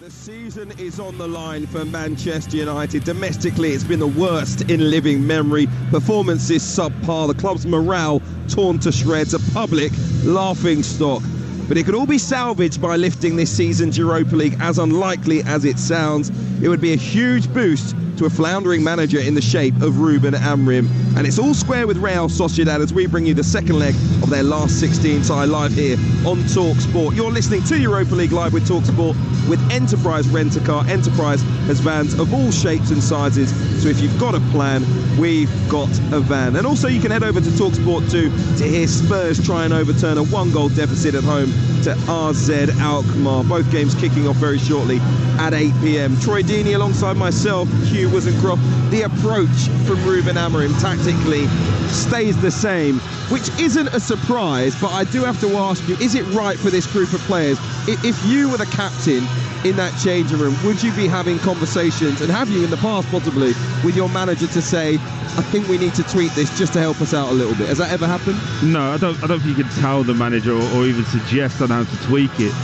The season is on the line for Manchester United. Domestically, it's been the worst in living memory. Performances subpar, the club's morale torn to shreds, a public laughing stock. But it could all be salvaged by lifting this season's Europa League. As unlikely as it sounds, it would be a huge boost to a floundering manager in the shape of Ruben Amorim. And it's all square with Real Sociedad as we bring you the second leg of their last 16 tie live here on Talksport. You're listening to Europa League Live with Talksport with Enterprise Rent-A-Car. Enterprise has vans of all shapes and sizes, so if you've got a plan, we've got a van. And also you can head over to Talksport 2 to hear Spurs try and overturn a 1-goal deficit at home to RZ Alkmaar. Both games kicking off very shortly at 8 p.m. Troy Deeney alongside myself, Hugh Wizencroft. The approach from Ruben Amorim tactically stays the same, which isn't a surprise, but I do have to ask you, is it right for this group of players? If you were the captain in that changing room, would you be having conversations, and have you in the past possibly, with your manager to say, I think we need to tweak this just to help us out a little bit? Has that ever happened? No, I don't think you can tell the manager or even suggest on how to tweak it.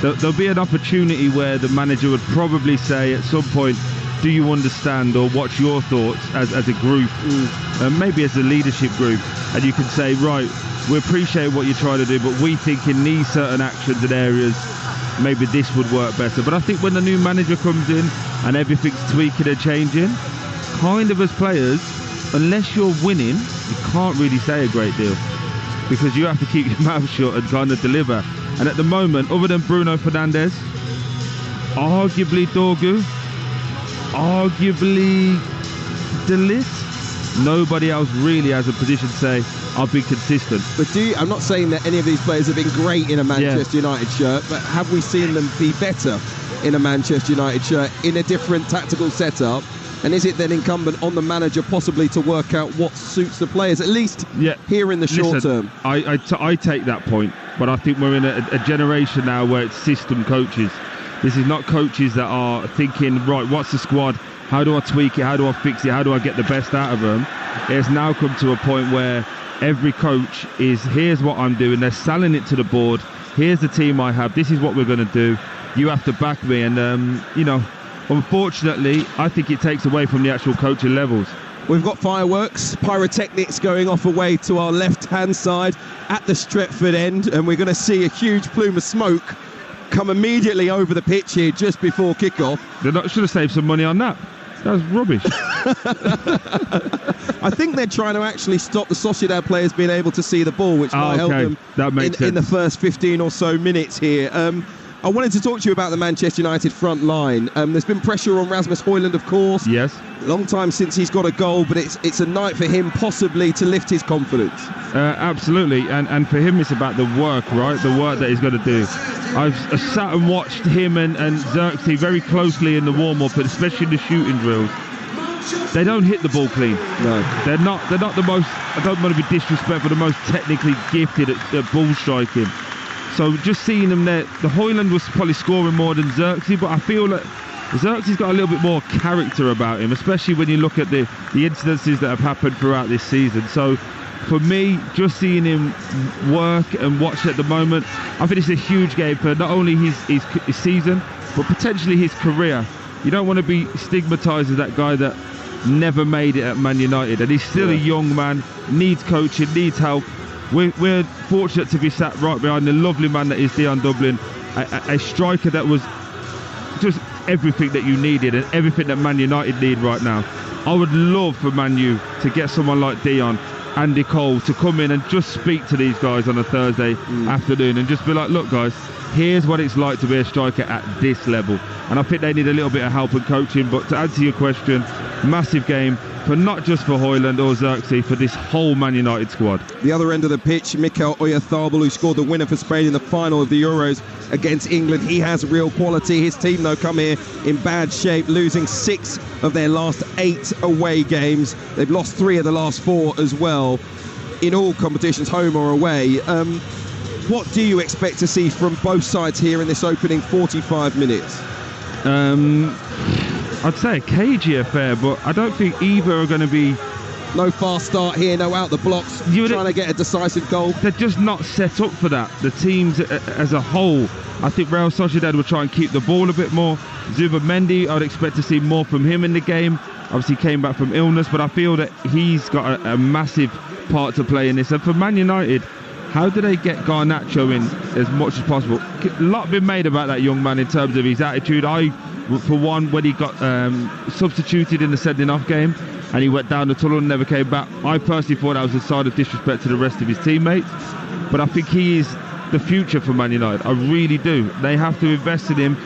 There'll be an opportunity where the manager would probably say at some point, do you understand, or what's your thoughts as a group, maybe as a leadership group, and you can say, right, we appreciate what you're trying to do, but we think in these certain actions and areas, maybe this would work better. But I think when the new manager comes in and everything's tweaking and changing, kind of as players, unless you're winning, you can't really say a great deal, because you have to keep your mouth shut and kind of deliver. And at the moment, other than Bruno Fernandes, arguably Dorgu, arguably De Ligt, nobody else really has a position to say, I've been consistent. But I'm not saying that any of these players have been great in a Manchester United shirt, but have we seen them be better in a Manchester United shirt in a different tactical setup? And is it then incumbent on the manager possibly to work out what suits the players, at least here in the short term? I take that point, but I think we're in a generation now where it's system coaches. This is not coaches that are thinking, right, what's the squad? How do I tweak it? How do I fix it? How do I get the best out of them? It's now come to a point where every coach is, here's what I'm doing. They're selling it to the board. Here's the team I have. This is what we're going to do. You have to back me. And, unfortunately, I think it takes away from the actual coaching levels. We've got fireworks, pyrotechnics going off away to our left-hand side at the Stretford end, and we're going to see a huge plume of smoke come immediately over the pitch here just before kickoff. They should have saved some money on that. That was rubbish. I think they're trying to actually stop the Sociedad players being able to see the ball, which might help them in the first 15 or so minutes here. I wanted to talk to you about the Manchester United front line. There's been pressure on Rasmus Højlund, of course. Yes. Long time since he's got a goal, but it's a night for him possibly to lift his confidence. Absolutely, and for him it's about the work, right? The work that he's going to do. I've sat and watched him and Xerxes very closely in the warm-up, and especially in the shooting drills. They don't hit the ball clean. No. They're not the most, I don't want to be disrespectful, the most technically gifted at ball striking. So just seeing them there, the Højlund was probably scoring more than Xerxes, but I feel that Xerxes got a little bit more character about him, especially when you look at the incidences that have happened throughout this season. So for me, just seeing him work and watch at the moment, I think it's a huge game for not only his season, but potentially his career. You don't want to be stigmatised as that guy that never made it at Man United, and he's still a young man, needs coaching, needs help. We're fortunate to be sat right behind the lovely man that is Dion Dublin, a striker that was just everything that you needed and everything that Man United need right now. I would love for Man U to get someone like Dion, Andy Cole, to come in and just speak to these guys on a Thursday afternoon and just be like, look guys, here's what it's like to be a striker at this level. And I think they need a little bit of help and coaching. But to answer your question, massive game for not just for Højlund or Xerxes, for this whole Man United squad. The other end of the pitch, Mikel Oyarzabal, who scored the winner for Spain in the final of the Euros against England. He has real quality. His team, though, come here in bad shape, losing 6 of their last 8 away games. They've lost 3 of the last 4 as well, in all competitions, home or away. What do you expect to see from both sides here in this opening 45 minutes? I'd say a cagey affair, but I don't think either are going to be No fast start here, no out the blocks, trying to get a decisive goal. They're just not set up for that. The teams as a whole, I think Real Sociedad will try and keep the ball a bit more. Zubimendi, I'd expect to see more from him in the game. Obviously came back from illness, but I feel that he's got a massive part to play in this. And for Man United, how do they get Garnacho in as much as possible? A lot been made about that young man in terms of his attitude. For one, when he got substituted in the sending-off game and he went down the tunnel and never came back, I personally thought that was a sign of disrespect to the rest of his teammates. But I think he is the future for Man United. I really do. They have to invest in him,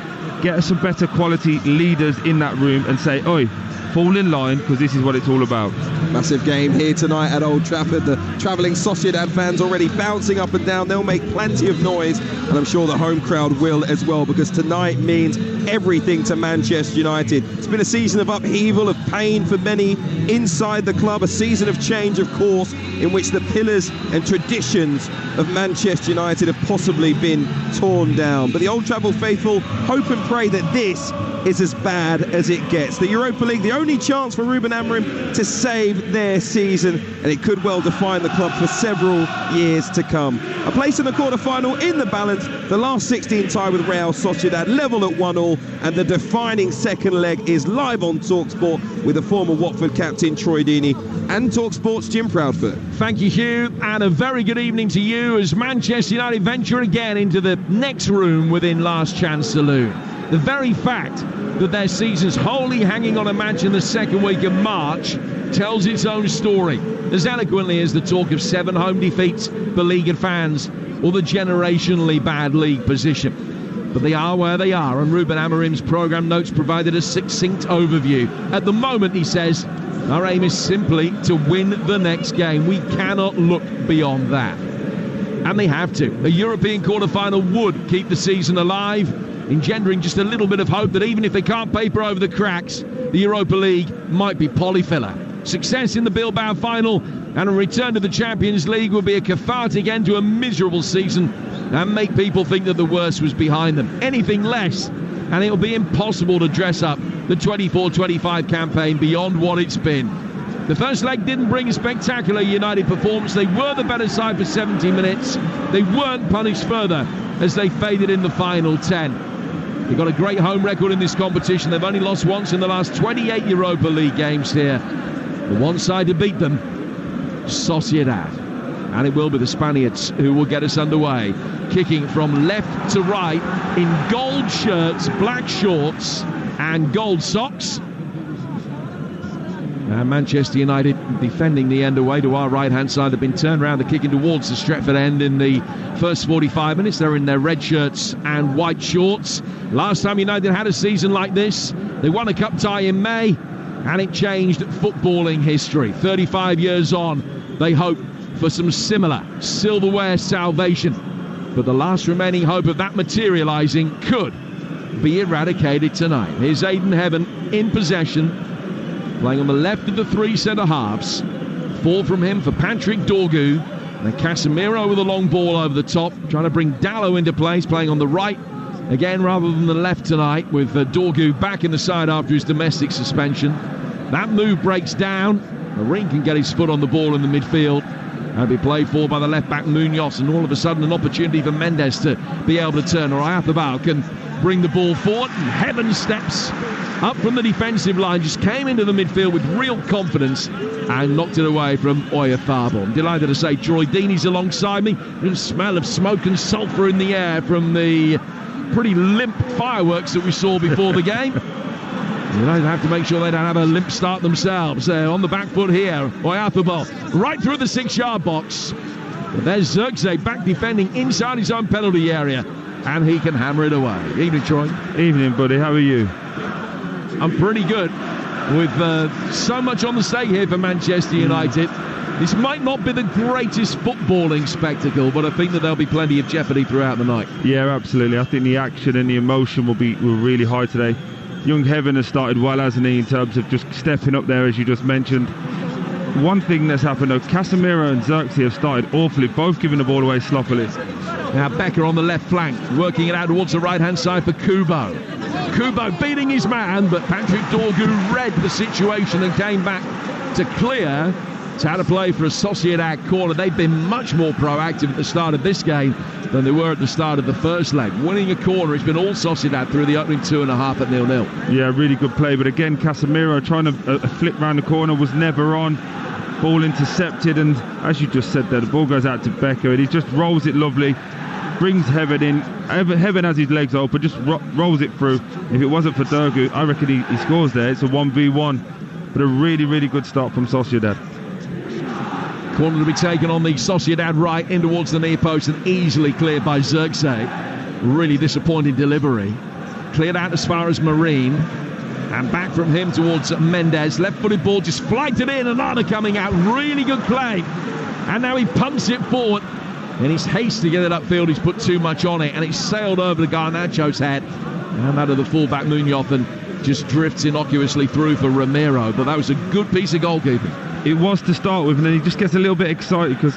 get some better quality leaders in that room and say, oi, fall in line, because this is what it's all about. Massive game here tonight at Old Trafford. The travelling Sociedad fans already bouncing up and down. They'll make plenty of noise, and I'm sure the home crowd will as well, because tonight means everything to Manchester United. It's been a season of upheaval, of pain for many inside the club, a season of change, of course, in which the pillars and traditions of Manchester United have possibly been torn down. But the Old Trafford faithful hope and pray that this is as bad as it gets. The Europa League, the only chance for Ruben Amorim to save their season, and it could well define the club for several years to come. A place in the quarter-final in the balance, the last 16 tie with Real Sociedad level at 1-1, and the defining second leg is live on Talksport with the former Watford captain Troy Deeney and Talksport's Jim Proudfoot. Thank you, Hugh, and a very good evening to you as Manchester United venture again into the next room within Last Chance Saloon. The very fact that their season's wholly hanging on a match in the second week of March tells its own story, as eloquently as the talk of 7 home defeats, beleaguered fans, or the generationally bad league position. But they are where they are, and Ruben Amorim's programme notes provided a succinct overview. At the moment, he says, our aim is simply to win the next game. We cannot look beyond that. And they have to. A European quarter-final would keep the season alive, engendering just a little bit of hope that even if they can't paper over the cracks, the Europa League might be polyfiller. Success in the Bilbao final and a return to the Champions League will be a cathartic end to a miserable season and make people think that the worst was behind them. Anything less, and it will be impossible to dress up the 24-25 campaign beyond what it's been. The first leg didn't bring a spectacular United performance. They were the better side for 70 minutes. They weren't punished further as they faded in the final 10. They've got a great home record in this competition. They've only lost once in the last 28 Europa League games here. The one side to beat them, Sociedad. And it will be the Spaniards who will get us underway. Kicking from left to right in gold shirts, black shorts and gold socks. And Manchester United defending the end away to our right-hand side. They've been turned around. They're kicking towards the Stretford end in the first 45 minutes. They're in their red shirts and white shorts. Last time United had a season like this, they won a cup tie in May, and it changed footballing history. 35 years on, they hope for some similar silverware salvation. But the last remaining hope of that materialising could be eradicated tonight. Here's Aidan Heaven in possession, playing on the left of the 3 centre-halves. 4 from him for Patrick Dorgu. And then Casemiro with a long ball over the top, trying to bring Dallo into place, playing on the right again rather than the left tonight, with Dorgu back in the side after his domestic suspension. That move breaks down. Marine can get his foot on the ball in the midfield and be played for by the left-back Munoz, and all of a sudden an opportunity for Mendes to be able to turn. Or Ayathabal can bring the ball forward, and Heaven steps up from the defensive line, just came into the midfield with real confidence and knocked it away from Oyarzábal. I'm delighted to say Troy Deeney's alongside me. There's a smell of smoke and sulphur in the air from the pretty limp fireworks that we saw before the game. United have to make sure they don't have a limp start themselves. On the back foot here, Oyarzábal right through the 6-yard box. But there's Zirkzee back defending inside his own penalty area, and he can hammer it away. Evening, Troy. Evening, buddy. How are you? I'm pretty good. With so much on the stake here for Manchester United, this might not be the greatest footballing spectacle, but I think that there'll be plenty of jeopardy throughout the night. Yeah, absolutely. I think the action and the emotion will really high today. Young Heaven has started well, hasn't he, in terms of just stepping up there, as you just mentioned. One thing that's happened, though, Casemiro and Zirkzee have started awfully, both giving the ball away sloppily. Now Becker on the left flank, working it out towards the right-hand side for Kubo. Kubo beating his man, but Patrick Dorgu read the situation and came back to clear It's how to play for a Sociedad corner. They've been much more proactive at the start of this game than they were at the start of the first leg. Winning a corner, it's been all Sociedad through the opening 2.5 at 0-0. Yeah, really good play. But again, Casemiro trying to flip round the corner was never on. Ball intercepted, and as you just said there, the ball goes out to Becker, and he just rolls it lovely. Brings Heaven in. Heaven has his legs open, just rolls it through. If it wasn't for Dogu, I reckon he scores there. It's a 1v1. But a really, really good start from Sociedad. Corner to be taken on the Sociedad right in towards the near post and easily cleared by Zirkzee. Really disappointing delivery. Cleared out as far as Marine. And back from him towards Mendes. Left-footed ball just flighted in. Another coming out. Really good play. And now he pumps it forward. In his haste to get it upfield, he's put too much on it, and it's sailed over to Garnacho's head and out of the fullback Munoz, and just drifts innocuously through for Romero. But that was a good piece of goalkeeping. It was to start with, and then he just gets a little bit excited because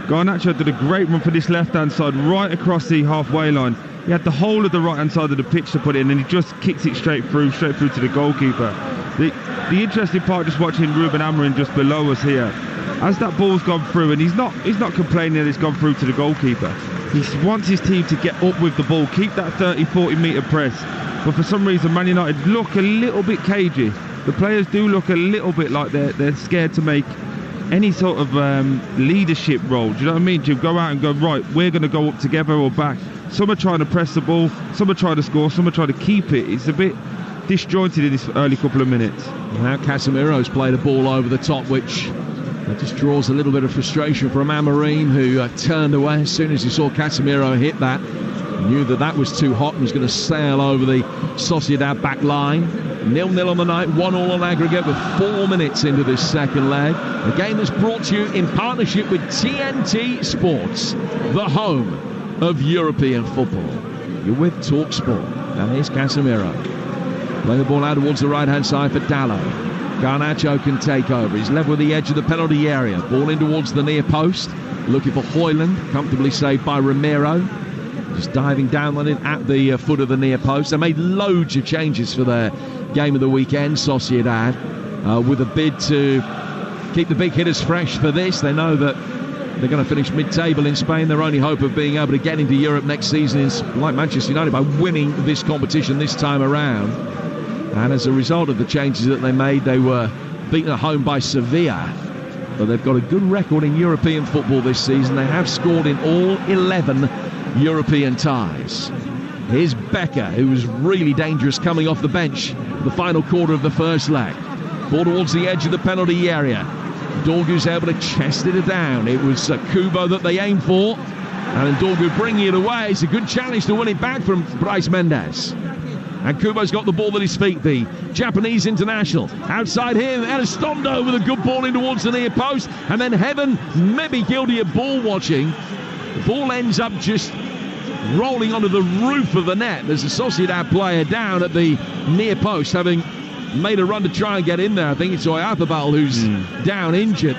Garnacho did a great run for this left-hand side right across the halfway line. He had the whole of the right-hand side of the pitch to put in, and he just kicks it straight through to the goalkeeper. The interesting part, just watching Ruben Amorim just below us here, as that ball's gone through, and he's not complaining that it's gone through to the goalkeeper. He wants his team to get up with the ball, keep that 30-40 metre press. But for some reason, Man United look a little bit cagey. The players do look a little bit like they're scared to make any sort of leadership role. Do you know what I mean? To go out and go, right, we're going to go up together or back. Some are trying to press the ball, some are trying to score, some are trying to keep it. It's a bit disjointed in this early couple of minutes. Now Casemiro's played a ball over the top, which just draws a little bit of frustration from Amorim, who turned away as soon as he saw Casemiro hit that. Knew that was too hot and was going to sail over the Sociedad back line. 0-0 on the night, 1-1 on aggregate with 4 minutes into this second leg. A game that's brought to you in partnership with TNT Sports, the home of European football. You're with Talksport. And here's Casemiro. Playing the ball out towards the right-hand side for Dallo. Garnacho can take over. He's level with the edge of the penalty area. Ball in towards the near post. Looking for Højlund. Comfortably saved by Romero. Just diving down on it at the foot of the near post. They made loads of changes for their game of the weekend, Sociedad, with a bid to keep the big hitters fresh for this. They know that they're going to finish mid-table in Spain. Their only hope of being able to get into Europe next season is, like Manchester United, by winning this competition this time around. And as a result of the changes that they made, they were beaten at home by Sevilla. But they've got a good record in European football this season. They have scored in all 11 European ties. Here's Becker, who was really dangerous coming off the bench the final quarter of the first leg. Ball towards the edge of the penalty area. Dorgu's able to chest it down. It was Kubo that they aimed for. And then Dorgu bringing it away. It's a good challenge to win it back from Bryce Mendes. And Kubo's got the ball at his feet, the Japanese international. Outside him, Elizondo with a good ball in towards the near post. And then Heaven may be guilty of ball watching. The ball ends up just rolling onto the roof of the net. There's a Sociedad player down at the near post, having made a run to try and get in there. I think it's Oyarzábal who's down injured.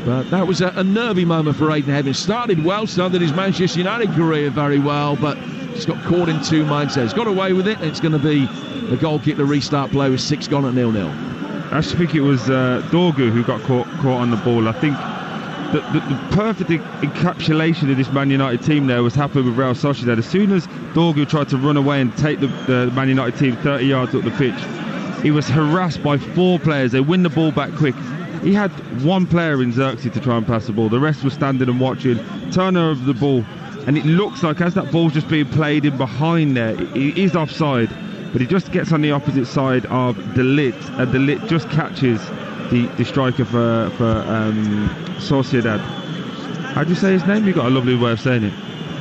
But that was a nervy moment for Aiden Heaven. Started well, started his Manchester United career very well, but just got caught in two minds there. He's got away with it, and it's going to be the goal kick, the restart play with 6 gone at 0-0. I just think it was Dorgu who got caught on the ball. I think the perfect encapsulation of this Man United team there was happening with Real Sociedad. As soon as Dorgu tried to run away and take the Man United team 30 yards up the pitch, he was harassed by 4 players. They win the ball back quick. He had 1 player in Zirkzee to try and pass the ball. The rest were standing and watching. Turner of the ball. And it looks like as that ball's just being played in behind there, it is offside. But he just gets on the opposite side of De Ligt. And De Ligt just catches the striker for Sociedad. How do you say his name? You've got a lovely way of saying it.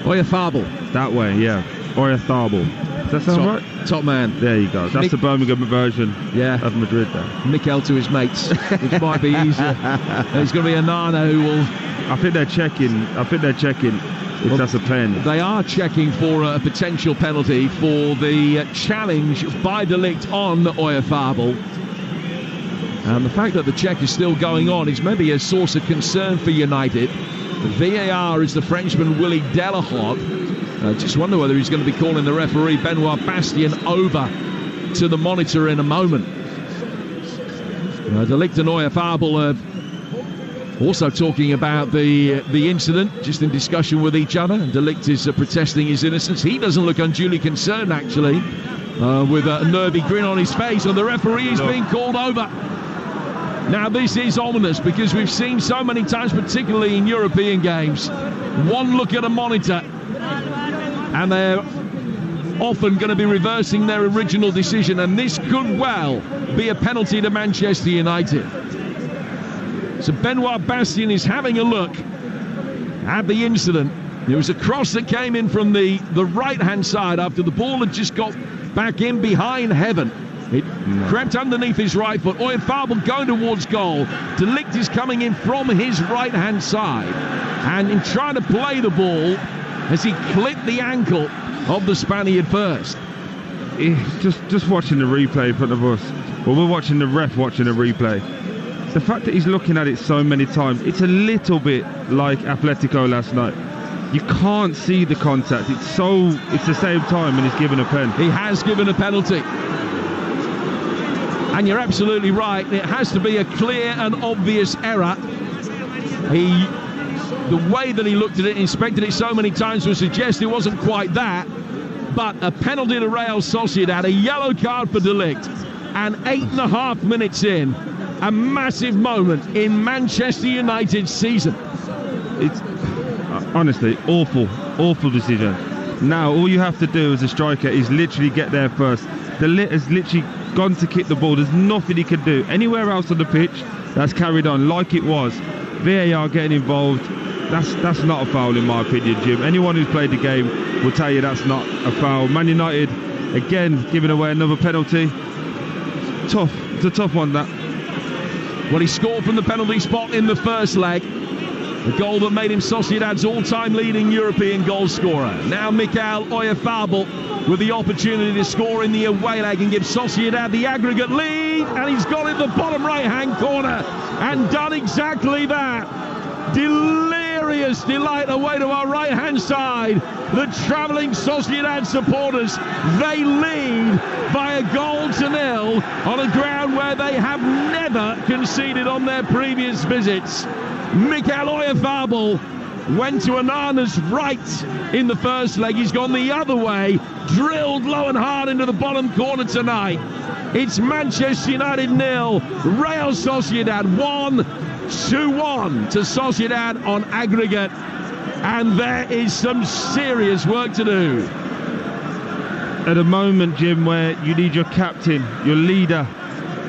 Oyarzábal. That way, yeah. Oyarzábal. Does that sound right? Top man. There you go. That's the Birmingham version of Madrid there. Mikel to his mates, which might be easier. There's going to be Anana who will... I think they're checking if that's a pen. They are checking for a potential penalty for the challenge by De Ligt on Oyarzábal. And the fact that the check is still going on is maybe a source of concern for United. The VAR is the Frenchman Willy Delahaut. I just wonder whether he's going to be calling the referee Benoit Bastien over to the monitor in a moment. De Ligt and Oyarzábal have Also talking about the incident, just in discussion with each other. De Ligt is protesting his innocence. He doesn't look unduly concerned, actually, with a nervy grin on his face, and the referee is being called over. Now, this is ominous, because we've seen so many times, particularly in European games, one look at a monitor and they're often going to be reversing their original decision, and this could well be a penalty to Manchester United. So Benoit Bastien is having a look at the incident. There was a cross that came in from the right-hand side after the ball had just got back in behind Heaven. It crept underneath his right foot. Oyarzabal going towards goal. De Ligt is coming in from his right-hand side. And in trying to play the ball, as he clipped the ankle of the Spaniard first. Just watching the replay in front of us. Well, we're watching the ref watching the replay. The fact that he's looking at it so many times, it's a little bit like Atletico last night. You can't see the contact. It's the same time, and he's given a pen. He has given a penalty. And you're absolutely right. It has to be a clear and obvious error. The way that he looked at it and inspected it so many times would suggest it wasn't quite that. But a penalty to Real Sociedad, a yellow card for De Ligt, and 8.5 minutes in, a massive moment in Manchester United's season. It's honestly awful decision. Now all you have to do as a striker is literally get there first. De Ligt has literally gone to kick the ball. There's nothing he can do anywhere else on the pitch. That's carried on like it was. VAR getting involved. That's not a foul in my opinion, Jim. Anyone who's played the game will tell you that's not a foul. Man United again giving away another penalty. Tough. It's a tough one, that. Well, he scored from the penalty spot in the first leg. The goal that made him Sociedad's all-time leading European goal scorer. Now Mikel Oyarzabal with the opportunity to score in the away leg and give Sociedad the aggregate lead. And he's got in the bottom right-hand corner and done exactly that. Delirious delight away to our right-hand side. The travelling Sociedad supporters, they lead by 1-0 on a ground where they have never conceded on their previous visits. Mikel Oyarzabal went to Onana's right in the first leg. He's gone the other way, drilled low and hard into the bottom corner tonight. It's Manchester United 0, Real Sociedad 1, 2-1 to Sociedad on aggregate. And there is some serious work to do. At a moment, Jim, where you need your captain, your leader,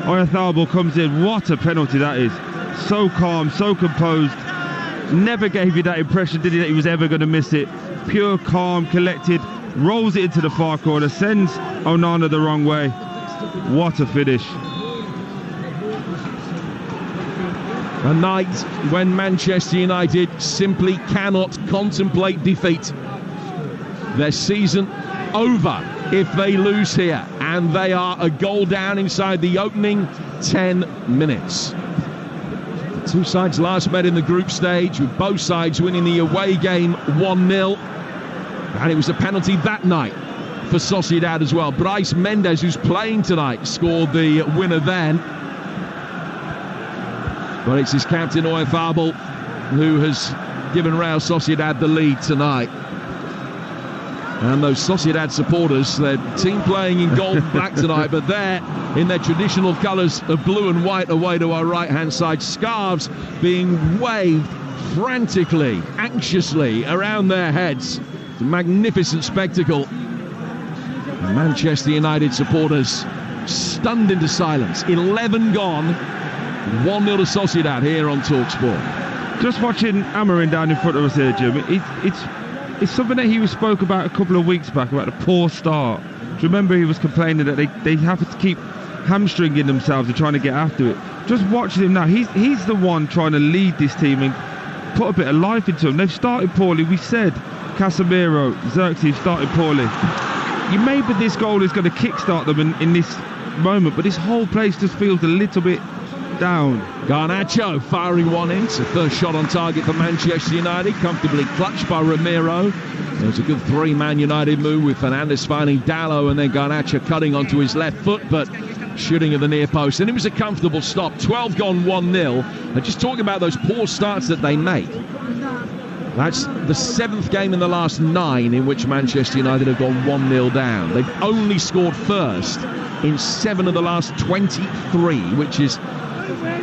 Oyarzabal comes in. What a penalty that is. So calm, so composed. Never gave you that impression, did he, that he was ever going to miss it. Pure, calm, collected. Rolls it into the far corner. Sends Onana the wrong way. What a finish. A night when Manchester United simply cannot contemplate defeat. Their season over if they lose here, and they are a goal down inside the opening 10 minutes. The two sides last met in the group stage, with both sides winning the away game 1-0, and it was a penalty that night for Sociedad as well. Brais Mendes, who's playing tonight, scored the winner then. But it's his captain Oyarzabal who has given Real Sociedad the lead tonight. And those Sociedad supporters, their team playing in gold and black tonight, but they're in their traditional colours of blue and white away to our right-hand side. Scarves being waved frantically, anxiously around their heads. It's a magnificent spectacle. And Manchester United supporters stunned into silence. 11 gone. 1-0 to Sociedad here on Talksport. Just watching Amorim down in front of us here, Jim, it's something that he spoke about a couple of weeks back, about the poor start. Do you remember he was complaining that they have to keep hamstringing themselves and trying to get after it? Just watching him now, he's the one trying to lead this team and put a bit of life into them. They've started poorly. We said Casemiro, Xerxes started poorly. Maybe this goal is going to kickstart them in this moment, but this whole place just feels a little bit down. Garnacho firing one in. It's the first shot on target for Manchester United, comfortably clutched by Romero. There's a good three-man United move with Fernandes finding Dallo and then Garnacho cutting onto his left foot, but shooting at the near post, and it was a comfortable stop. 12 gone, 1-0. And just talking about those poor starts that they make, that's the 7th game in the last 9 in which Manchester United have gone 1-0 down. They've only scored first in 7 of the last 23, which is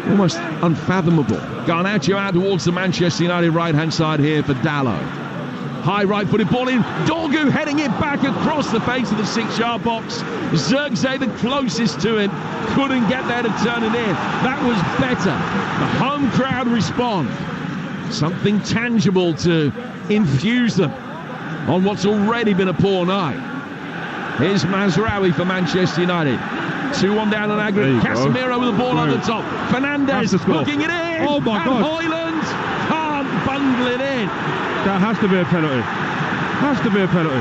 almost unfathomable. Garnacho out towards the Manchester United right-hand side here for Dalot. High right-footed ball in. Dorgu heading it back across the face of the 6-yard box. Zirkzee, the closest to it, couldn't get there to turn it in. That was better. The home crowd respond. Something tangible to infuse them on what's already been a poor night. Here's Mazraoui for Manchester United. 2-1 down on aggregate. Casemiro with the ball on the top. Fernandes hooking it in. Oh my God. Højlund can't bundle it in. That has to be a penalty. Has to be a penalty.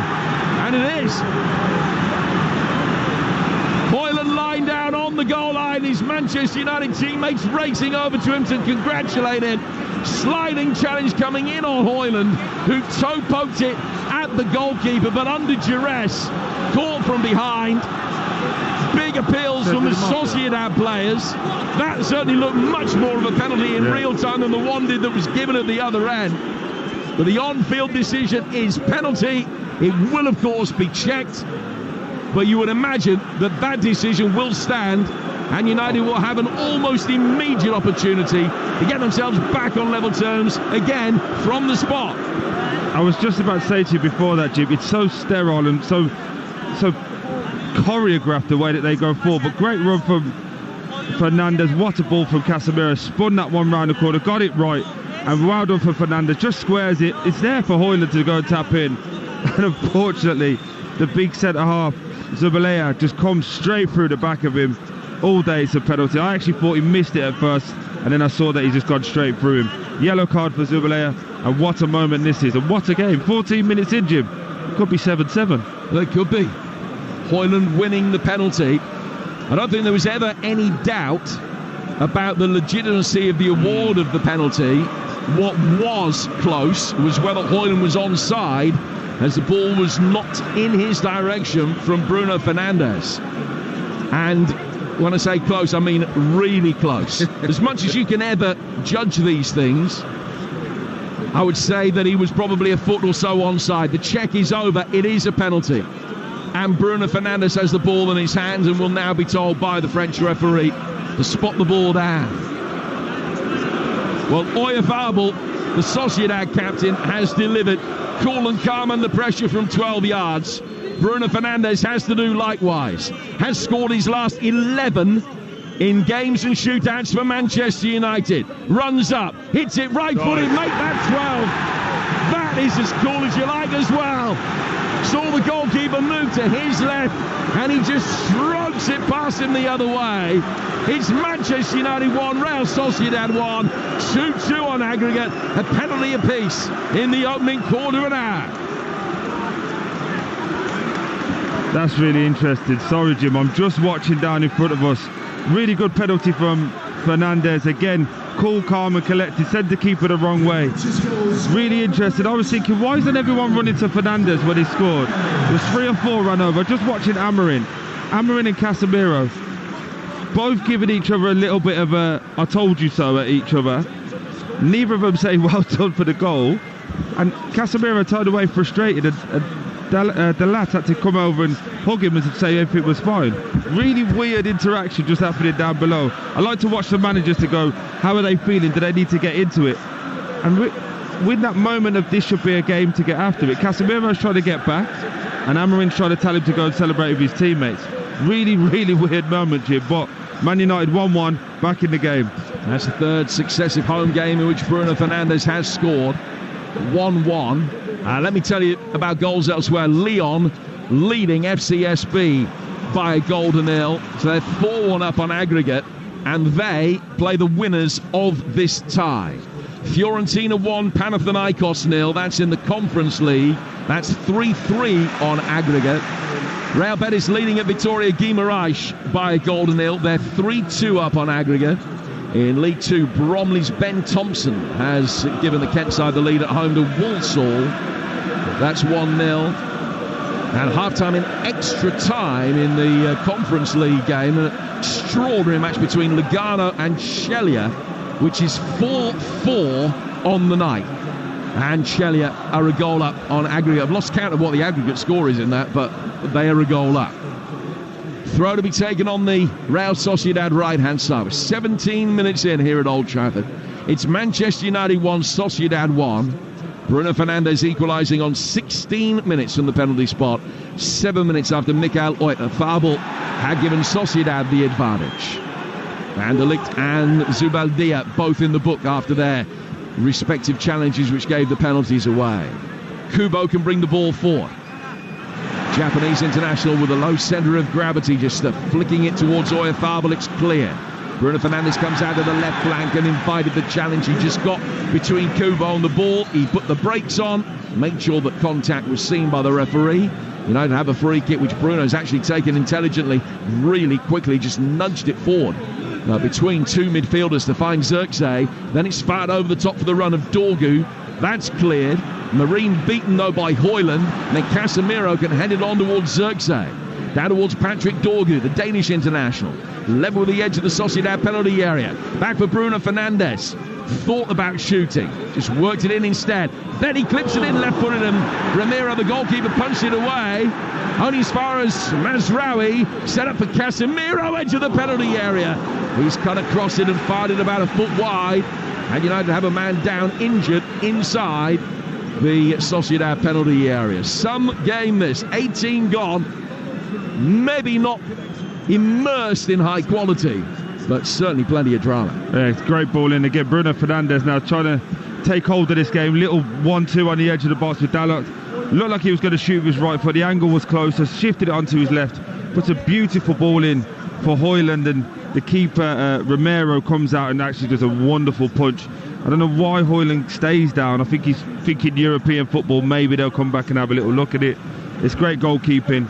And it is. Højlund lying down on the goal line. His Manchester United teammates racing over to him to congratulate him. Sliding challenge coming in on Højlund, who toe poked it at the goalkeeper, but under duress, caught from behind. Big appeals from the Sociedad players. That certainly looked much more of a penalty in real time than the one did that was given at the other end. But the on-field decision is penalty. It will, of course, be checked. But you would imagine that that decision will stand, and United will have an almost immediate opportunity to get themselves back on level terms again from the spot. I was just about to say to you before that, Jim, it's so sterile and so choreographed the way that they go forward. But great run from Fernandes. What a ball from Casemiro. Spun that one round the corner, got it right, and well done for Fernandes. Just squares it. It's there for Højlund to go and tap in. And unfortunately, the big centre-half, Zubelea, just comes straight through the back of him. All day it's a penalty. I actually thought he missed it at first, and then I saw that he just gone straight through him. Yellow card for Zubelea, and what a moment this is, and what a game. 14 minutes in, Jim. Could be 7-7. It could be. Højlund winning the penalty. I don't think there was ever any doubt about the legitimacy of the award of the penalty. What was close was whether Højlund was onside, as the ball was knocked in his direction from Bruno Fernandes. And when I say close, I mean really close. As much as you can ever judge these things, I would say that he was probably a foot or so onside. The check is over. It is a penalty. And Bruno Fernandes has the ball in his hands and will now be told by the French referee to spot the ball down. Well, Oyarzabal, the Sociedad captain, has delivered. Cool and calm under pressure from 12 yards. Bruno Fernandes has to do likewise. Has scored his last 11 in games and shootouts for Manchester United. Runs up, hits it right-footed, make that 12. That is as cool as you like as well. Saw the goalkeeper move to his left, and he just shrugs it past him the other way. It's Manchester United 1, Real Sociedad 1, 2-2 on aggregate, a penalty apiece in the opening quarter of an hour. That's really interesting. Sorry, Jim, I'm just watching down in front of us. Really good penalty from Fernandes. Again, cool, calm and collected. Sent the keeper the wrong way. Really interesting. I was thinking, why isn't everyone running to Fernandes when he scored? There's 3 or 4 run over. Just watching Amorim and Casemiro, both giving each other a little bit of a I told you so at each other. Neither of them saying well done for the goal. And Casemiro turned away frustrated, and Delat had to come over and hug him and say everything was fine. Really weird interaction just happening down below. I like to watch the managers to go, how are they feeling? Do they need to get into it? And with that moment of this should be a game to get after it, Casemiro's trying to get back, and Amorim's trying to tell him to go and celebrate with his teammates. Really, really weird moment, Jim. But Man United 1-1, back in the game. That's the 3rd successive home game in which Bruno Fernandes has scored. 1-1. Let me tell you about goals elsewhere. Lyon leading FCSB by a goal to 0. So they're 4-1 up on aggregate, and they play the winners of this tie. Fiorentina 1, Panathinaikos 0. That's in the Conference League. That's 3-3 on aggregate. Real Betis leading at Victoria Guimarães by a goal to 0. They're 3-2 up on aggregate. In League 2, Bromley's Ben Thompson has given the Kent side the lead at home to Walsall. That's 1-0. And half-time in extra time in the Conference League game. An extraordinary match between Lugano and Chielia, which is 4-4 on the night. And Chielia are a goal up on aggregate. I've lost count of what the aggregate score is in that, but they are a goal up. Throw to be taken on the Real Sociedad right-hand side. We're 17 minutes in here at Old Trafford. It's Manchester United 1, Sociedad 1. Bruno Fernandes equalising on 16 minutes from the penalty spot. 7 minutes after Michael Oyarzabal had given Sociedad the advantage. Van der Ligt and Zubaldia both in the book after their respective challenges, which gave the penalties away. Kubo can bring the ball forward. Japanese international with a low centre of gravity, just flicking it towards Oyarzabal. It's clear. Bruno Fernandes comes out of the left flank and invited the challenge. He just got between Kubo and the ball. He put the brakes on, made sure that contact was seen by the referee. United have a free kick, which Bruno's actually taken intelligently, really quickly, just nudged it forward between two midfielders to find Zirkzee. Then it's fired over the top for the run of Dorgu. That's cleared. Marine beaten though by Højlund. And then Casemiro can head it on towards Zirkzee. Down towards Patrick Dorgu, the Danish international. Level with the edge of the Sociedad penalty area. Back for Bruno Fernandes. Thought about shooting, just worked it in instead. Then he clips it in left-footed, and Ramiro, the goalkeeper, punched it away. Only as far as Mazraoui, set up for Casemiro, edge of the penalty area. He's cut across it and fired it about a foot wide. And United have a man down, injured, inside the Sociedad penalty area. Some game this, 18 gone, maybe not immersed in high quality, but certainly plenty of drama. Yeah, it's great ball in again. Bruno Fernandes now trying to take hold of this game. Little 1-2 on the edge of the box with Dalot. Looked like he was going to shoot with his right foot. The angle was close, so shifted it onto his left. Puts a beautiful ball in for Højlund, and the keeper, Romero, comes out and actually does a wonderful punch. I don't know why Højlund stays down. I think he's thinking European football, maybe they'll come back and have a little look at it. It's great goalkeeping.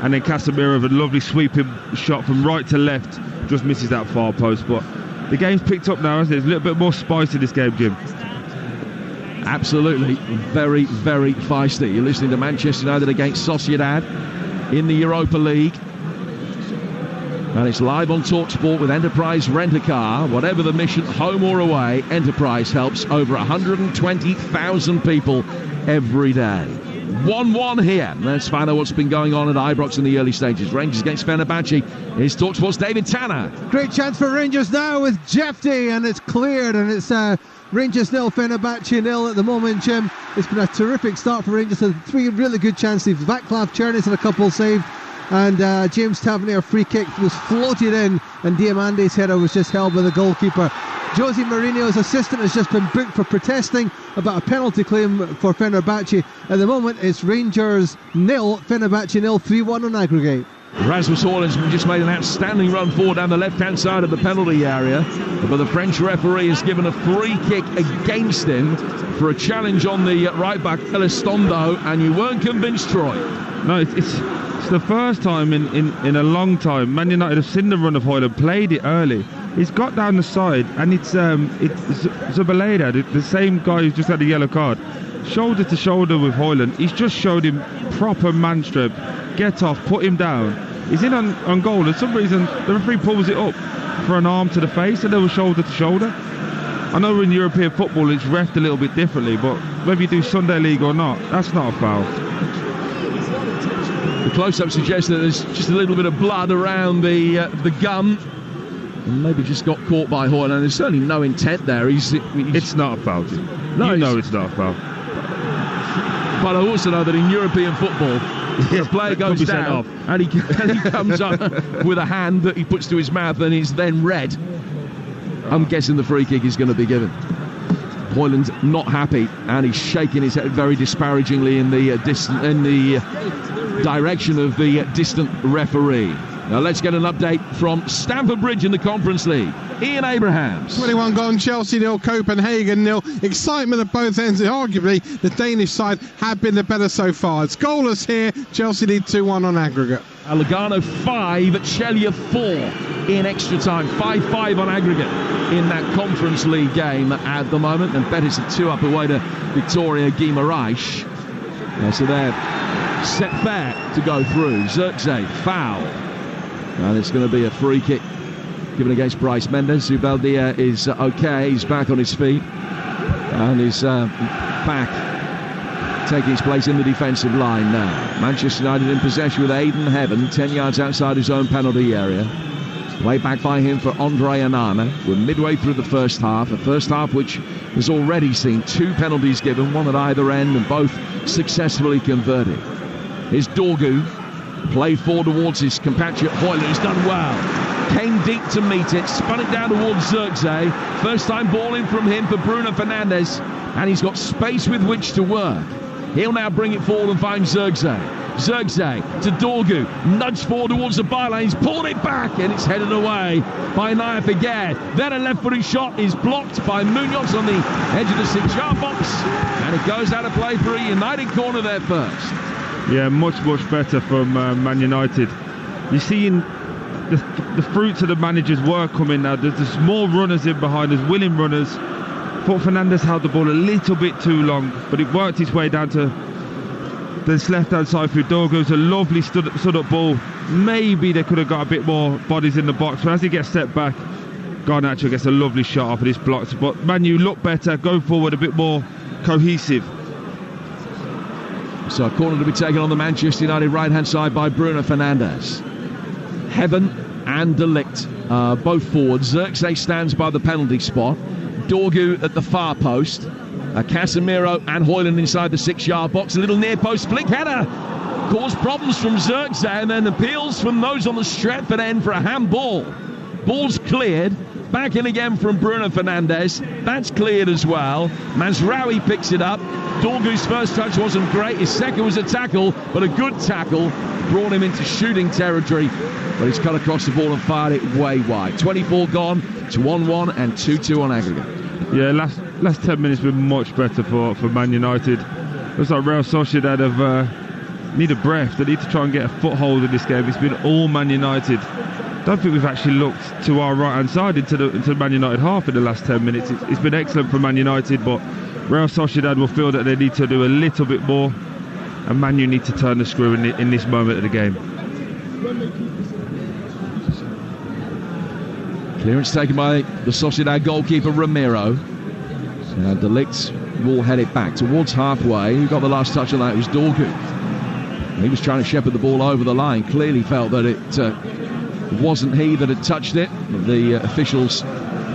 And then Casemiro with a lovely sweeping shot from right to left. Just misses that far post. But the game's picked up now, isn't it? There's a little bit more spice in this game, Jim. Absolutely. Very, very feisty. You're listening to Manchester United against Sociedad in the Europa League. And it's live on Talksport with Enterprise Rent-A-Car. Whatever the mission, home or away, Enterprise helps over 120,000 people every day. 1-1 here. Let's find out what's been going on at Ibrox in the early stages. Rangers against Fenerbahce. Here's Talksport's David Tanner. Great chance for Rangers now with Jefty, and it's cleared, and it's Rangers 0, Fenerbahce 0 at the moment, Jim. It's been a terrific start for Rangers. 3 really good chances. Vaclav Černis had a couple saved, and James Tavernier free kick was floated in, and Diamante's header was just held by the goalkeeper. Jose Mourinho's assistant has just been booked for protesting about a penalty claim for Fenerbahce. At the moment, it's Rangers 0, Fenerbahce 0, 3-1 on aggregate. Rasmus Højlund's just made an outstanding run forward down the left-hand side of the penalty area, but the French referee has given a free kick against him for a challenge on the right back, Elizondo, and you weren't convinced, Troy. No, it's the first time in a long time Man United have seen the run of Højlund, played it early. He's got down the side, and it's Zubaleda, the same guy who's just had a yellow card, shoulder to shoulder with Højlund. He's just showed him proper man strength. Get off, put him down. He's in on goal, and for some reason the referee pulls it up for an arm to the face, and they were shoulder to shoulder. I know in European football it's refed a little bit differently, but whether you do Sunday League or not, that's not a foul. The close-up suggests that there's just a little bit of blood around the gum. And maybe just got caught by Højlund. There's certainly no intent there. It's not a foul, Jim. No, you know it's not a foul. But I also know that in European football, the player goes down and he comes up with a hand that he puts to his mouth and is then red. I'm guessing the free kick is going to be given. Højlund's not happy, and he's shaking his head very disparagingly in the direction of the distant referee. Now let's get an update from Stamford Bridge in the Conference League. Ian Abrahams. 21 gone, Chelsea 0, Copenhagen 0. Excitement at both ends. Arguably, the Danish side have been the better so far. It's goalless here. Chelsea lead 2-1 on aggregate. Lugano 5, Chielia 4 in extra time. 5-5 on aggregate in that Conference League game at the moment. And Betis are 2 up away to Victoria Guimarães. So they're set fair to go through. Zirkzee fouled. And it's going to be a free kick given against Bryce Mendes. Zubeldia is okay. He's back on his feet. And is back, taking his place in the defensive line now. Manchester United in possession with Aidan Heaven, 10 yards outside his own penalty area. Play back by him for Andre Onana. We're midway through the first half. A first half which has already seen 2 penalties given, one at either end, and both successfully converted. Here's Dorgu. Played forward towards his compatriot Hoyland, who's done well. Came deep to meet it, spun it down towards Zirkzee. First time ball in from him for Bruno Fernandes, and he's got space with which to work. He'll now bring it forward and find Zirkzee. Zirkzee to Dorgu, nudged forward towards the byline. He's pulled it back, and it's headed away by Naya Figuer. Then a left-footed shot is blocked by Munoz on the edge of the 6-yard box, and it goes out of play for a United corner there first. Yeah, much better from Man United. You're seeing the fruits of the manager's work coming now. There's more runners in behind us, willing runners. Thought Fernandes held the ball a little bit too long, but it worked its way down to this left-hand side through Dorgu. It's a lovely stood-up ball. Maybe they could have got a bit more bodies in the box, but as he gets set back, Garnacho gets a lovely shot off, and it's blocked. But Man U look better, go forward a bit more cohesive. So a corner to be taken on the Manchester United right-hand side by Bruno Fernandes. Heaven and De Ligt both forward. Zirkzee stands by the penalty spot. Dorgu at the far post. Casemiro and Hoyland inside the 6-yard box. A little near post flick header caused problems from Zirkzee, and then appeals from those on the Stretford end for a handball. Ball's cleared. Back in again from Bruno Fernandes. That's cleared as well. Mazraoui picks it up. Dorgu's first touch wasn't great. His second was a tackle, but a good tackle. Brought him into shooting territory, but he's cut across the ball and fired it way wide. 24 gone. It's 1-1 and 2-2 on aggregate. Yeah, last 10 minutes been much better for Man United. Looks like Real Sociedad have need a breath. They need to try and get a foothold in this game. It's been all Man United. Don't think we've actually looked to our right-hand side into the Man United half in the last 10 minutes. It's been excellent for Man United, but Real Sociedad will feel that they need to do a little bit more, and Man U need to turn the screw in this moment of the game. Clearance taken by the Sociedad goalkeeper Ramiro. De Ligt will head it back towards halfway. Who got the last touch on that? It was Dorgu. He was trying to shepherd the ball over the line. Clearly felt that it wasn't he that had touched it. The officials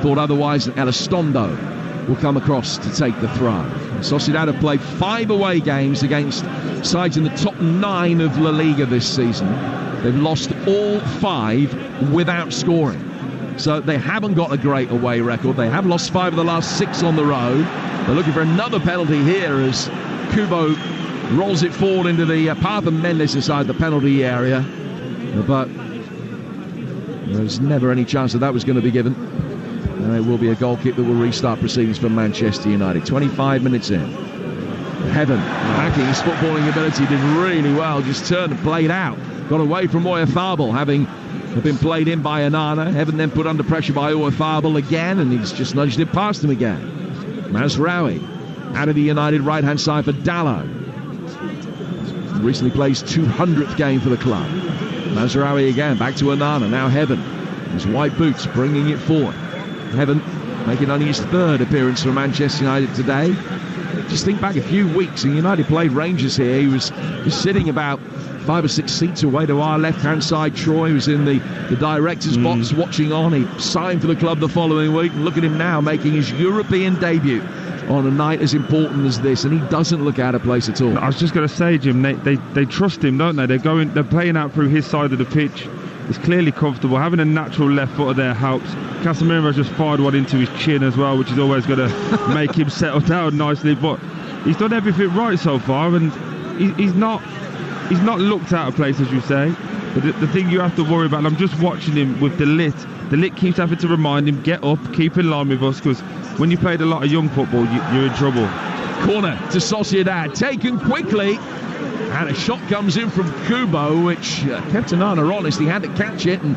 thought otherwise, and Elizondo will come across to take the throw. Sociedad have played 5 away games against sides in the top 9 of La Liga this season. They've lost all 5 without scoring. So they haven't got a great away record. They have lost 5 of the last 6 on the road. They're looking for another penalty here as Kubo rolls it forward into the path of Mendes inside the penalty area. But there's never any chance that was going to be given. And it will be a goal kick that will restart proceedings for Manchester United. 25 minutes in. Heaven, backing his footballing ability, did really well. Just turned and played out. Got away from Oyafabel, having been played in by Onana. Heaven then put under pressure by Oyafabel again, and he's just nudged it past him again. Mazraoui out of the United right-hand side for Dalot. Recently plays 200th game for the club. Mazraoui again, back to Onana, now Heaven. His white boots bringing it forward. Heaven making only his 3rd appearance for Manchester United today. Just think back a few weeks, and United played Rangers here. He was just sitting about 5 or 6 seats away to our left-hand side. Troy was in the director's box watching on. He signed for the club the following week, and look at him now making his European debut on a night as important as this, and he doesn't look out of place at all. I was just going to say, Jim, they trust him, don't they? They're playing out through his side of the pitch. It's clearly comfortable. Having a natural left footer there helps. Casemiro just fired one into his chin as well, which is always going to make him settle down nicely. But he's done everything right so far, and he's not looked out of place, as you say. But the thing you have to worry about, and I'm just watching him with De Ligt. De Ligt keeps having to remind him, get up, keep in line with us, because when you played a lot of young football, you're in trouble. Corner to Sociedad, taken quickly. And a shot comes in from Kubo, which kept Onana honest. He had to catch it and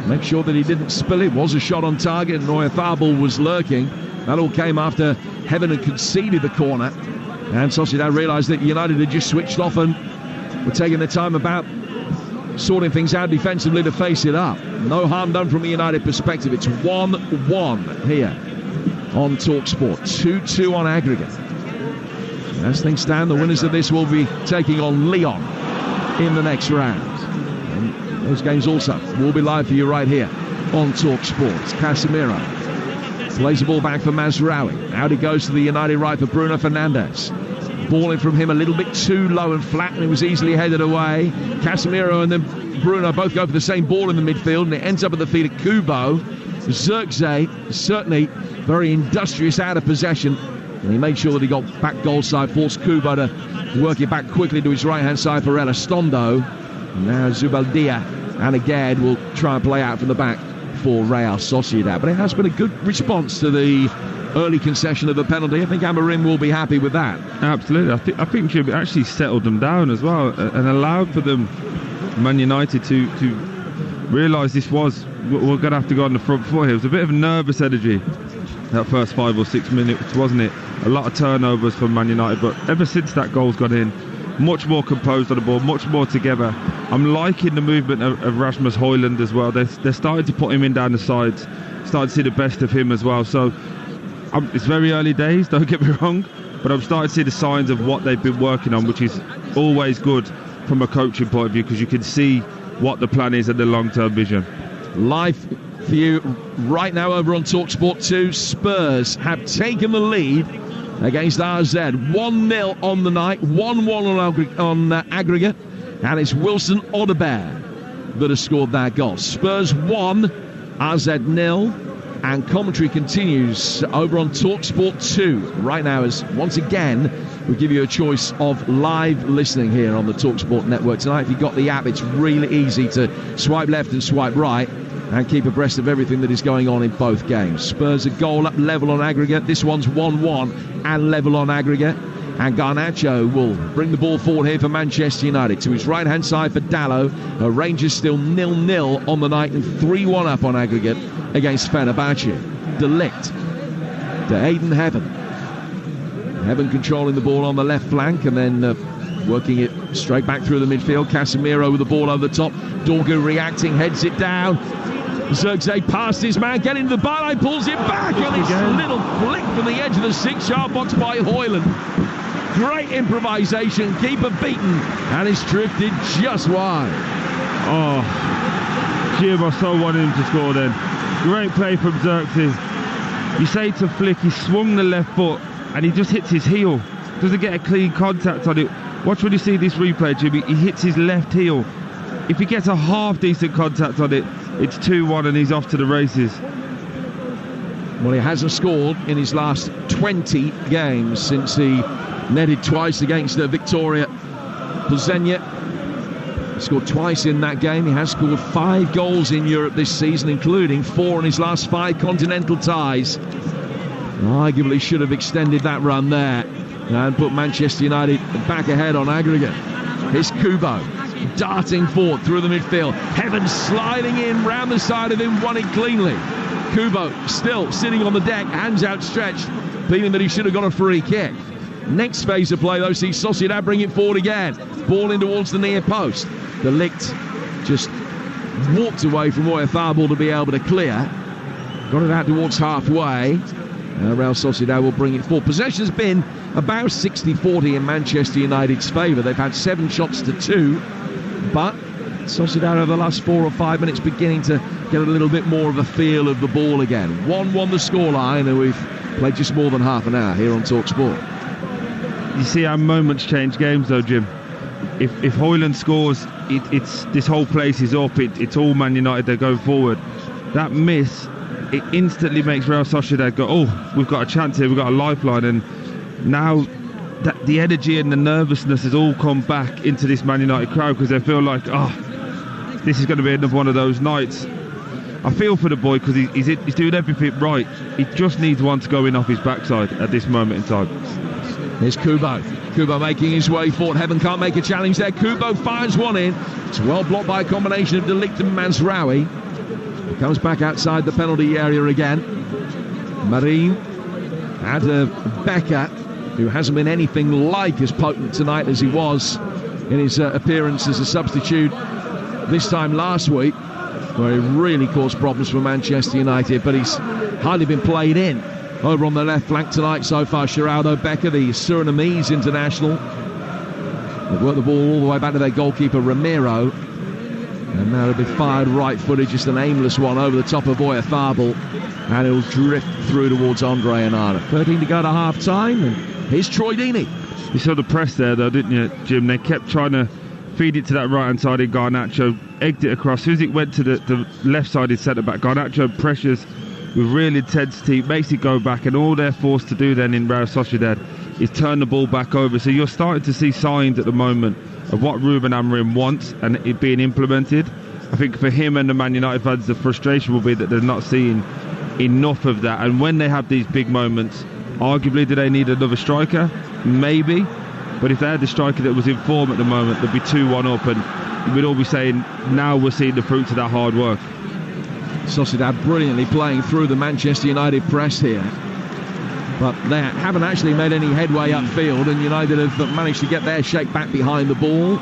make sure that he didn't spill it. It was a shot on target, and Oyafabel was lurking. That all came after Heaven had conceded the corner. And Sociedad realised that United had just switched off and were taking their time about sorting things out defensively to face it up. No harm done from a United perspective. It's 1-1 here on Talksport. 2-2 on aggregate. As things stand, the winners of this will be taking on Lyon in the next round. And those games also will be live for you right here on Talksport. Casemiro plays the ball back for Mazraoui. Out he goes to the United right for Bruno Fernandes. Ball in from him a little bit too low and flat, and it was easily headed away. Casemiro and then Bruno both go for the same ball in the midfield, and it ends up at the feet of Kubo. Zirkzee, certainly very industrious out of possession, and he made sure that he got back goal side, forced Kubo to work it back quickly to his right-hand side for Elizondo. And now Zubaldia and Agad will try and play out from the back for Real Sociedad. But it has been a good response to the early concession of the penalty. I think Amorim will be happy with that. Absolutely. I think Jim actually settled them down as well and allowed for them, Man United, to realise this was, we're going to have to go on the front foot here. It was a bit of nervous energy that first 5 or 6 minutes, wasn't it? A lot of turnovers from Man United, but ever since that goal's gone in, much more composed on the ball, much more together. I'm liking the movement of Rasmus Højlund as well. They're starting to put him in down the sides, starting to see the best of him as well. So it's very early days, don't get me wrong, but I'm starting to see the signs of what they've been working on, which is always good from a coaching point of view, because you can see what the plan is and the long-term vision. Live for you right now over on Talksport 2. Spurs have taken the lead against RZ. 1-0 on the night, 1-1 on aggregate, and it's Wilson Odobert that has scored that goal. Spurs 1, RZ 0, and commentary continues over on Talksport 2 right now, as once again we give you a choice of live listening here on the Talksport network tonight. If you've got the app, it's really easy to swipe left and swipe right and keep abreast of everything that is going on in both games. Spurs a goal up, level on aggregate. This one's 1-1 and level on aggregate. And Garnacho will bring the ball forward here for Manchester United. To his right-hand side for Dalot. Rangers still 0-0 on the night and 3-1 up on aggregate against Fenerbahce. De Ligt to Aiden Heaven. Heaven controlling the ball on the left flank and then working it straight back through the midfield. Casemiro with the ball over the top. Dorgu reacting, heads it down. Zirkzee past his man, getting to the byline, pulls it back, and it's a little flick from the edge of the 6-yard box by Højlund. Great improvisation, keeper beaten, and it's drifted just wide. Oh, Jim, I so wanted him to score then. Great play from Zirkzee. You say to flick, he swung the left foot, and he just hits his heel. Doesn't get a clean contact on it. Watch when you see this replay, Jimmy. He hits his left heel. If he gets a half decent contact on it, it's 2-1 and he's off to the races. Well, he hasn't scored in his last 20 games since he netted twice against Victoria Plzeň. He scored twice in that game. He has scored 5 goals in Europe this season, including 4 in his last 5 continental ties. Arguably should have extended that run there and put Manchester United back ahead on aggregate. Here's Kubo darting forward through the midfield. Heaven sliding in round the side of him, won it cleanly. Kubo still sitting on the deck, hands outstretched, feeling that he should have got a free kick. Next phase of play though sees Sociedad bring it forward again. Ball in towards the near post. De Ligt just walked away from Oyarzabal to be able to clear. Got it out towards halfway. Real Sociedad will bring it forward. Possession's been about 60-40 in Manchester United's favour. They've had 7 shots to 2, but Sociedad over the last 4 or 5 minutes beginning to get a little bit more of a feel of the ball again. 1-1 the scoreline, and we've played just more than half an hour here on Talksport. You see how moments change games though, Jim. If Højlund scores, it's this whole place is up. It's all Man United, they're going forward. That miss, it instantly makes Real Sociedad go, oh, we've got a chance here, we've got a lifeline. And now that the energy and the nervousness has all come back into this Man United crowd, because they feel like, this is going to be another one of those nights. I feel for the boy, because he's doing everything right. He just needs one to go in off his backside at this moment in time. Here's Kubo. Kubo making his way forward. Heaven can't make a challenge there. Kubo fires one in. It's well blocked by a combination of De Ligt and Mazraoui. Comes back outside the penalty area again. Marine and Becker, who hasn't been anything like as potent tonight as he was in his appearance as a substitute this time last week, where he really caused problems for Manchester United, but he's hardly been played in. Over on the left flank tonight so far, Geraldo Becker, the Surinamese international. They've worked the ball all the way back to their goalkeeper, Romero. And now it'll be fired right-footed, just an aimless one over the top of Oyarzabal. And it'll drift through towards Andre Onana. 13 to go to half-time, and here's Troy Deeney. You saw the press there, though, didn't you, Jim? They kept trying to feed it to that right-hand side of Garnacho, egged it across. As soon as it went to the left-sided centre-back, Garnacho pressures with real intensity, makes it go back, and all they're forced to do then in Real Sociedad is turn the ball back over. So you're starting to see signs at the moment of what Ruben Amorim wants and it being implemented. I think for him and the Man United fans, the frustration will be that they're not seeing enough of that. And when they have these big moments, arguably, do they need another striker? Maybe. But if they had the striker that was in form at the moment, they'd be 2-1 up, and we'd all be saying, now we're seeing the fruits of that hard work. Sociedad brilliantly playing through the Manchester United press here, but they haven't actually made any headway upfield, and United have managed to get their shape back behind the ball.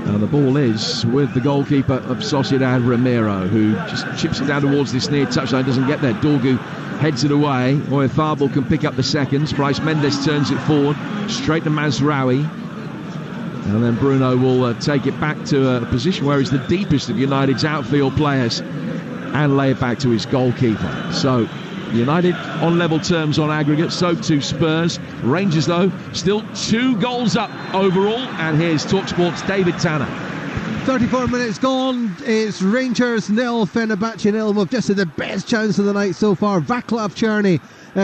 And the ball is with the goalkeeper of Sociedad, Romero, who just chips it down towards this near touchline, doesn't get there. Dorgu heads it away. Oyarzabal can pick up the seconds. Bryce Mendes turns it forward, straight to Mazraoui. And then Bruno will take it back to a position where he's the deepest of United's outfield players and lay it back to his goalkeeper. So United on level terms on aggregate, so too Spurs. Rangers, though, still 2 goals up overall. And here's Talksport's David Tanner. 34 minutes gone. It's Rangers 0, Fenerbahce 0. We've just had the best chance of the night so far. Vaclav Černý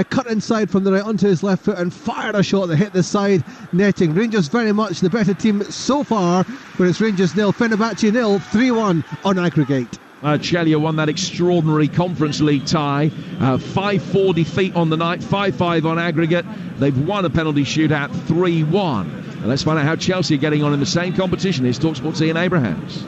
cut inside from the right onto his left foot and fired a shot that hit the side netting. Rangers very much the better team so far, but it's Rangers 0, Fenerbahce 0, 3-1 on aggregate. Chelsea won that extraordinary Conference League tie. 5-4 defeat on the night, 5-5 on aggregate. They've won a penalty shootout 3-1. And let's find out how Chelsea are getting on in the same competition. Here's Talksport's Ian Abrahams.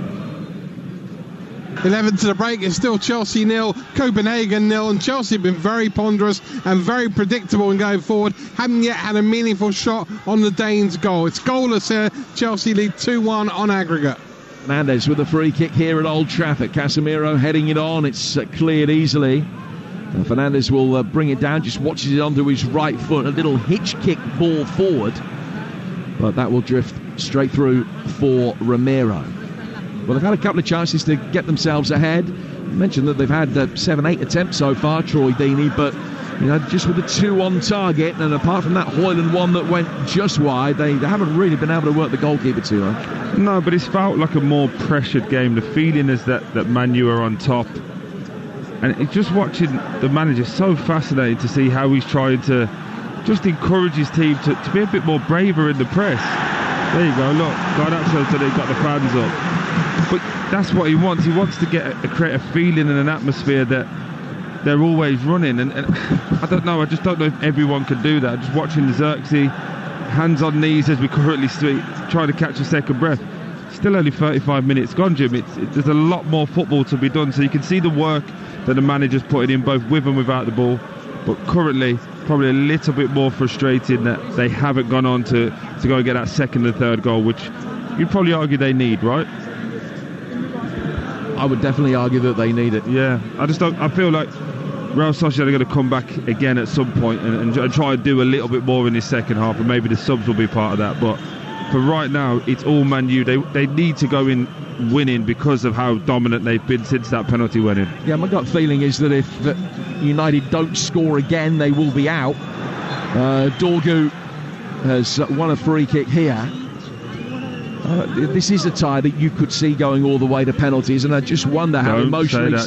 11 to the break. It's still Chelsea 0, Copenhagen 0, and Chelsea have been very ponderous and very predictable in going forward. Haven't yet had a meaningful shot on the Danes' goal. It's goalless here. Chelsea lead 2-1 on aggregate. Fernandes with a free kick here at Old Trafford. Casemiro heading it on. It's cleared easily. And Fernandes will bring it down, just watches it onto his right foot. A little hitch kick ball forward, but that will drift straight through for Romero. Well, they've had a couple of chances to get themselves ahead. I mentioned that they've had 7-8 attempts so far, Troy Deeney, but just with the 2 on target, and apart from that Højlund one that went just wide, they haven't really been able to work the goalkeeper too much. No, but it's felt like a more pressured game. The feeling is that Man U are on top. And it's just watching the manager, so fascinating to see how he's trying to just encourage his team to be a bit more braver in the press. There you go, look, Garnacho said he got the fans up. But that's what he wants. He wants to create a feeling and an atmosphere that they're always running. And I don't know, I just don't know if everyone can do that. Just watching the Xerxes, hands on knees as we currently speak, trying to catch a second breath. Still only 35 minutes gone, Jim. There's a lot more football to be done. So you can see the work that the manager's putting in, both with and without the ball. But currently, probably a little bit more frustrating that they haven't gone on to go and get that second and third goal, which you'd probably argue they need, right? I would definitely argue that they need it. Yeah, I feel like Real Sociedad are going to come back again at some point and try and do a little bit more in this second half, and maybe the subs will be part of that. But for right now, it's all Man U. They need to go in winning because of how dominant they've been since that penalty went in. Yeah, my gut feeling is that if United don't score again, they will be out. Dorgu has won a free kick here. This is a tie that you could see going all the way to penalties, and I just wonder how emotionally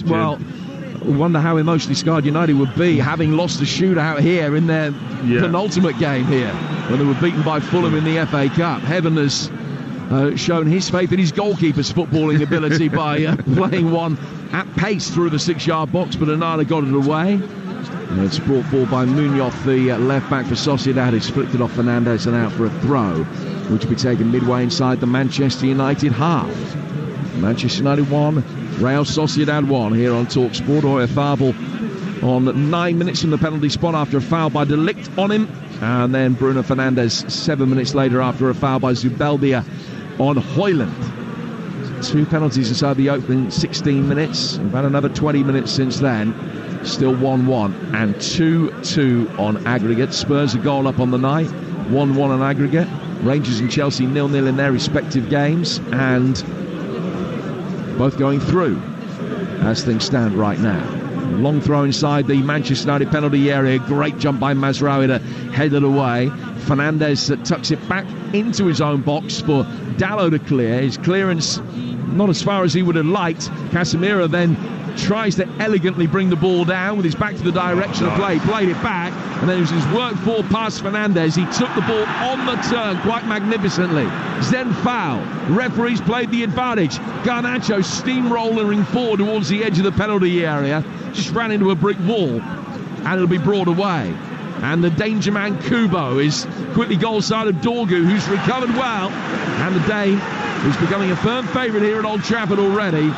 scarred United would be, having lost the shootout here in their penultimate game here, when they were beaten by Fulham in the FA Cup. Heaven has shown his faith in his goalkeeper's footballing ability by playing one at pace through the 6-yard box, but Onana got it away. And it's brought forward by Munoz, the left back for Sociedad. He's flicked it off Fernandes and out for a throw, which will be taken midway inside the Manchester United half. Manchester United 1, Real Sociedad 1 here on Talksport. Oyarzabal on 9 minutes from the penalty spot after a foul by De Ligt on him. And then Bruno Fernandes 7 minutes later after a foul by Zubeldia on Højlund. 2 penalties inside the opening 16 minutes. We've had another 20 minutes since then. Still 1-1 and 2-2 on aggregate. Spurs a goal up on the night. 1-1 on aggregate. Rangers and Chelsea 0-0 in their respective games, and both going through as things stand right now. Long throw inside the Manchester United penalty area. Great jump by Mazraoui to head it away. Fernandes tucks it back into his own box for Dalot to clear. His clearance not as far as he would have liked. Casemiro then tries to elegantly bring the ball down with his back to the direction of play, played it back, and then it was his work forward past Fernandes. He took the ball on the turn quite magnificently. Then foul. Referees played the advantage. Garnacho steamrolling forward towards the edge of the penalty area, just ran into a brick wall, and it'll be brought away. And the danger man Kubo is quickly goal side of Dorgu, who's recovered well, and the Dane, who's becoming a firm favourite here at Old Trafford already,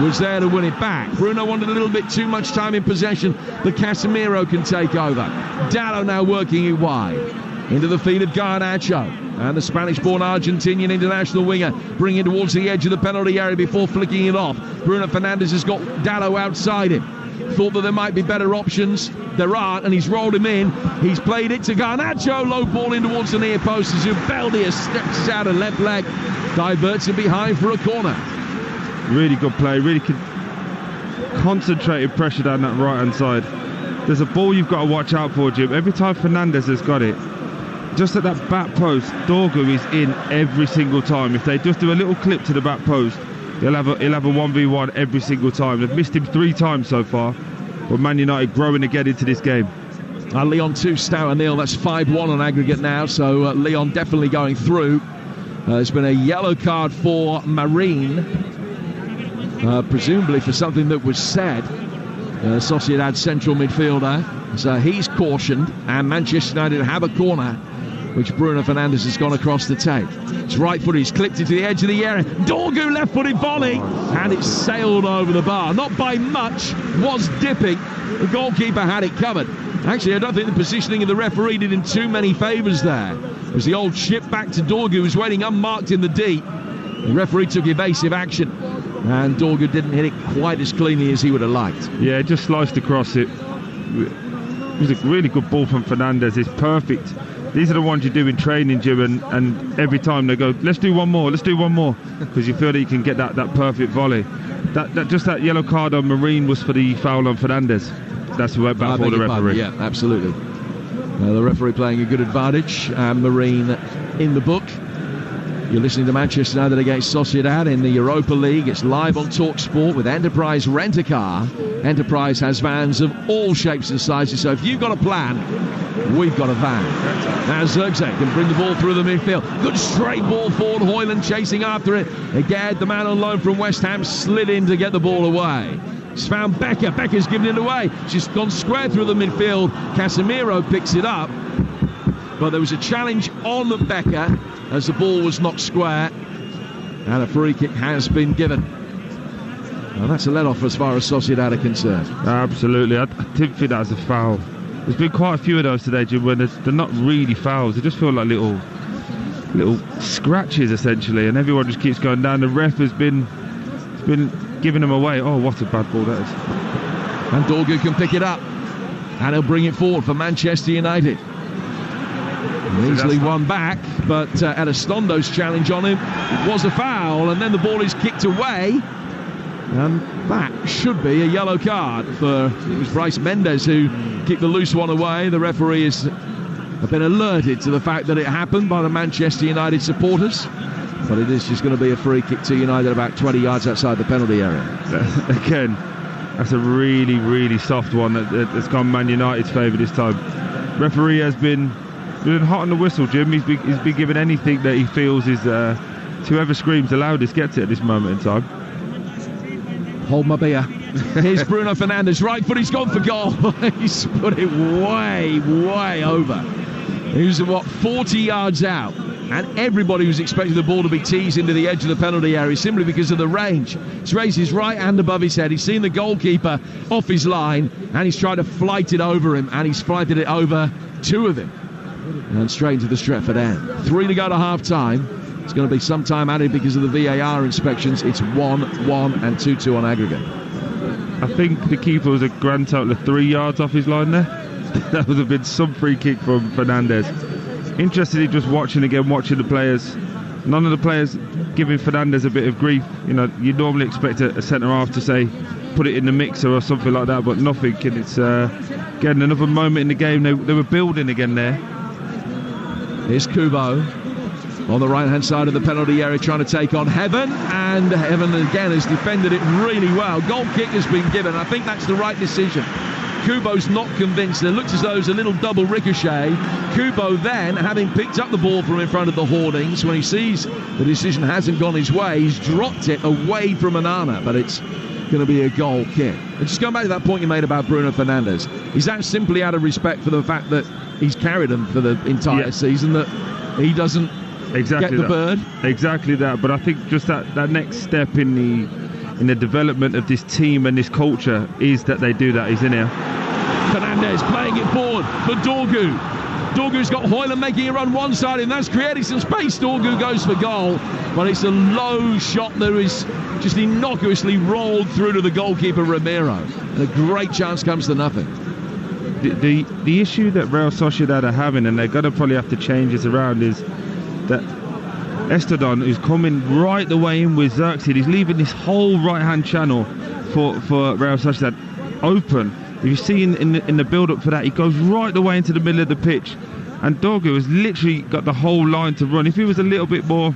was there to win it back. Bruno wanted a little bit too much time in possession, but Casemiro can take over. Dalot now working it wide into the feet of Garnacho, and the Spanish-born Argentinian international winger bringing it towards the edge of the penalty area before flicking it off. Bruno Fernandes has got Dalot outside him. Thought that there might be better options. There aren't, and he's rolled him in. He's played it to Garnacho, low ball in towards the near post as Zubeldia steps out of left leg, diverts it behind for a corner. Really good play, really concentrated pressure down that right-hand side. There's a ball you've got to watch out for, Jim. Every time Fernandes has got it, just at that back post, Dorgu is in every single time. If they just do a little clip to the back post, he'll have a 1v1 every single time. They've missed him 3 times so far, but Man United growing again into this game. Lyon 2, Stour 0. That's 5-1 on aggregate now, so Lyon definitely going through. There's been a yellow card for Marine, presumably for something that was said. Sociedad central midfielder, so he's cautioned, and Manchester United have a corner which Bruno Fernandes has gone across to take. It's right footed, he's clipped it to the edge of the area. Dorgu left footed volley, and it sailed over the bar. Not by much, was dipping. The goalkeeper had it covered. Actually, I don't think the positioning of the referee did him too many favours there. It was the old chip back to Dorgu, who was waiting unmarked in the deep. The referee took evasive action, and Dorgu didn't hit it quite as cleanly as he would have liked. Yeah, just sliced across it. It was a really good ball from Fernandes. It's perfect. These are the ones you do in training, Jim, and every time they go, let's do one more, because you feel that you can get that perfect volley. That yellow card on Marine was for the foul on Fernandes. That's what went back for the referee. Yeah, absolutely. The referee playing a good advantage, and Marine in the book. You're listening to Manchester United against Sociedad in the Europa League. It's live on Talksport with Enterprise Rent-A-Car. Enterprise has vans of all shapes and sizes, so if you've got a plan, we've got a van. Now Zirkzee can bring the ball through the midfield. Good straight ball forward. Højlund chasing after it. Again, the man on loan from West Ham slid in to get the ball away. He's found Becker. Becker's given it away. She's gone square through the midfield. Casemiro picks it up. But there was a challenge on Becker as the ball was knocked square, and a free kick has been given. Well, that's a let-off as far as Sociedad are concerned. Absolutely. I didn't think that was a foul. There's been quite a few of those today, Jim, when they're not really fouls. They just feel like little scratches, essentially, and everyone just keeps going down. The ref has been giving them away. Oh, what a bad ball that is. And Dorgu can pick it up, and he'll bring it forward for Manchester United. Easily won back, but Edostondo's challenge on him was a foul, and then the ball is kicked away, and that should be a yellow card for, it was Bryce Mendes who kicked the loose one away. The referee has been alerted to the fact that it happened by the Manchester United supporters, but it is just going to be a free kick to United about 20 yards outside the penalty area. Again, that's a really, really soft one that's gone Man United's favour this time. Referee has been hot on the whistle, Jim. He's been given anything that he feels is whoever screams the loudest gets it at this moment in time. Hold my beer. Here's Bruno Fernandes, right foot, he's gone for goal. He's put it way, way over. He was 40 yards out. and everybody was expecting the ball to be teased into the edge of the penalty area simply because of the range. He's raised his right hand above his head. He's seen the goalkeeper off his line, and he's tried to flight it over him, and he's flighted it over two of them. And straight into the Stretford end. 3 to go to half-time. It's going to be some time added because of the VAR inspections. It's 1-1 and 2-2 on aggregate. I think the keeper was a grand total of 3 yards off his line there. That would have been some free kick from Fernandez. Interestingly, just watching the players. None of the players giving Fernandez a bit of grief. You know, you normally expect a centre-half to say, put it in the mixer or something like that, but nothing. And it's, again, another moment in the game. They were building again there. Here's Kubo on the right-hand side of the penalty area trying to take on Heaven, and Heaven again has defended it really well. Goal kick has been given. I think that's the right decision. Kubo's not convinced. It looks as though it's a little double ricochet. Kubo then, having picked up the ball from in front of the hoardings, when he sees the decision hasn't gone his way, he's dropped it away from Onana, but it's going to be a goal kick. And just going back to that point you made about Bruno Fernandes, is that simply out of respect for the fact that he's carried him for the entire season, that he doesn't get the bird? Exactly that. But I think just that next step in the development of this team and this culture is that they do that. He's in here. Fernandez playing it forward for Dorgu. Dorgu's got Hoyland making it run one side, and that's creating some space. Dorgu goes for goal, but it's a low shot that is just innocuously rolled through to the goalkeeper Romero, and a great chance comes to nothing. The issue that Real Sociedad are having, and they're going to probably have to change this around, is that Estadon is coming right the way in with Xerxes. He's leaving this whole right-hand channel for Real Sociedad open. If you see in the build-up for that, he goes right the way into the middle of the pitch, and Dorgu has literally got the whole line to run. If he was a little bit more,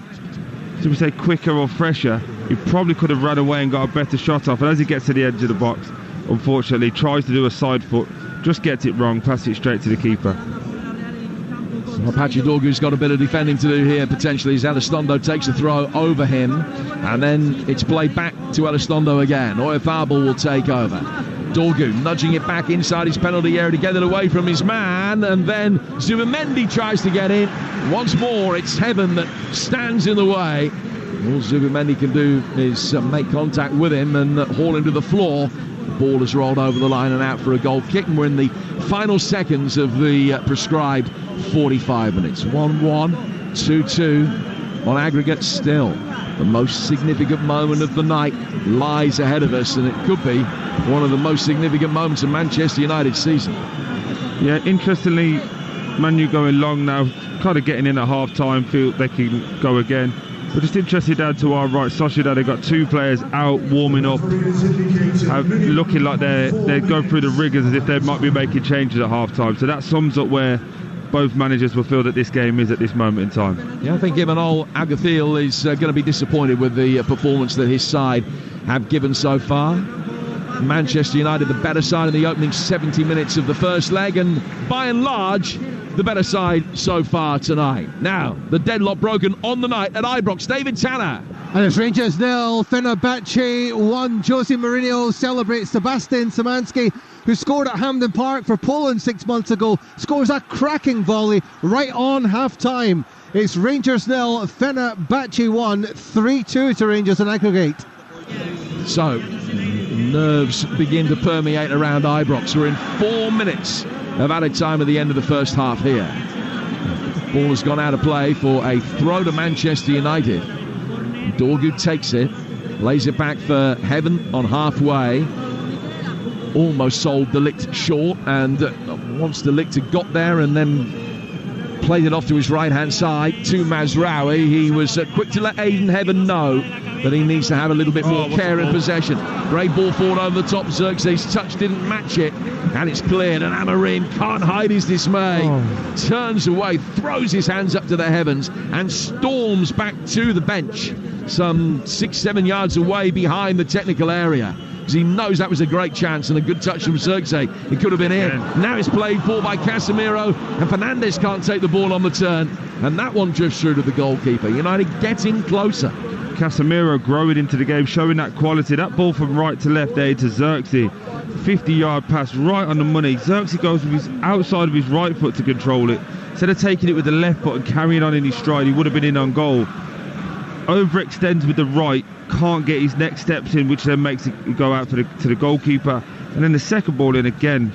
should we say, quicker or fresher, he probably could have run away and got a better shot off. And as he gets to the edge of the box, unfortunately, tries to do a side foot, just gets it wrong, passes it straight to the keeper. Apache Dorgu's got a bit of defending to do here, potentially, as Elizondo takes a throw over him, and then it's played back to Elizondo again. Oyarzabal will take over. Dorgu nudging it back inside his penalty area to get it away from his man, and then Zubimendi tries to get in. Once more, it's Heaven that stands in the way. All Zubimendi can do is make contact with him and haul him to the floor. The ball has rolled over the line and out for a goal kick, and we're in the final seconds of the prescribed 45 minutes. 1-1, 2-2 on aggregate still. The most significant moment of the night lies ahead of us, and it could be one of the most significant moments of Manchester United's season. Yeah, interestingly, Man U going long now, kind of getting in at half-time, feel they can go again. But just interested down to our right, Sociedad, they've got 2 players out warming up, looking like they go through the rigours as if they might be making changes at half-time. So that sums up where both managers will feel that this game is at this moment in time. Yeah, I think Imanol Alguacil is going to be disappointed with the performance that his side have given so far. Manchester United the better side in the opening 70 minutes of the first leg, and by and large the better side so far tonight. Now, the deadlock broken on the night at Ibrox. David Tanner. And it's Rangers 0, Fenerbahce 1. Jose Mourinho celebrates Sebastian Szymanski, who scored at Hampden Park for Poland 6 months ago, scores a cracking volley right on half-time. It's Rangers 0, Fenerbahce 1, 3-2 to Rangers in aggregate. So, nerves begin to permeate around Ibrox. We're in 4 minutes of added time at the end of the first half here. Ball has gone out of play for a throw to Manchester United. Dorgu takes it, lays it back for Heaven on halfway. Almost sold De Ligt short, and once De Ligt had got there and then played it off to his right-hand side to Mazraoui, he was quick to let Aiden Heaven know that he needs to have a little bit more care in possession. Great ball forward over the top. Xerxes' touch didn't match it, and it's cleared, and Amorim can't hide his dismay. Turns away, throws his hands up to the heavens, and storms back to the bench, some 6-7 yards away behind the technical area, because he knows that was a great chance and a good touch from Xerxes. It could have been in. Now it's played for by Casemiro, and Fernandes can't take the ball on the turn, and that one drifts through to the goalkeeper. United getting closer. Casemiro growing into the game, showing that quality. That ball from right to left there to Xerxes, 50-yard pass right on the money. Xerxes goes with his outside of his right foot to control it. Instead of taking it with the left foot and carrying on in his stride, he would have been in on goal. Overextends with the right, can't get his next steps in, which then makes it go out to the goalkeeper. And then the second ball in again,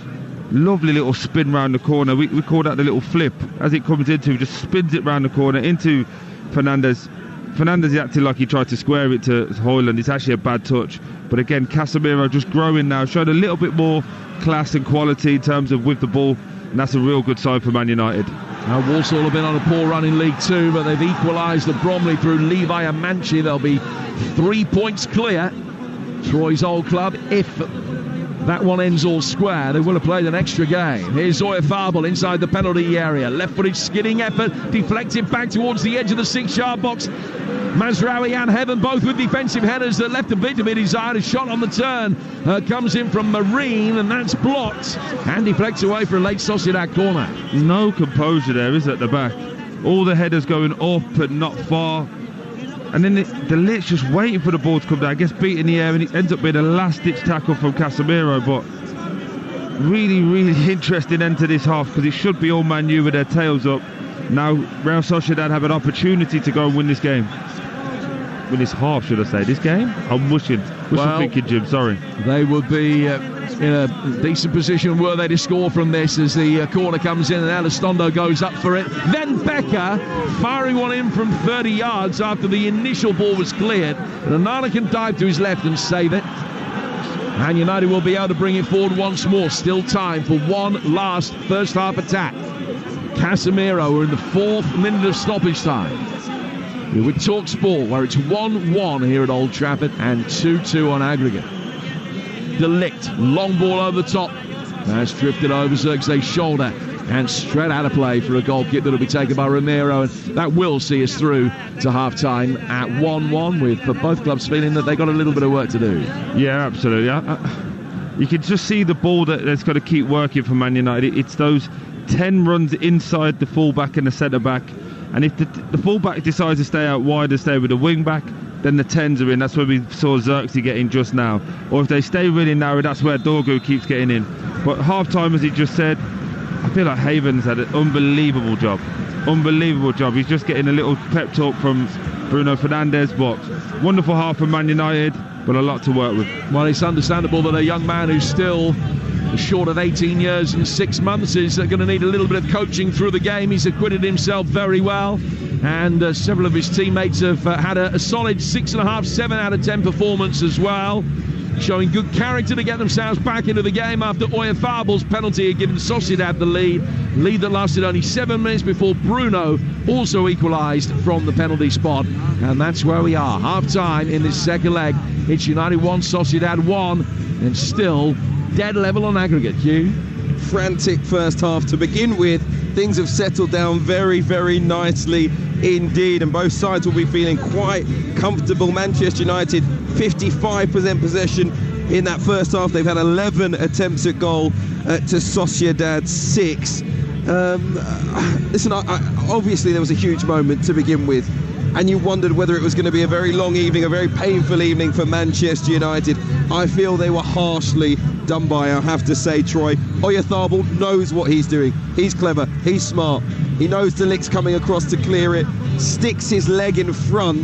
lovely little spin round the corner. We call that the little flip. As it comes into, he just spins it round the corner into Fernandes. Fernandes is acting like he tried to square it to Højlund. It's actually a bad touch. But again, Casemiro just growing now, showing a little bit more class and quality in terms of with the ball. And that's a real good sign for Man United. Now Walsall have been on a poor run in League Two, but they've equalised at Bromley through Levi and Manchie. They'll be 3 points clear. Troy's old club, if that one ends all square, they will have played an extra game. Here's Zoya Farbel inside the penalty area. Left-footed skidding effort, deflected back towards the edge of the 6-yard box. Mazraoui and Heaven both with defensive headers that left a bit to be desired. A shot on the turn comes in from Marine, and that's blocked and deflects away for a late Sociedad corner. No composure there, is it, at the back? All the headers going up but not far. And then the Lit's just waiting for the ball to come down. Gets beat in the air, and it ends up being a last-ditch tackle from Casemiro. But really, really interesting end to this half, because it should be all Man U with their tails up. Now Real Sociedad have an opportunity to go and win this game. Win this half, should I say. This game? I'm wishing. I'm thinking, Jim, sorry. They would be in a decent position were they to score from this, as the corner comes in and Elizondo goes up for it. Then Becker firing one in from 30 yards after the initial ball was cleared. And Onana can dive to his left and save it. And United will be able to bring it forward once more. Still time for one last first half attack. Casemiro, we're in the 4th minute of stoppage time. We're with Talksport, where it's 1-1 here at Old Trafford and 2-2 on aggregate. De Ligt, long ball over the top. That's drifted over Xerxes' shoulder and straight out of play for a goal kick that'll be taken by Romero, and that will see us through to half-time at 1-1, with for both clubs feeling that they got a little bit of work to do. Yeah, absolutely. You can just see the ball that's got to keep working for Man United. It's those 10 runs inside the full-back and the centre-back. And if the full-back decides to stay out wide and stay with the wing-back, then the 10s are in. That's where we saw Xerxes get in just now. Or if they stay really narrow, that's where Dorgu keeps getting in. But half-time, as he just said, I feel like Haven's had an unbelievable job. Unbelievable job. He's just getting a little pep talk from Bruno Fernandes. But wonderful half for Man United, but a lot to work with. Well, it's understandable that a young man who's still short of 18 years and 6 months is going to need a little bit of coaching through the game. He's acquitted himself very well, and several of his teammates have had a solid 6.5, 7 out of 10 performance as well, showing good character to get themselves back into the game after Oyafabel's penalty had given Sociedad the lead that lasted only 7 minutes before Bruno also equalised from the penalty spot. And that's where we are, half-time in this second leg. It's United 1, Sociedad 1, and still dead level on aggregate. Hugh? Frantic first half to begin with. Things have settled down very, very nicely indeed, and both sides will be feeling quite comfortable. Manchester United 55% possession in that first half. They've had 11 attempts at goal to Sociedad 6. Listen, obviously there was a huge moment to begin with, and you wondered whether it was going to be a very long evening, a very painful evening for Manchester United. I feel they were harshly done by, I have to say, Troy. Oyarzábal knows what he's doing. He's clever, he's smart. He knows De Ligt's coming across to clear it, sticks his leg in front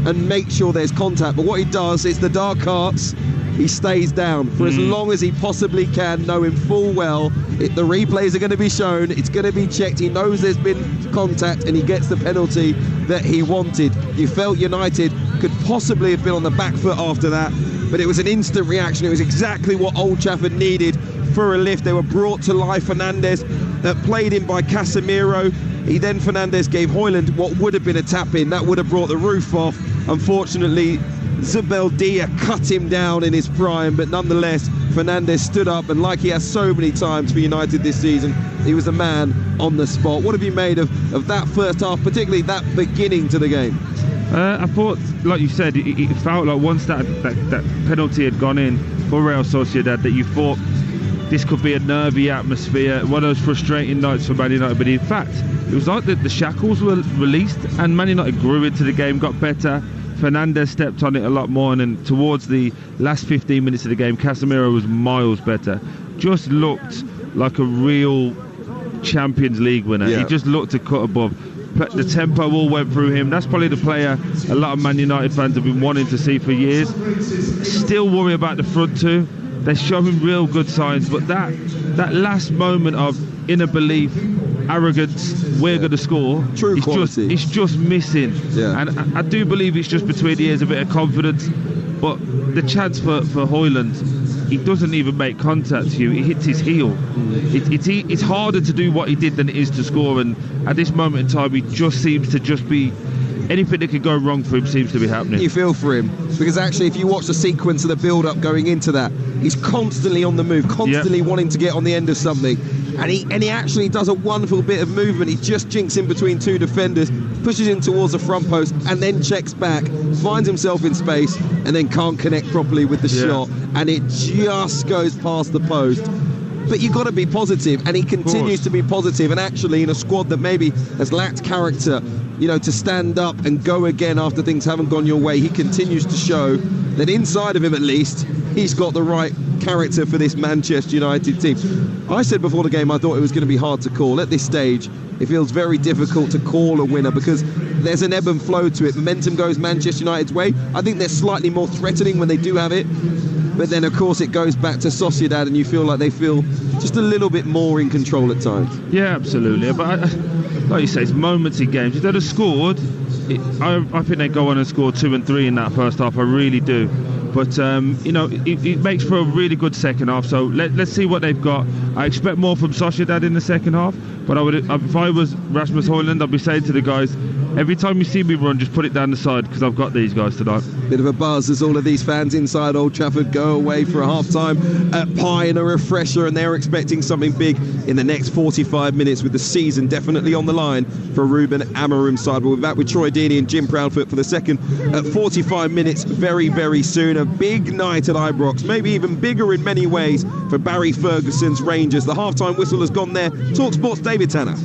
and makes sure there's contact. But what he does is the dark arts, he stays down for as long as he possibly can, knowing full well the replays are going to be shown, it's going to be checked, he knows there's been contact, and he gets the penalty that he wanted. You felt United could possibly have been on the back foot after that, but it was an instant reaction. It was exactly what Old Trafford needed for a lift. They were brought to life. Fernandes played in by Casemiro. Fernandes gave Højlund what would have been a tap-in. That would have brought the roof off. Unfortunately, Zubeldia cut him down in his prime, but nonetheless, Fernandes stood up, and like he has so many times for United this season, he was a man on the spot. What have you made of that first half, particularly that beginning to the game? I thought, like you said, it felt like once that penalty had gone in for Real Sociedad, that you thought this could be a nervy atmosphere, one of those frustrating nights for Man United. But in fact, it was like the shackles were released and Man United grew into the game, got better. Fernandes stepped on it a lot more, and then towards the last 15 minutes of the game, Casemiro was miles better. Just looked like a real Champions League winner. Yeah. He just looked a cut above. The tempo all went through him. That's probably the player a lot of Man United fans have been wanting to see for years. Still worry about the front two. They're showing real good signs, but that last moment of inner belief, arrogance, we're going to score, True quality. it's just missing. Yeah. And I do believe it's just between the ears, a bit of confidence. But the chance for Højlund, he doesn't even make contact to you. He hits his heel. It's harder to do what he did than it is to score. And at this moment in time, he just seems to just be... Anything that could go wrong for him seems to be happening. You feel for him, because actually if you watch the sequence of the build-up going into that, he's constantly on the move, constantly wanting to get on the end of something, and he actually does a wonderful bit of movement. He just jinks in between two defenders, pushes in towards the front post, and then checks back, finds himself in space, and then can't connect properly with the shot, and it just goes past the post. But you've got to be positive, and he continues to be positive. And actually, in a squad that maybe has lacked character, you know, to stand up and go again after things haven't gone your way, he continues to show that inside of him, at least, he's got the right character for this Manchester United team. I said before the game I thought it was going to be hard to call. At this stage, it feels very difficult to call a winner because there's an ebb and flow to it. Momentum goes Manchester United's way. I think they're slightly more threatening when they do have it. But then, of course, it goes back to Sociedad, and you feel like they feel just a little bit more in control at times. Yeah, absolutely. But like you say, it's moments in games. If they'd have scored, I think they'd go on and score 2 and 3 in that first half. I really do. But, you know, it makes for a really good second half. So let's see what they've got. I expect more from Sociedad in the second half. But if I was Rasmus Højlund, I'd be saying to the guys, every time you see me run, just put it down the side, because I've got these guys tonight. Bit of a buzz as all of these fans inside Old Trafford go away for a half-time pie and a refresher, and they're expecting something big in the next 45 minutes, with the season definitely on the line for Ruben Amorim's side. We'll be back with Troy Deeney and Jim Proudfoot for the second 45 minutes very, very soon. A big night at Ibrox, maybe even bigger in many ways for Barry Ferguson's Rangers. The half-time whistle has gone there. Talksport's David Tanner.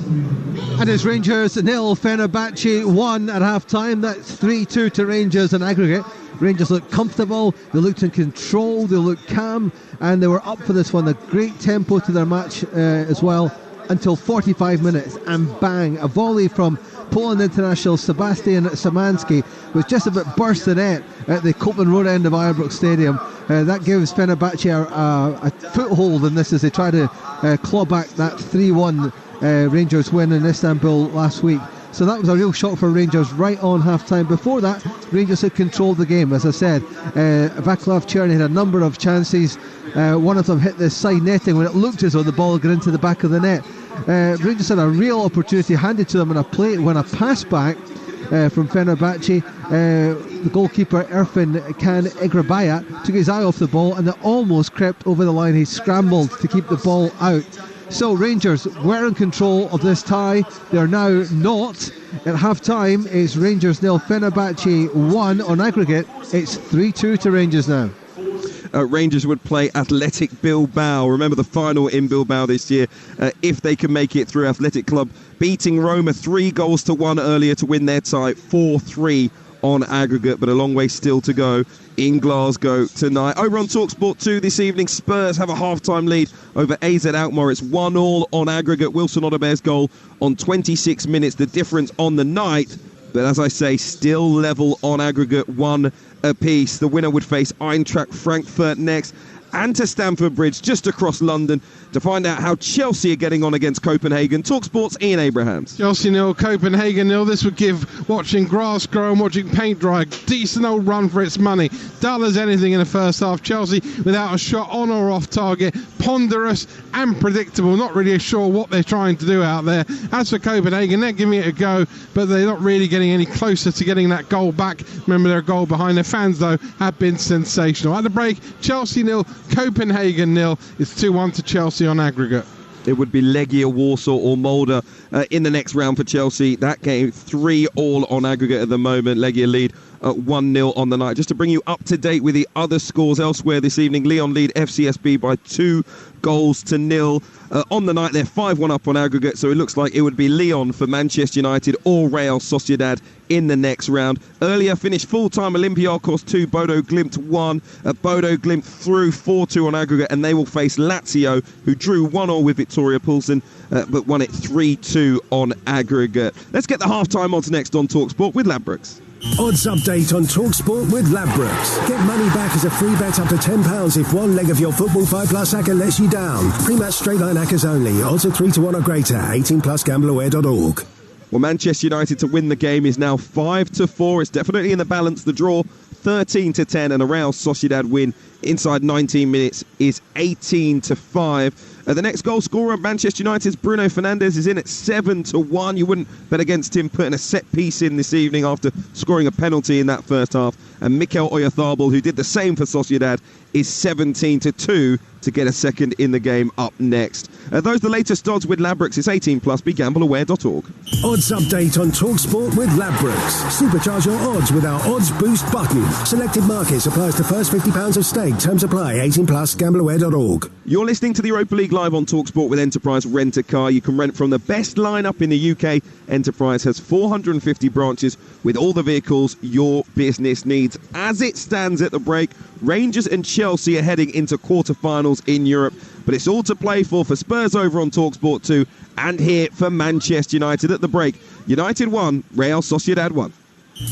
And it's Rangers 0, Fenerbahce 1 at half-time. That's 3-2 to Rangers in aggregate. Rangers looked comfortable, they looked in control, they looked calm, and they were up for this one. A great tempo to their match as well, until 45 minutes, and bang, a volley from Poland international Sebastian Szymanski was just about burst the net at the Copland Road end of Ibrox Stadium. That gives Fenerbahce a foothold in this as they try to claw back that 3-1 Rangers win in Istanbul last week. So that was a real shock for Rangers right on half-time. Before that, Rangers had controlled the game, as I said. Václav Černý had a number of chances. One of them hit the side netting when it looked as though the ball got into the back of the net. Rangers had a real opportunity handed to them in a play when a pass back from Fenerbahce. The goalkeeper Erfin Can Egrabayat took his eye off the ball, and it almost crept over the line. He scrambled to keep the ball out. So Rangers were in control of this tie. They're now not. At half-time, it's Rangers 0, Fenerbahce 1 on aggregate. It's 3-2 to Rangers now. Rangers would play Athletic Bilbao. Remember the final in Bilbao this year, if they can make it through. Athletic Club beating Roma 3-1 earlier to win their tie, 4-3 on aggregate, but a long way still to go in Glasgow tonight. Over on Talksport 2 this evening, Spurs have a half-time lead over AZ Alkmaar. It's 1-1 on aggregate. Wilson Odebear's goal on 26 minutes, the difference on the night. But as I say, still level on aggregate, 1 apiece. The winner would face Eintracht Frankfurt next, and to Stamford Bridge, just across London, to find out how Chelsea are getting on against Copenhagen. Talksport's Ian Abrahams. Chelsea 0, Copenhagen 0. This would give watching grass grow and watching paint dry a decent old run for its money. Dull as anything in the first half. Chelsea without a shot on or off target. Ponderous and predictable. Not really sure what they're trying to do out there. As for Copenhagen, they're giving it a go, but they're not really getting any closer to getting that goal back. Remember, their goal behind. Their fans, though, have been sensational. At the break, Chelsea 0, Copenhagen 0. It's 2-1 to Chelsea on aggregate. It would be Legia Warsaw or Molde in the next round for Chelsea. That game 3-3 on aggregate at the moment. Legia lead at 1-0 on the night. Just to bring you up to date with the other scores elsewhere this evening, Lyon lead FCSB by 2-0. On the night, they're 5-1 up on aggregate, so it looks like it would be Lyon for Manchester United or Real Sociedad in the next round. Earlier finished full-time Olympiacos 2, Bodo Glimt 1. Bodo Glimt through 4-2 on aggregate, and they will face Lazio, who drew 1-1 with Victoria Pilsen, but won it 3-2 on aggregate. Let's get the half-time odds next on Talksport with Ladbrokes. Odds update on Talksport with Ladbrokes. Get money back as a free bet up to £10 if one leg of your Football 5+ acca lets you down. Pre-match straight line accas only. Odds of 3-1 or greater. 18+ gambleaware.org. Well, Manchester United to win the game is now 5-4. It's definitely in the balance. The draw 13-10, and a Real Sociedad win inside 19 minutes is 18-5. The next goal scorer of Manchester United's Bruno Fernandes is in at 7-1. You wouldn't bet against him putting a set piece in this evening after scoring a penalty in that first half. And Mikel Oyarzabal, who did the same for Sociedad, is 17-2 to get a second in the game up next. Those are the latest odds with Ladbrokes. It's 18+. BeGambleAware.org. Odds update on Talksport with Ladbrokes. Supercharge your odds with our Odds Boost button. Selected markets applies to first £50 of stake. Terms apply. 18+. GambleAware.org. You're listening to the Europa League live on Talksport with Enterprise Rent a Car. You can rent from the best lineup in the UK. Enterprise has 450 branches with all the vehicles your business needs. As it stands at the break, Rangers and Chelsea are heading into quarter-finals in Europe, but it's all to play for Spurs over on Talksport 2 and here for Manchester United at the break. United 1, Real Sociedad 1.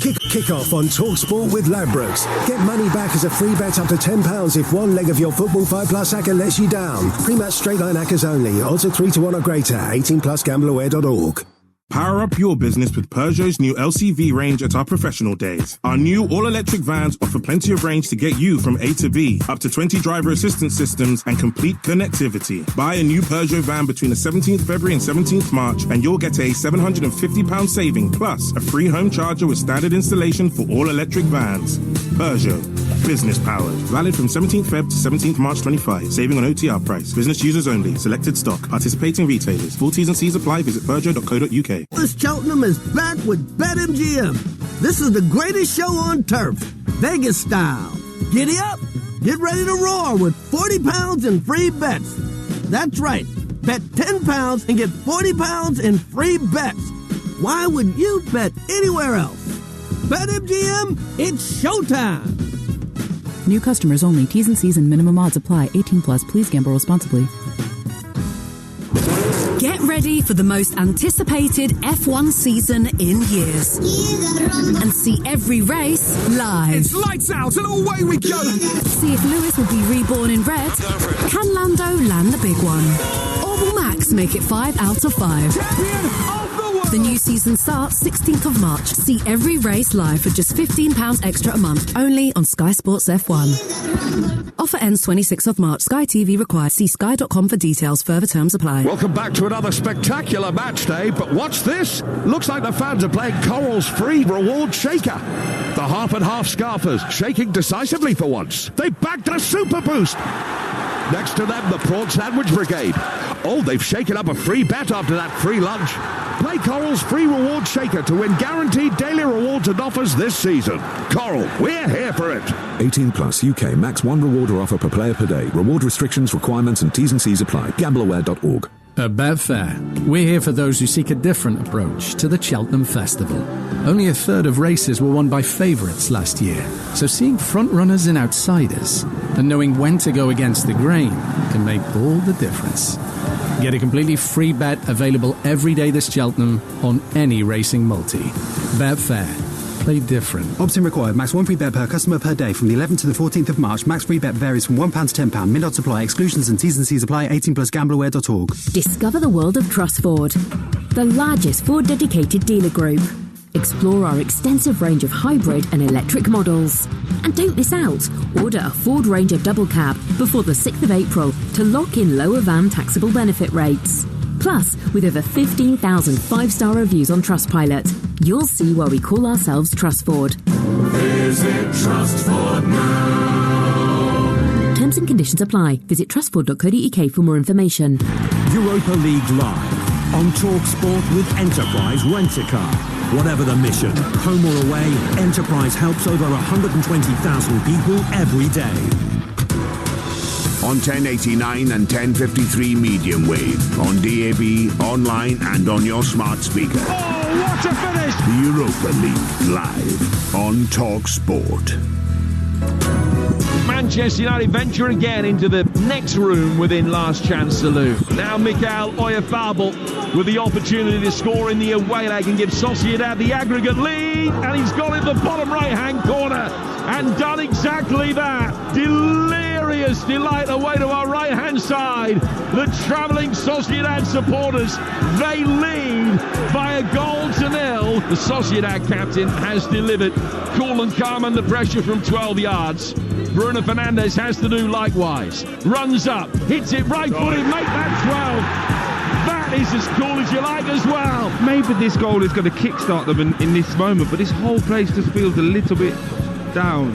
Kick off on Talksport with Ladbrokes. Get money back as a free bet up to £10 if one leg of your Football 5+ acca lets you down. Pre-match straight line accas only. Odds of 3-1 or greater. 18+ gambleaware.org. Power up your business with Peugeot's new LCV range at our professional days. Our new all-electric vans offer plenty of range to get you from A to B, up to 20 driver assistance systems and complete connectivity. Buy a new Peugeot van between the 17th February and 17th March and you'll get a £750 saving plus a free home charger with standard installation for all-electric vans. Peugeot. Business powered. Valid from 17th Feb to 17th March 25. Saving on OTR price. Business users only. Selected stock. Participating retailers. Full T's and C's apply. Visit Peugeot.co.uk. This Cheltenham is back with BetMGM. This is the greatest show on turf, Vegas style. Giddy up, get ready to roar with 40 pounds in free bets. That's right, bet 10 pounds and get 40 pounds in free bets. Why would you bet anywhere else? BetMGM, it's showtime. New customers only. T's and C's and minimum odds apply. 18+. Please gamble responsibly. Get ready for the most anticipated F1 season in years. And see every race live. It's lights out and away we go. See if Lewis will be reborn in red. Can Lando land the big one? Or will Max make it 5 out of 5? The new season starts 16th of March. See every race live for just £15 extra a month. Only on Sky Sports F1. Offer ends 26th of March. Sky TV required. See sky.com for details. Further terms apply. Welcome back to another spectacular match day. But what's this? Looks like the fans are playing Coral's free reward shaker. The half and half scarfers shaking decisively for once. They bagged a super boost. Next to them, the Prawn Sandwich Brigade. Oh, they've shaken up a free bet after that free lunch. Play Coral's free reward shaker to win guaranteed daily rewards and offers this season. Coral, we're here for it. 18+ UK max 1 reward or offer per player per day. Reward restrictions, requirements and T's and C's apply. GambleAware.org. At Betfair, we're here for those who seek a different approach to the Cheltenham Festival. Only a third of races were won by favourites last year, so seeing front-runners and outsiders and knowing when to go against the grain can make all the difference. Get a completely free bet available every day this Cheltenham on any racing multi. Betfair. Play different. Option required. Max 1 free bet per customer per day from the 11th to the 14th of March. Max free bet varies from £1 to £10. Mid-odds apply. Exclusions and T's and C's apply. 18+. GambleAware.org. Discover the world of Trust Ford, the largest Ford dedicated dealer group. Explore our extensive range of hybrid and electric models. And don't miss out. Order a Ford Ranger double cab before the 6th of April to lock in lower van taxable benefit rates. Plus, with over 15,000 5-star reviews on Trustpilot, you'll see why we call ourselves Trust Ford. Visit Trust Ford now. Terms and conditions apply. Visit trustford.co.uk for more information. Europa League Live on Talksport with Enterprise Rent-A-Car. Whatever the mission, home or away, Enterprise helps over 120,000 people every day. On 1089 and 1053 medium wave, on DAB, online and on your smart speaker. Oh, what a finish! The Europa League live on Talksport. Manchester United venture again into the next room within Last Chance Saloon. Now Mikel Oyarzabal with the opportunity to score in the away leg and give Sociedad the aggregate lead, and he's got in the bottom right-hand corner and done exactly that. Delirious delight away to our right-hand side. The travelling Sociedad supporters, they lead by a goal to nil. The Sociedad captain has delivered cool and calm under pressure from 12 yards. Bruno Fernandes has to do likewise. Runs up, hits it right-footed, make that 12. That is as cool as you like as well. Maybe this goal is going to kickstart them in this moment, but this whole place just feels a little bit down.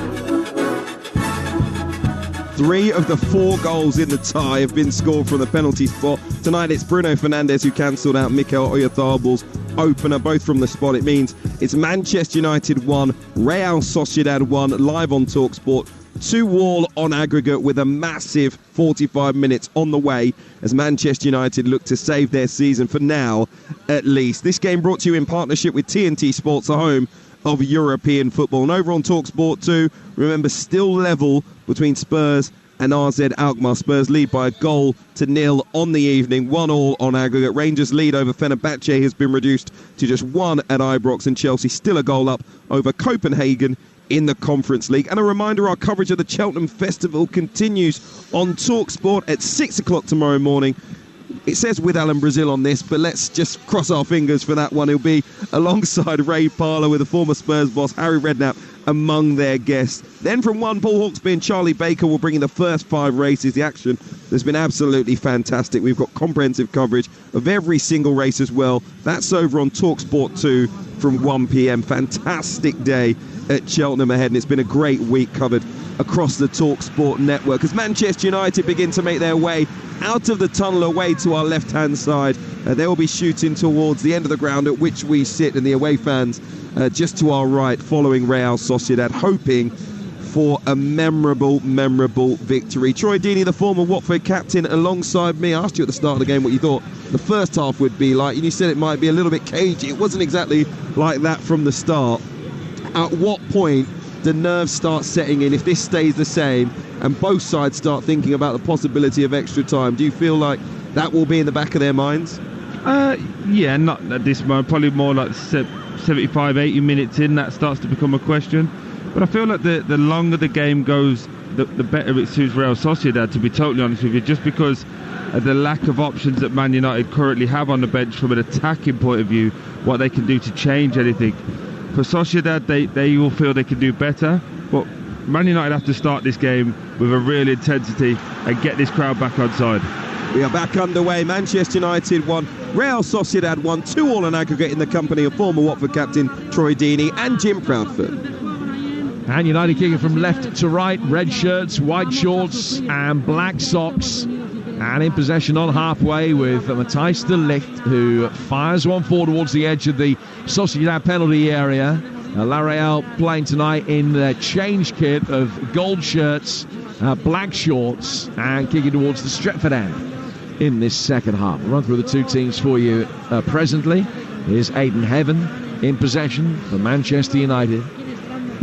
3 of the 4 goals in the tie have been scored from the penalty spot. Tonight it's Bruno Fernandes who cancelled out Mikel Oyarzabal's opener, both from the spot. It means it's Manchester United 1, Real Sociedad 1, live on Talksport. 2-2 on aggregate with a massive 45 minutes on the way as Manchester United look to save their season for now, at least. This game brought to you in partnership with TNT Sports, the home of European football. And over on Talksport 2, remember, still level between Spurs and RZ Alkmaar. Spurs lead by a goal to nil on the evening, 1-1 on aggregate. Rangers lead over Fenerbahce has been reduced to just 1 at Ibrox, and Chelsea still a goal up over Copenhagen in the Conference League. And a reminder, our coverage of the Cheltenham Festival continues on Talksport at 6 o'clock tomorrow morning. It says with Alan Brazil on this, but let's just cross our fingers for that one. He'll be alongside Ray Parlour with the former Spurs boss Harry Redknapp among their guests. Then from 1, Paul Hawksby and Charlie Baker will bring in the first 5 races. The action has been absolutely fantastic. We've got comprehensive coverage of every single race as well. That's over on Talksport 2 from 1 p.m. Fantastic day at Cheltenham ahead, and it's been a great week covered across the Talksport network as Manchester United begin to make their way out of the tunnel away to our left-hand side. They will be shooting towards the end of the ground at which we sit, and the away fans just to our right following Real Sociedad, hoping for a memorable victory. Troy Deeney, the former Watford captain, alongside me. I asked you at the start of the game what you thought the first half would be like, and you said it might be a little bit cagey. It wasn't exactly like that from the start. At what point do nerves start setting in if this stays the same and both sides start thinking about the possibility of extra time? Do you feel like that will be in the back of their minds? Yeah, not at this moment. Probably more like 75, 80 minutes in, that starts to become a question. But I feel like the longer the game goes, the better it suits Real Sociedad, to be totally honest with you, just because of the lack of options that Man United currently have on the bench from an attacking point of view, what they can do to change anything. For Sociedad, they will feel they can do better, but Man United have to start this game with a real intensity and get this crowd back on side. We are back underway. Manchester United 1, Real Sociedad 1, 2-2 on aggregate in the company of former Watford captain Troy Deeney and Jim Proudfoot. And United kicking from left to right, red shirts, white shorts and black socks. And in possession on halfway with Matthijs de Ligt, who fires one forward towards the edge of the Sociedad penalty area. La Real playing tonight in their change kit of gold shirts, black shorts, and kicking towards the Stretford end in this second half. We'll run through the two teams for you presently. Here's Aidan Heaven in possession for Manchester United.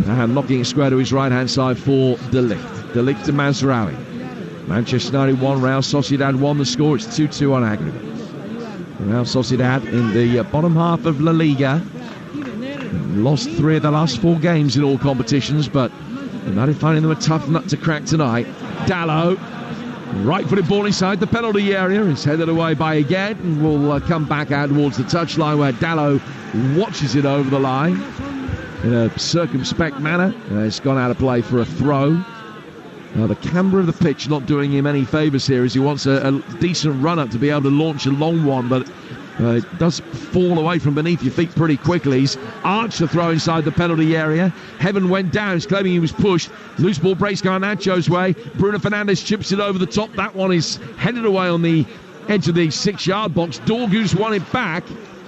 And knocking it square to his right-hand side for de Ligt. De Ligt to Mazraoui. Manchester United 1, Real Sociedad 1. The score, it's 2-2 on aggregate. Real Sociedad in the bottom half of La Liga. Lost 3 of the last 4 games in all competitions, but United finding them a tough nut to crack tonight. Dalot, right-footed ball inside the penalty area. It's headed away by Agued and will come back out towards the touchline where Dalot watches it over the line in a circumspect manner. It's gone out of play for a throw. The camera of the pitch not doing him any favours here, as he wants a decent run-up to be able to launch a long one, but it does fall away from beneath your feet pretty quickly. He's arched the throw inside the penalty area. Heaven went down. He's claiming he was pushed. Loose ball breaks Garnacho's way. Bruno Fernandes chips it over the top. That one is headed away on the edge of the 6-yard box. Dorgu's won it back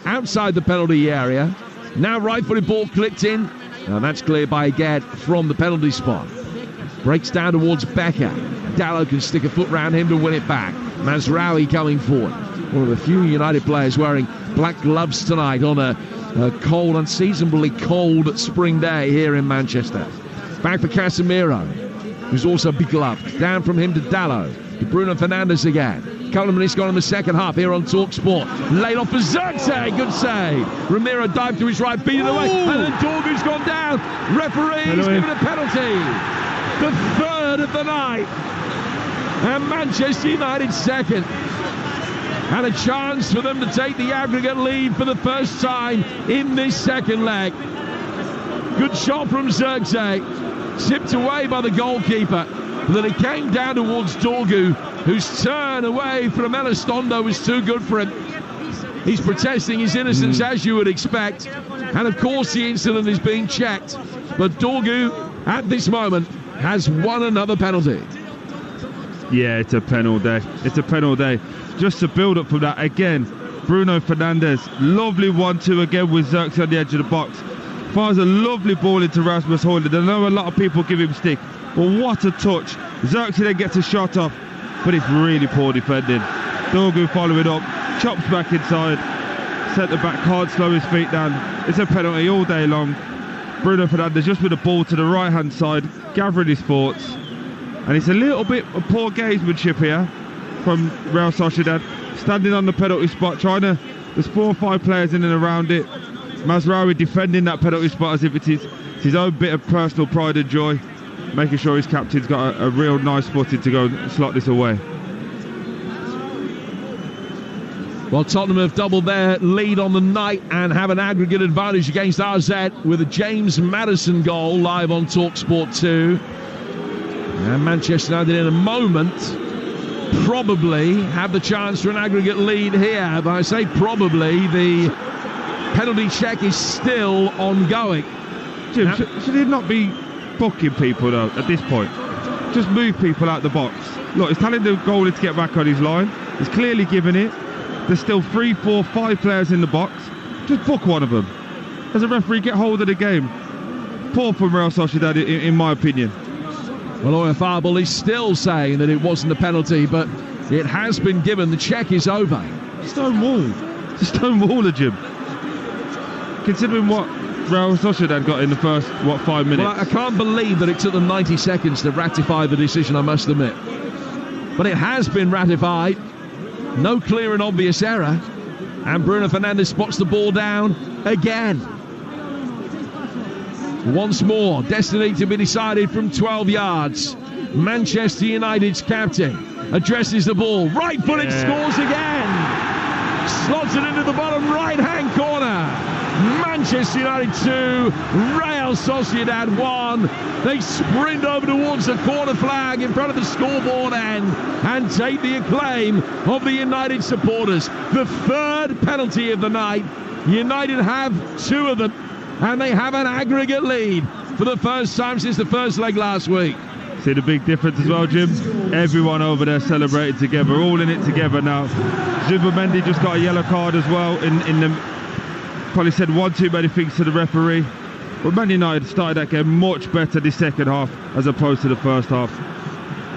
outside the penalty area. Now right-footed ball clipped in. Now that's cleared by Agad from the penalty spot. Breaks down towards Becker. Dallow can stick a foot round him to win it back. Mazraoui coming forward. One of the few United players wearing black gloves tonight on a cold, unseasonably cold spring day here in Manchester. Back for Casemiro, who's also begloved. Down from him to Dallow. To Bruno Fernandes again. Couple of minutes gone in the second half here on Talksport. Laid off for Zirkzee. Good save. Romero dived to his right, beat it away. And then Dorgu's gone down. Referee's given a penalty. The third of the night. And Manchester United second. And a chance for them to take the aggregate lead for the first time in this second leg. Good shot from Zirkzee. Tipped away by the goalkeeper. But then it came down towards Dorgu, whose turn away from Elizondo was too good for him. He's protesting his innocence, as you would expect. And of course the incident is being checked. But Dorgu, at this moment, has won another penalty. Yeah, it's a penalty. It's a penalty. Just to build up from that, again, Bruno Fernandes, lovely 1-2 again with Zirkzee on the edge of the box. Fires a lovely ball into Rasmus Højlund. I know a lot of people give him stick, but what a touch. Zirkzee then gets a shot off, but it's really poor defending. Dorgu following up, chops back inside. Centre back can't slow his feet down. It's a penalty all day long. Bruno Fernandes just with the ball to the right hand side, gathering his thoughts. And it's a little bit of poor gamesmanship here from Real Sociedad. Standing on the penalty spot, trying to... There's 4 or 5 players in and around it. Mazraoui defending that penalty spot as if it's his own bit of personal pride and joy. Making sure his captain's got a real nice footing to go and slot this away. Well, Tottenham have doubled their lead on the night and have an aggregate advantage against RZ with a James Maddison goal live on Talksport 2. And Manchester United in a moment probably have the chance for an aggregate lead here. But I say probably, the penalty check is still ongoing. Jim, should it not be booking people though at this point? Just move people out the box. Look, he's telling the goalie to get back on his line. He's clearly given it. There's still 3, 4, 5 players in the box. Just book one of them. As a referee, get hold of the game. Poor from Real Sociedad, in my opinion. Well, Oyarzabal is still saying that it wasn't a penalty, but it has been given. The check is over. Stonewall. It's a Stonewaller, Jim. Considering what Real Sociedad got in the first, 5 minutes? Well, I can't believe that it took them 90 seconds to ratify the decision, I must admit. But it has been ratified. No clear and obvious error. And Bruno Fernandes spots the ball down again. Once more, destiny to be decided from 12 yards. Manchester United's captain addresses the ball. Right-footed, scores again. Slots it into the bottom right-hand corner. Manchester United 2, Real Sociedad 1. They sprint over towards the corner flag in front of the scoreboard end and take the acclaim of the United supporters. The third penalty of the night. United have 2 of them, and they have an aggregate lead for the first time since the first leg last week. See the big difference as well, Jim? Everyone over there celebrating together, all in it together now. Zubimendi just got a yellow card as well in the... Probably said one too many things to the referee. But Man United started that game much better this second half as opposed to the first half.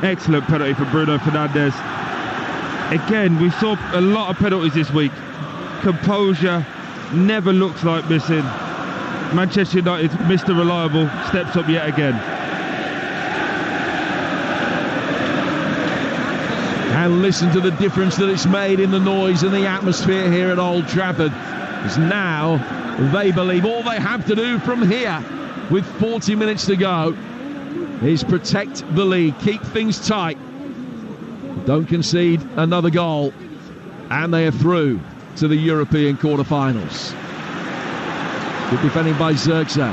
Excellent penalty for Bruno Fernandes. Again, we saw a lot of penalties this week. Composure never looks like missing. Manchester United, Mr. Reliable, steps up yet again. And listen to the difference that it's made in the noise and the atmosphere here at Old Trafford. Because now they believe all they have to do from here, with 40 minutes to go, is protect the lead, keep things tight, don't concede another goal, and they are through to the European quarter-finals. Good defending by Zirkzee.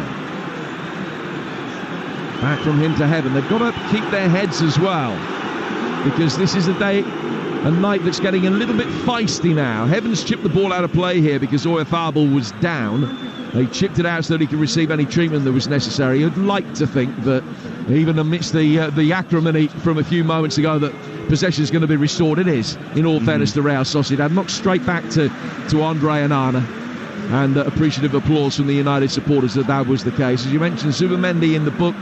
Back from him to Heaven. They've got to keep their heads as well, because this is a night that's getting a little bit feisty now. Heavens chipped the ball out of play here because Oyarzabal was down. They chipped it out so that he could receive any treatment that was necessary. You'd like to think that even amidst the acrimony from a few moments ago that possession is going to be restored. It is, in all fairness to Real Sociedad. Knocked straight back to Andre Onana. and appreciative applause from the United supporters that was the case. As you mentioned, Zubimendi in the book,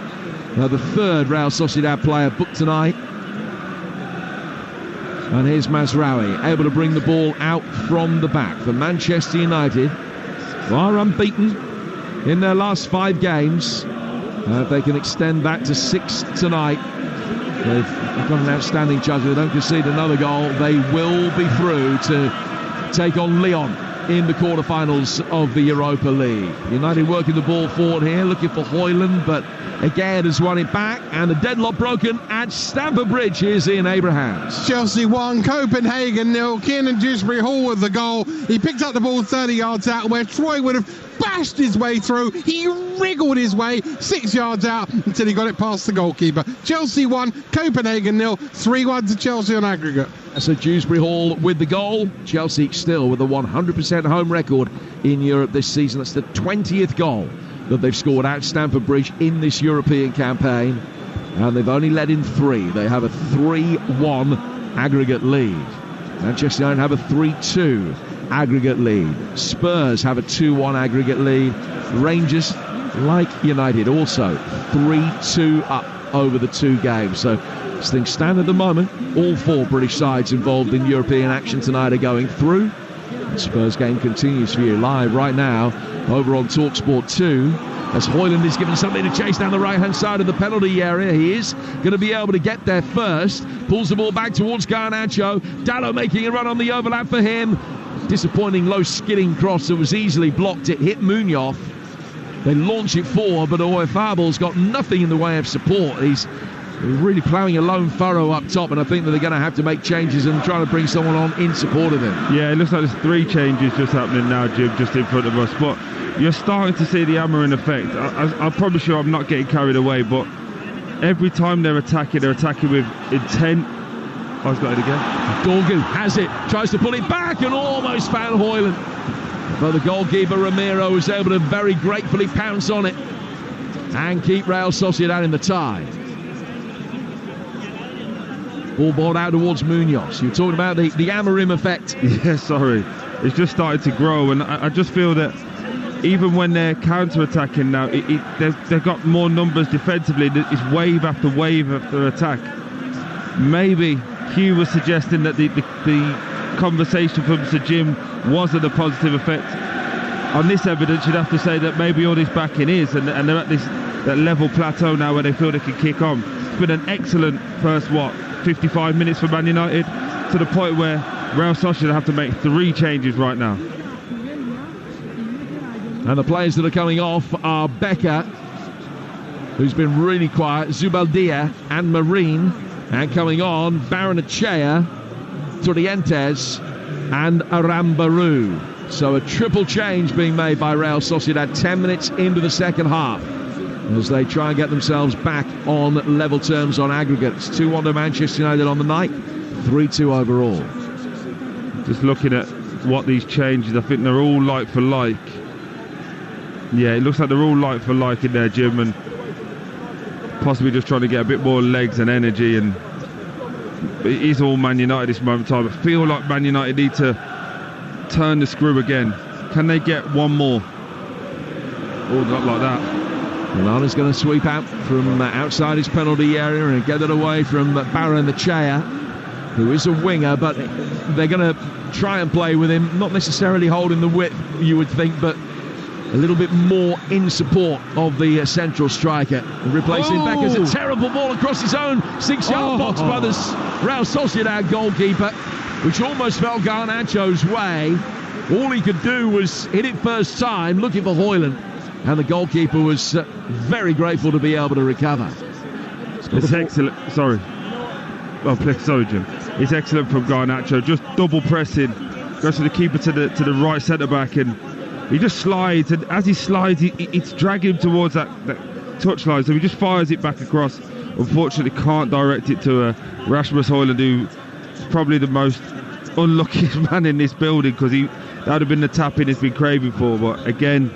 the third Real Sociedad player booked tonight. And here's Mazraoui, able to bring the ball out from the back for Manchester United, who are unbeaten in their last 5 games. If they can extend that to 6 tonight, they've got an outstanding chance. If they don't concede another goal, they will be through to take on Lyon in the quarterfinals of the Europa League. United working the ball forward here, looking for Højlund, but again has won it back, and the deadlock broken at Stamford Bridge. Here's Ian Abrahams. Chelsea 1, Copenhagen 0. Kiernan Dewsbury Hall with the goal. He picked up the ball 30 yards out where Troy would have bashed his way through. He wriggled his way 6 yards out until he got it past the goalkeeper. Chelsea 1, Copenhagen 0, 3-1 to Chelsea on aggregate. So Dewsbury Hall with the goal. Chelsea still with a 100% home record in Europe this season. That's the 20th goal that they've scored at Stamford Bridge in this European campaign, and they've only let in 3. They have a 3-1 aggregate lead. Manchester United have a 3-2 aggregate lead. Spurs have a 2-1 aggregate lead. Rangers, like United, also 3-2 up over the 2 games. So as things stand at the moment, all 4 British sides involved in European action tonight are going through. The Spurs game continues for you live right now over on Talksport 2, as Højlund is given something to chase down the right-hand side of the penalty area. He is going to be able to get there first. Pulls the ball back towards Garnacho. Dalot making a run on the overlap for him. Disappointing low skidding cross that was easily blocked. It hit Munoz. They launch it forward, but Oyarzabal's got nothing in the way of support. He's really ploughing a lone furrow up top, and I think that they're going to have to make changes and try to bring someone on in support of him. Yeah, it looks like there's 3 changes just happening now, Jim, just in front of us. But you're starting to see the Amorim effect. I promise you I'm not getting carried away, but every time they're attacking with intent. Oh, he's got it again. Dorgu has it, tries to pull it back and almost found Højlund. But the goalkeeper Ramiro was able to very gratefully pounce on it and keep Real Sociedad in the tie. Ball brought out towards Munoz. You're talking about the Amorim effect. Yeah, sorry. It's just started to grow, and I just feel that even when they're counter-attacking now, they've got more numbers defensively. It's wave after wave after attack. Maybe Hugh was suggesting that the conversation from Sir Jim wasn't a positive effect. On this evidence, you'd have to say that maybe all this backing is, and they're at that level plateau now where they feel they can kick on. It's been an excellent first, 55 minutes for Man United, to the point where Real Sociedad have to make 3 changes right now. And the players that are coming off are Becker, who's been really quiet, Zubeldia and Marine, and coming on Barrenechea, Torrientes and Arambaru. So a triple change being made by Real Sociedad 10 minutes into the second half, as they try and get themselves back on level terms on aggregates. 2-1 to Manchester United on the night, 3-2 overall. Just looking at what these changes, I think they're all like for like. Yeah, it looks like they're all like for like in there, Jim, and possibly just trying to get a bit more legs and energy. And it is all Man United this moment in time. I feel like Man United need to turn the screw again. Can they get one more? Oh, not like that. Milana's going to sweep out from outside his penalty area and get it away from Barrenechea, who is a winger, but they're going to try and play with him, not necessarily holding the width, you would think, but a little bit more in support of the central striker. Replacing Becker's a terrible ball across his own 6-yard box by the Real Sociedad goalkeeper, which almost fell Garnacho's way. All he could do was hit it first time, looking for Højlund, and the goalkeeper was very grateful to be able to recover. It's excellent. Sorry, Jim. It's excellent from Garnacho. Just double pressing, goes to the keeper to the right centre back, and he just slides. And as he slides, it's dragging him towards that touchline. So he just fires it back across. Unfortunately, can't direct it to Rasmus Højlund, who is probably the most unluckiest man in this building, because that would have been the tap-in he's been craving for. But again,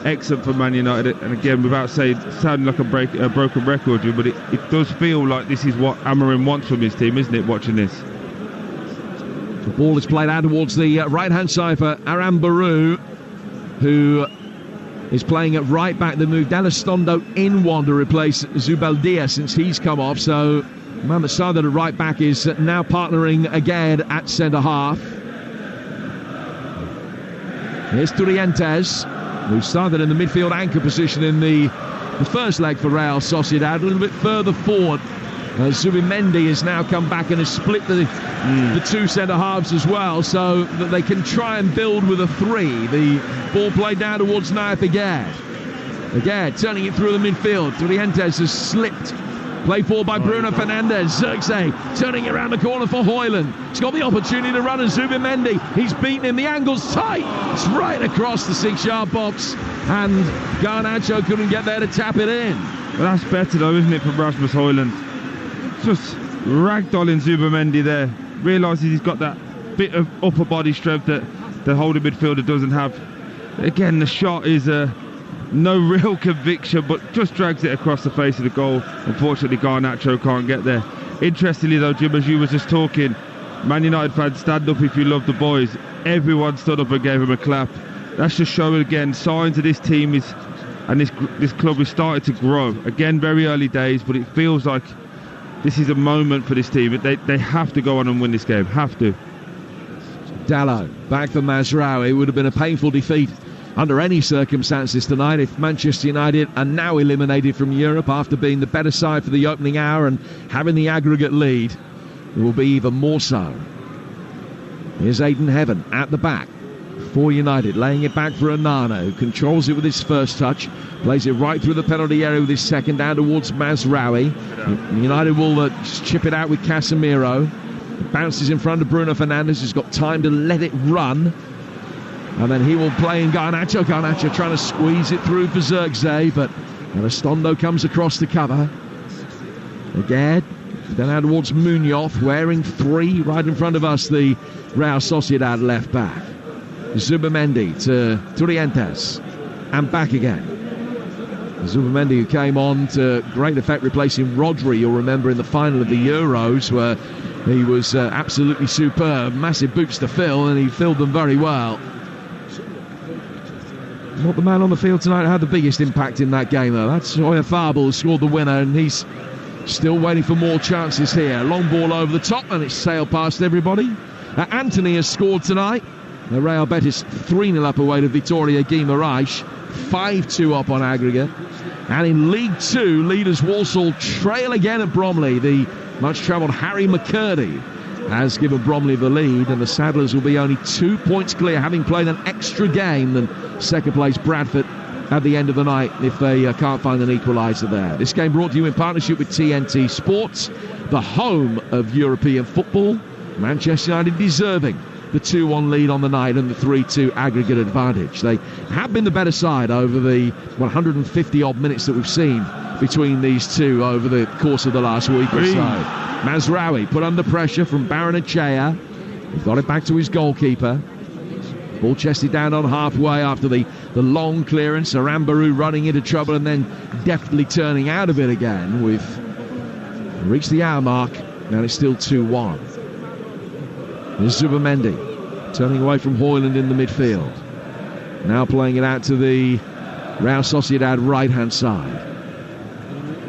excellent for Man United, and again, without sounding like a broken record, but it does feel like this is what Amorim wants from his team, isn't it, watching this? The ball is played out towards the right-hand side for Arambaru. who is playing at right back. They moved Elizondo in one to replace Zubeldia since he's come off. So Mohamed Sadat at right back is now partnering again at centre half. Here's Turientes, who started in the midfield anchor position in the first leg for Real Sociedad, a little bit further forward. Zubimendi has now come back and has split the two centre-halves as well, so that they can try and build with a three. The ball played down towards Naif Aguerd. Aguerd turning it through the midfield. Turientes has slipped. Play forward by Bruno Fernandes. Zirkzee turning it around the corner for Højlund. He's got the opportunity to run, and Zubimendi, he's beaten him. The angle's tight. It's right across the 6-yard box, and Garnacho couldn't get there to tap it in. Well, that's better though, isn't it, from Rasmus Højlund? Just ragdolling Zubimendi there. Realises he's got that bit of upper body strength that the holding midfielder doesn't have. Again, the shot is no real conviction, but just drags it across the face of the goal. Unfortunately, Garnacho can't get there. Interestingly though, Jim, as you were just talking, Man United fans, stand up if you love the boys. Everyone stood up and gave him a clap. That's just showing again signs of this team and this club is starting to grow. Again, very early days, but it feels like this is a moment for this team. They have to go on and win this game. Have to. Dalot back for Mazraoui. It would have been a painful defeat under any circumstances tonight if Manchester United are now eliminated from Europe after being the better side for the opening hour and having the aggregate lead. It will be even more so. Here's Aiden Heaven at the back for United, laying it back for Onana, who controls it with his first touch, plays it right through the penalty area with his second, down towards Mazraoui. United will just chip it out with Casemiro. It bounces in front of Bruno Fernandes, who's got time to let it run. And then he will play in Garnacho. Garnacho trying to squeeze it through for Zirkzee, but Elizondo comes across the cover. Again, then out towards Munoz, wearing 3 right in front of us, the Real Sociedad left back. Zubimendi to Turientes, and back again. Zubimendi, who came on to great effect replacing Rodri, you'll remember in the final of the Euros, where he was absolutely superb. Massive boots to fill, and he filled them very well. Not the man on the field tonight who had the biggest impact in that game, though. That's Oyarzabal who scored the winner, and he's still waiting for more chances here. Long ball over the top, and it's sailed past everybody. Anthony has scored tonight. Real Betis 3-0 up away to Vitoria Guimarães, 5-2 up on aggregate. And in League 2, leaders Walsall trail again at Bromley. The much-travelled Harry McCurdy has given Bromley the lead, and the Saddlers will be only 2 points clear, having played an extra game than second-place Bradford at the end of the night if they can't find an equaliser there. This game brought to you in partnership with TNT Sports, the home of European football. Manchester United deserving the 2-1 lead on the night and the 3-2 aggregate advantage. They have been the better side over the 150-odd minutes that we've seen between these two over the course of the last week or so. Mazraoui put under pressure from Barrenechea. He got it back to his goalkeeper. Ball chested down on halfway after the long clearance. Arambaru running into trouble and then deftly turning out of it again. We've reached the hour mark, and it's still 2-1. There's Zubimendi turning away from Højlund in the midfield. Now playing it out to the Real Sociedad right-hand side.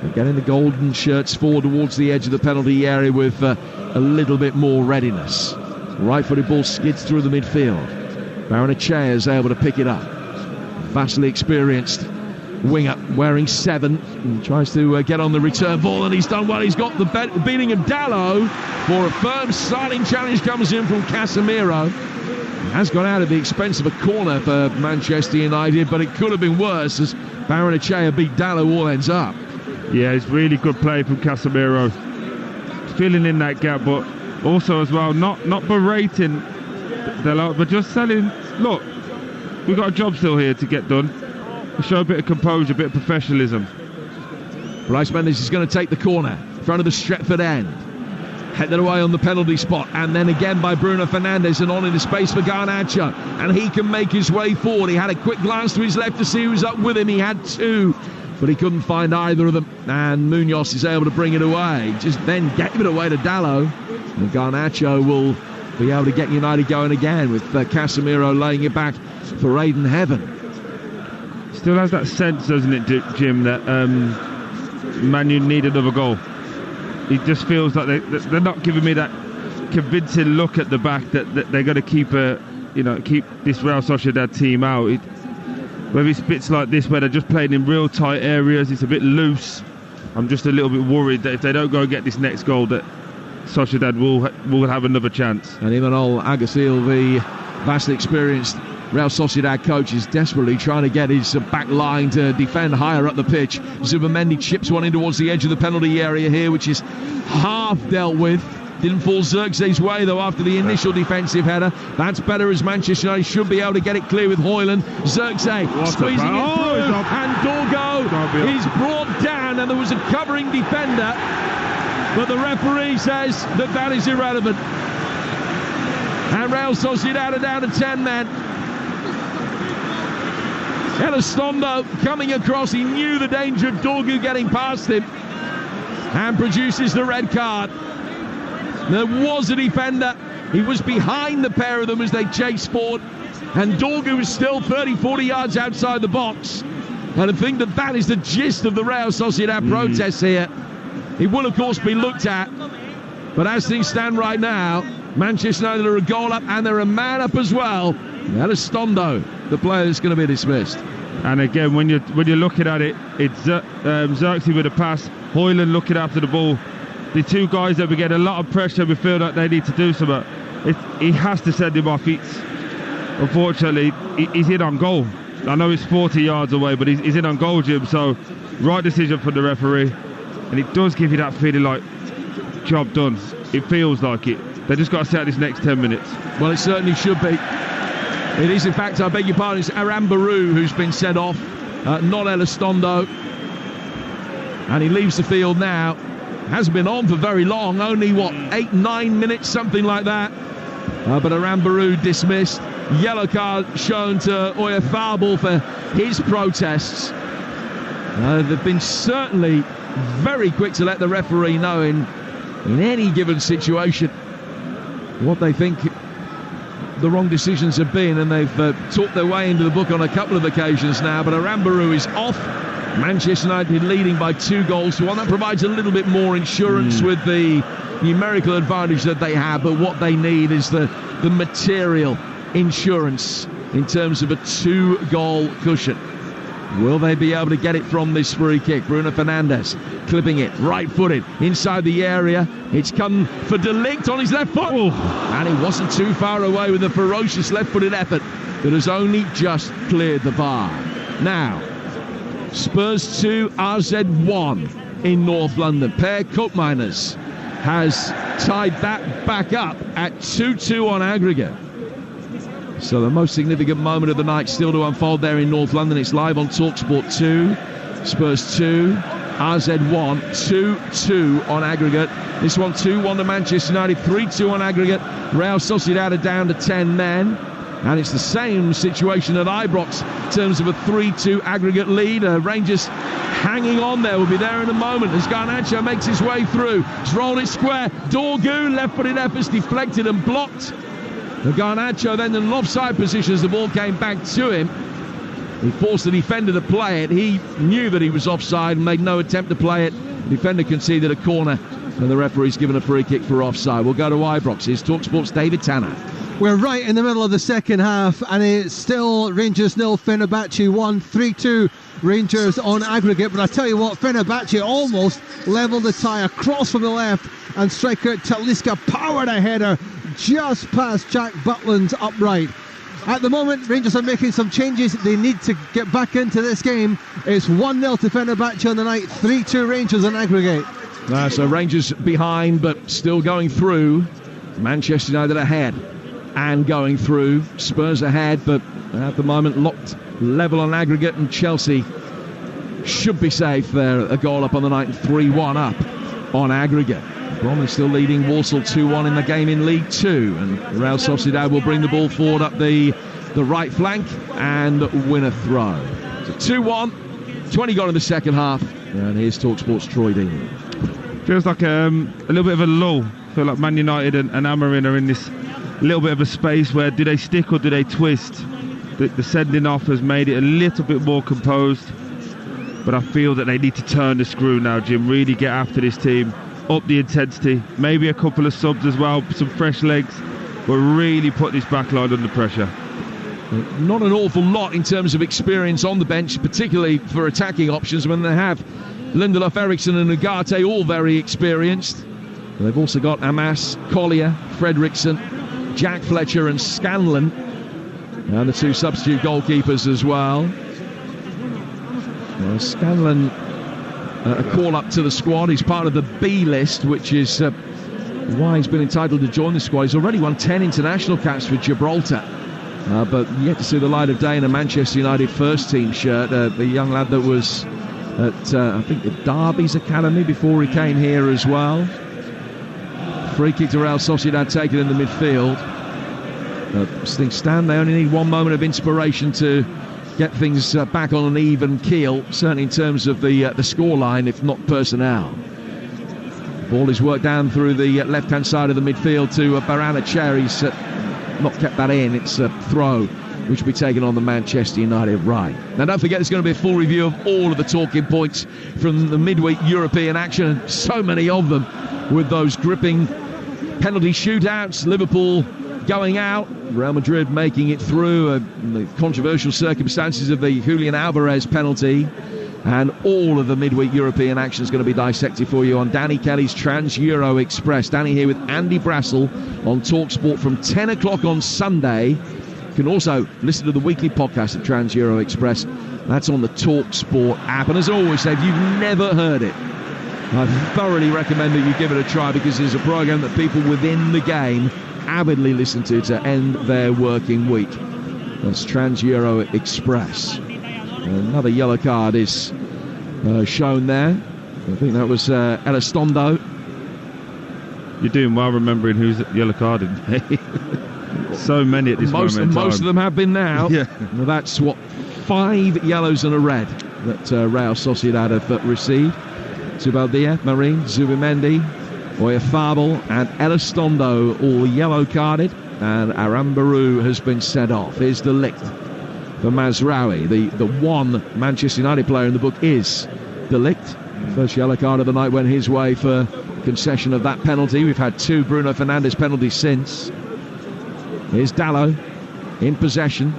They're getting the golden shirts forward towards the edge of the penalty area with a little bit more readiness. Right-footed ball skids through the midfield. Barrenechea is able to pick it up. Vastly experienced winger wearing 7. He tries to get on the return ball, and he's done well. He's got the beating of Dalot for a firm starting challenge. Comes in from Casemiro. Has gone out at the expense of a corner for Manchester United, but it could have been worse as Barrenechea beat Dalot all ends up. Yeah, it's really good play from Casemiro, filling in that gap, but also as well not berating Dalot, but just telling, look, we've got a job still here to get done. Show a bit of composure, a bit of professionalism. Bryce Mendes is going to take the corner in front of the Stretford end. Headed away on the penalty spot, and then again by Bruno Fernandes, and on into space for Garnacho, and he can make his way forward. He had a quick glance to his left to see who was up with him. He had 2, but he couldn't find either of them, and Munoz is able to bring it away. Just then gave it away to Dalot, and Garnacho will be able to get United going again with Casemiro laying it back for Aiden Heaven. Still has that sense, doesn't it, Jim, that Man U need another goal. It just feels like they're not giving me that convincing look at the back that they're going to keep this Real Sociedad team out. Whether it's bits like this where they're just playing in real tight areas, it's a bit loose. I'm just a little bit worried that if they don't go and get this next goal, that Sociedad will have another chance. And Imanol Alguacil, the vastly experienced Real Sociedad coach, is desperately trying to get his back line to defend higher up the pitch. Zubimendi chips one in towards the edge of the penalty area here, which is half dealt with. Didn't fall Xerxes' way, though, after the initial defensive header. That's better, as Manchester United should be able to get it clear with Højlund. Xerxes squeezing it through, and Dorgo is brought down, and there was a covering defender, but the referee says that is irrelevant. And Real Sociedad are down to 10 men. Elizondo coming across, he knew the danger of Dorgu getting past him, and produces the red card. There was a defender, he was behind the pair of them as they chased forward, and Dorgu was still 30-40 yards outside the box. And I think that is the gist of the Real Sociedad protests here. It will of course be looked at, but as things stand right now, Manchester United are a goal up and they're a man up as well. Elizondo, the player that's going to be dismissed. And again, when you're looking at it, it's Xerxes with a pass, Højlund looking after the ball. The two guys that we get a lot of pressure, we feel like they need to do something. He has to send him off. Unfortunately, he's in on goal. I know it's 40 yards away, but he's in on goal, Jim. So, right decision from the referee. And it does give you that feeling like, job done. It feels like it. They just got to set this next 10 minutes. Well, it certainly should be. It is, in fact, I beg your pardon, it's Arambaru who's been sent off, not Elizondo. And he leaves the field now. Hasn't been on for very long, only 8-9 minutes, something like that. But Arambaru dismissed. Yellow card shown to Oyarzabal for his protests. They've been certainly very quick to let the referee know in any given situation what they think the wrong decisions have been, and they've talked their way into the book on a couple of occasions now. But Arambaru is off. Manchester United leading by 2 goals to 1. That provides a little bit more insurance with the numerical advantage that they have, but what they need is the material insurance in terms of a 2-goal cushion. Will they be able to get it from this free kick? Bruno Fernandes clipping it, right-footed, inside the area. It's come for De Ligt on his left foot. And he wasn't too far away with a ferocious left-footed effort that has only just cleared the bar. Now, Spurs 2, AZ 1 in North London. Per Koopmeiners has tied that back up at 2-2 on aggregate. So the most significant moment of the night still to unfold there in North London. It's live on Talksport 2. Spurs 2, AZ 1, 2-2 on aggregate. This one 2-1 to Manchester United, 3-2 on aggregate. Real Sociedad are down to 10 men. And it's the same situation at Ibrox in terms of a 3-2 aggregate lead. Rangers hanging on there. We'll be there in a moment as Garnacho makes his way through. He's rolled it square. Dorgu, left-footed efforts deflected and blocked. The Garnacho then in an offside position as the ball came back to him. He forced the defender to play it. He knew that he was offside and made no attempt to play it. The defender conceded a corner and the referee's given a free kick for offside. We'll go to Ibrox. Here's Talksport's David Tanner. We're right in the middle of the second half, and it's still Rangers 0, Fenerbahce 1, 3-2 Rangers on aggregate. But I tell you what, Fenerbahce almost levelled the tie, across from the left, and striker Talisca powered a header just past Jack Butland's upright. At the moment, Rangers are making some changes. They need to get back into this game. It's 1-0 to Fenerbahce on the night, 3-2 Rangers on aggregate. So Rangers behind, but still going through. Manchester United ahead and going through. Spurs ahead, but at the moment locked level on aggregate, and Chelsea should be safe. They're a goal up on the night and 3-1 up on aggregate. Bromley still leading Walsall 2-1 in the game in League 2, and Real Sociedad will bring the ball forward up the right flank and win a throw. So 2-1, 20 gone in the second half, and here's Talksport's Troy Dean. Feels like a little bit of a lull. I feel like Man United and Amorim are in this little bit of a space where do they stick or do they twist? The sending off has made it a little bit more composed, but I feel that they need to turn the screw now, Jim. Really get after this team, up the intensity, maybe a couple of subs as well, some fresh legs, but really put this back line under pressure. Not an awful lot in terms of experience on the bench, particularly for attacking options when they have Lindelof, Eriksson and Ugarte, all very experienced. They've also got Amas, Collier, Fredriksson, Jack Fletcher and Scanlon, and the two substitute goalkeepers as well. Scanlon, a call up to the squad. He's part of the B list, which is why he's been entitled to join the squad. He's already won 10 international caps for Gibraltar, but yet to see the light of day in a Manchester United first team shirt. The young lad that was at I think the Derby's academy before he came here as well. Free kick to Real Sociedad taken in the midfield. Stan, they only need one moment of inspiration to get things back on an even keel, certainly in terms of the scoreline, if not personnel. Ball is worked down through the left-hand side of the midfield to Baranacher. He's not kept that in. It's a throw, which will be taken on the Manchester United right. Now, don't forget, there's going to be a full review of all of the talking points from the midweek European action, and so many of them, with those gripping penalty shootouts, Liverpool going out, Real Madrid making it through, the controversial circumstances of the Julian Alvarez penalty, and all of the midweek European action is going to be dissected for you on Danny Kelly's Trans-Euro Express. Danny here with Andy Brassel on Talksport from 10 o'clock on Sunday. You can also listen to the weekly podcast of Trans-Euro Express. That's on the Talksport app. And as always, if you've never heard it, I thoroughly recommend that you give it a try, because it's a programme that people within the game avidly listen to end their working week. That's Trans-Euro Express. Another yellow card is shown there. I think that was Elizondo. You're doing well remembering who's yellow carded. So many at this moment in time. Most of them have been now. Yeah. Well, that's what, 5 yellows and a red that Real Sociedad have received. Zubaldia, Marin, Zubimendi, Oyafabel and Elizondo all yellow carded, and Arambaru has been sent off. Here's the lick for Mazraoui. The one Manchester United player in the book is De Ligt. First yellow card of the night went his way for concession of that penalty. We've had 2 Bruno Fernandes penalties since. Here's Dalot in possession.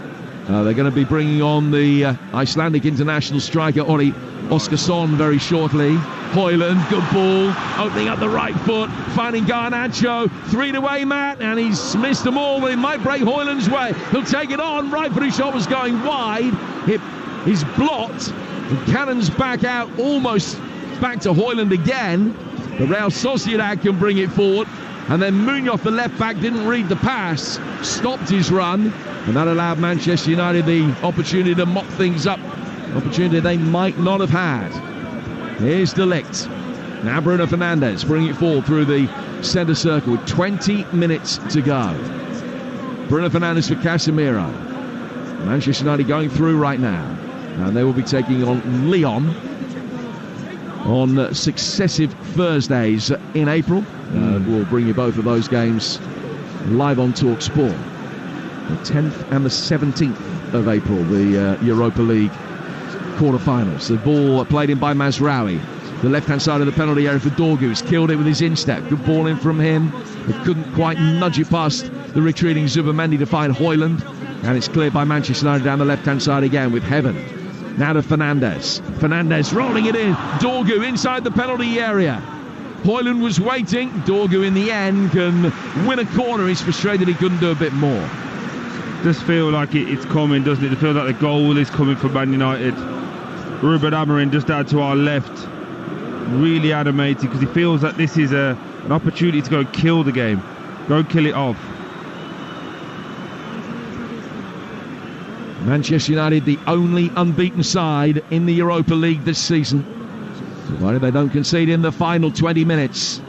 They're going to be bringing on the Icelandic international striker Ori Oskarsson very shortly. Højlund, good ball, opening up the right foot, finding Garnacho, 3 away, Matt, and he's missed them all. It might break Højlund's way. He'll take it on. Right footed shot was going wide. He's blocked. And Cannon's back out, almost back to Højlund again. The Real Sociedad can bring it forward. And then Munoz, the left back, didn't read the pass, stopped his run, and that allowed Manchester United the opportunity to mop things up. Opportunity they might not have had. Here's De Ligt. Now Bruno Fernandes bringing it forward through the centre circle with 20 minutes to go. Bruno Fernandes for Casemiro. Manchester United going through right now. And they will be taking on Lyon on successive Thursdays in April. We'll bring you both of those games live on Talksport. The 10th and the 17th of April, the Europa League quarter-finals. The ball played in by Mazraoui. The left-hand side of the penalty area for Dorgu. He's killed it with his instep. Good ball in from him. But couldn't quite nudge it past the retreating Zubimendi to find Højlund. And it's cleared by Manchester United down the left-hand side again with Heaven. Now to Fernandes. Fernandes rolling it in. Dorgu inside the penalty area. Højlund was waiting. Dorgu in the end can win a corner. He's frustrated he couldn't do a bit more. Does feel like it's coming, doesn't it? It feels like the goal is coming for Man United. Ruben Amorim just out to our left, really animated, because he feels that this is an opportunity to go and kill the game, go and kill it off. Manchester United, the only unbeaten side in the Europa League this season. Provided they don't concede in the final 20 minutes,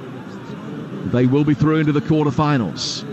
they will be through into the quarter-finals.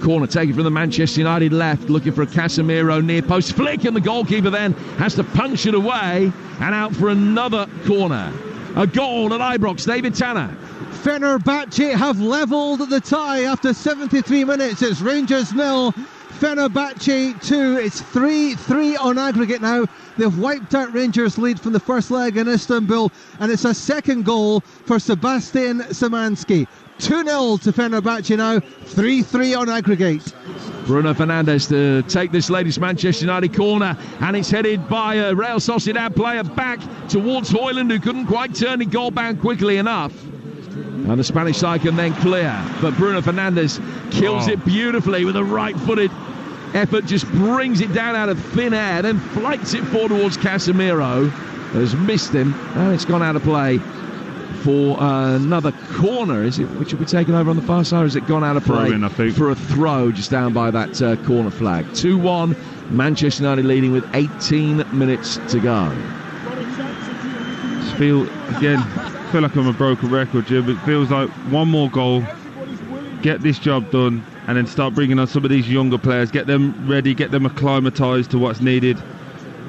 Corner taken from the Manchester United left, looking for a Casemiro near post flick, and the goalkeeper then has to punch it away, and out for another corner. A goal at Ibrox. David Tanner. Fenerbahce have levelled the tie after 73 minutes. It's Rangers 0, Fenerbahce 2. It's 3-3 on aggregate now. They've wiped out Rangers' lead from the first leg in Istanbul, and it's a second goal for Sebastian Szymanski. 2-0 to Fenerbahce now, 3-3 on aggregate. Bruno Fernandes to take this latest Manchester United corner, and it's headed by a Real Sociedad player back towards Højlund, who couldn't quite turn the goal back quickly enough. And the Spanish side can then clear, but Bruno Fernandes kills it beautifully with a right-footed effort, just brings it down out of thin air, then flights it forward towards Casemiro, has missed him, and it's gone out of play for another corner, is it, which will be taken over on the far side, or has it gone out of play for a throw just down by that corner flag? 2-1, Manchester United leading with 18 minutes to go. Feel like I'm a broken record, Jim. It feels like one more goal, get this job done, and then start bringing on some of these younger players, get them ready, get them acclimatised to what's needed.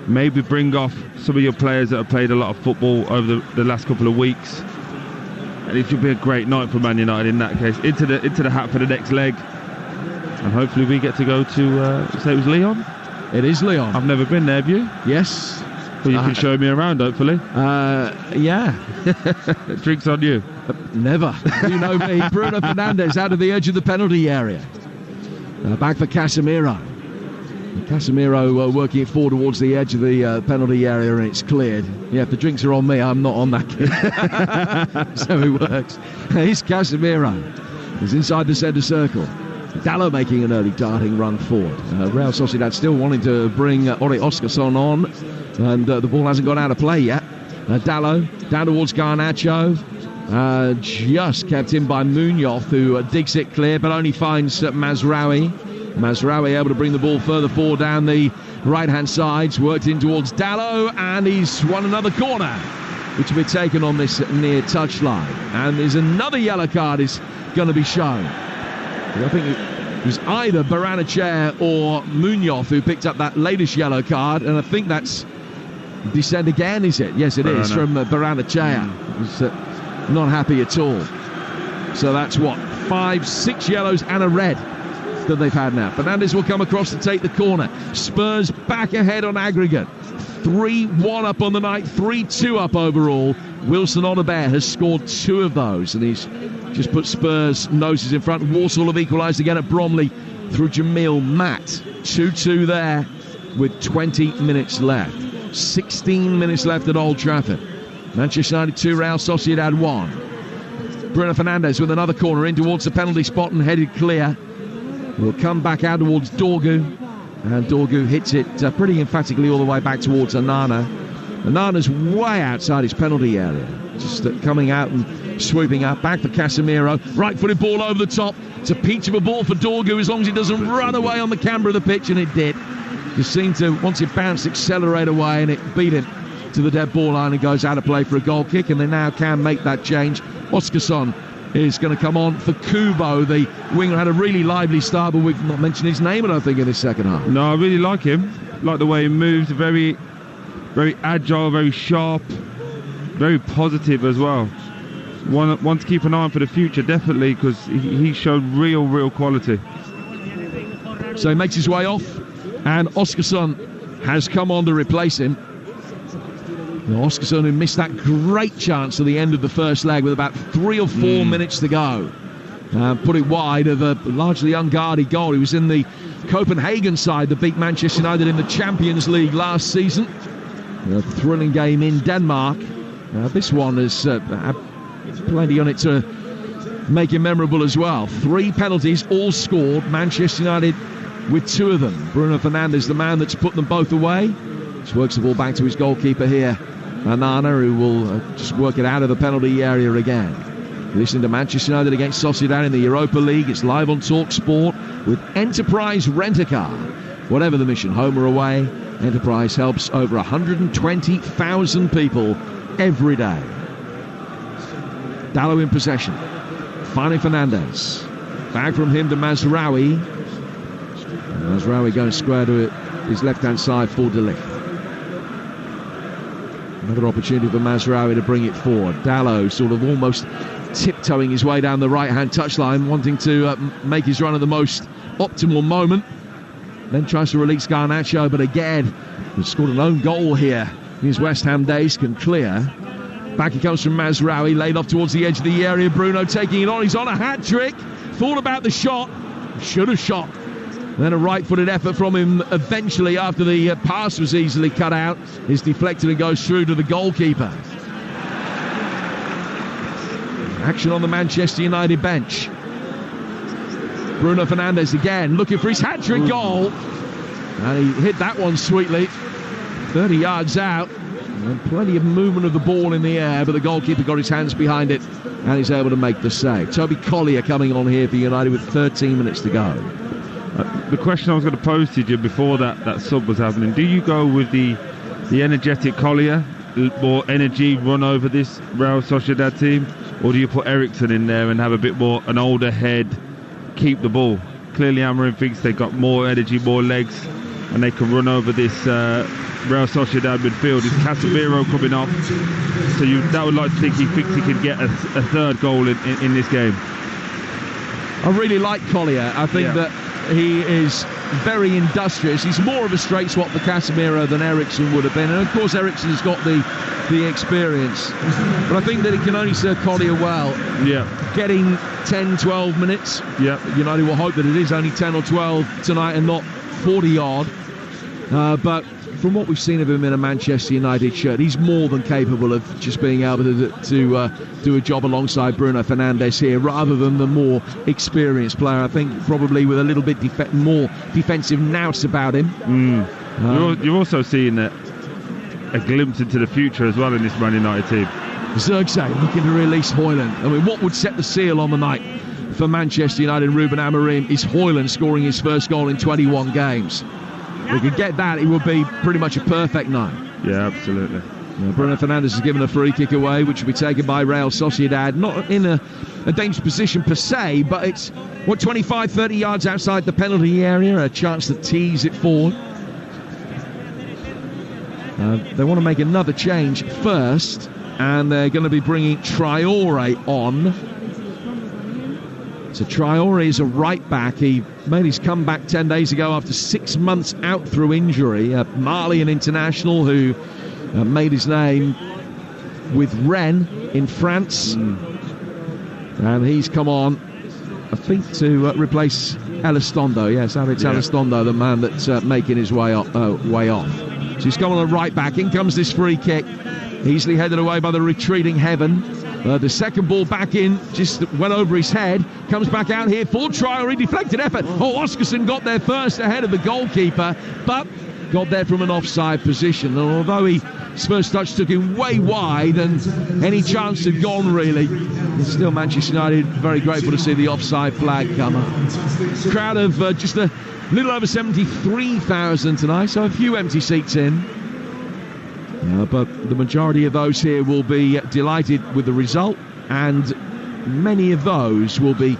Maybe bring off some of your players that have played a lot of football over the last couple of weeks. And it should be a great night for Man United in that case. Into the hat for the next leg. And hopefully we get to go to, say it was Lyon? It is Lyon. I've never been there, have you? Yes. Well, you can show me around, hopefully. Yeah. Drinks on you. Never. You know me. Bruno Fernandes out of the edge of the penalty area. Back for Casemiro. Casemiro working it forward towards the edge of the penalty area, and it's cleared. Yeah, if the drinks are on me, I'm not on that kid. So it works. Here's Casemiro. He's inside the centre circle. Dalot making an early darting run forward. Real Sociedad still wanting to bring Ori Oskarsson on, and the ball hasn't gone out of play yet. Dalot down towards Garnacho. Just kept in by Munoz, who digs it clear, but only finds Mazraoui. Mazraoui able to bring the ball further forward down the right-hand sides, worked in towards Dalot, and he's won another corner, which will be taken on this near touchline. And there's another yellow card is going to be shown. I think it was either Barrenechea or Munoz who picked up that latest yellow card, and I think that's descent again, is it? Yes, it is, from Barrenechea. He's not happy at all. So that's what, 5, 6 yellows and a red that they've had now. Fernandes will come across to take the corner. Spurs back ahead on aggregate. 3-1 up on the night, 3-2 up overall. Wilson Odobert has scored 2 of those, and he's just put Spurs' noses in front. Walsall have equalised again at Bromley through Jamil Matt. 2-2 there with 20 minutes left. 16 minutes left at Old Trafford. Manchester United 2, Real Sociedad 1. Bruno Fernandes with another corner in towards the penalty spot and headed clear. Will come back out towards Dorgu, and Dorgu hits it pretty emphatically all the way back towards Onana. Onana's way outside his penalty area, just coming out and swooping up. Back for Casemiro, right-footed ball over the top. It's a peach of a ball for Dorgu as long as it doesn't run away on the camber of the pitch, and it did. Just seemed to, once it bounced, accelerate away, and it beat him to the dead ball line and goes out of play for a goal kick, and they now can make that change. Oskarsson is going to come on for Kubo. The winger had a really lively start, but we've not mentioned his name, I don't think, in this second half. No, I really like him. Like the way he moves, very, very agile, very sharp, very positive as well. One to keep an eye on for the future, definitely, because he showed real quality. So he makes his way off, and Oskarsson has come on to replace him. Now, Oskarsson, who missed that great chance at the end of the first leg with about 3 or 4 minutes to go. Put it wide of a largely unguarded goal. He was in the Copenhagen side that beat Manchester United in the Champions League last season. A thrilling game in Denmark. This one has plenty on it to make it memorable as well. 3 penalties, all scored. Manchester United with 2 of them. Bruno Fernandes, the man that's put them both away. Just works the ball back to his goalkeeper here, Onana, who will just work it out of the penalty area again. Listening to Manchester United against Sociedad in the Europa League. It's live on Talksport with Enterprise Rent-A-Car. Whatever the mission, home or away, Enterprise helps over 120,000 people every day. Dalot in possession. Finding Fernandes. Back from him to Mazraoui. Mazraoui going square to his left-hand side for De Ligt. Another opportunity for Mazraoui to bring it forward. Dalot sort of almost tiptoeing his way down the right-hand touchline, wanting to make his run at the most optimal moment. then tries to release Garnacho, but again, he's scored an own goal here. His West Ham days can clear. Back he comes from Mazraoui, laid off towards the edge of the area. Bruno taking it on. He's on a hat-trick. Thought about the shot. Should have shot. Then a right-footed effort from him eventually after the pass was easily cut out. Is deflected and goes through to the goalkeeper. Action on the Manchester United bench. Bruno Fernandes again looking for his hat-trick goal. And he hit that one sweetly. 30 yards out. And plenty of movement of the ball in the air, but the goalkeeper got his hands behind it and he's able to make the save. Toby Collier coming on here for United with 13 minutes to go. The question I was going to pose to you before that sub was happening, do you go with the energetic Collier, more energy, run over this Real Sociedad team, or do you put Eriksen in there and have a bit more, an older head, keep the ball? Clearly Amorim thinks they've got more energy, more legs, and they can run over this Real Sociedad midfield. Is Casemiro coming off? So that would like to think he thinks he can get a third goal in this game. I really like Collier. I think that he is very industrious. He's more of a straight swap for Casemiro than Eriksen would have been. And of course Eriksen's got the experience. But I think that it can only serve Collier well. Yeah. Getting 10, 12 minutes. Yeah. United will hope that it is only 10 or 12 tonight and not 40 odd. But from what we've seen of him in a Manchester United shirt, he's more than capable of just being able to do a job alongside Bruno Fernandes here, rather than the more experienced player. I think probably with a little bit more defensive nous about him. You're also seeing a glimpse into the future as well in this Man United team. Zirkzee looking to release Højlund. I mean, what would set the seal on the night for Manchester United and Ruben Amorim is Højlund scoring his first goal in 21 games. If we could get that, it would be pretty much a perfect night. Yeah, absolutely. Bruno Fernandes has given a free kick away, which will be taken by Real Sociedad. Not in a dangerous position per se, but it's, 25, 30 yards outside the penalty area, a chance to tease it forward. They want to make another change first, and they're going to be bringing Traore on. So Traore is a right back. He made his comeback 10 days ago after 6 months out through injury. Malian international who made his name with Rennes in France. And he's come on, I think, to replace Elizondo. Yes, Alex Elizondo, the man that's making his way off. So he's come on a right back. In comes this free kick. Easily headed away by the retreating Heaven. The second ball back in, just went over his head. Comes back out here for Traore, deflected effort. Oscarson got there first ahead of the goalkeeper, but got there from an offside position. And although his first touch took him way wide and any chance had gone really, it's still Manchester United very grateful to see the offside flag come up. Crowd of just a little over 73,000 tonight, so a few empty seats in. But the majority of those here will be delighted with the result, and many of those will be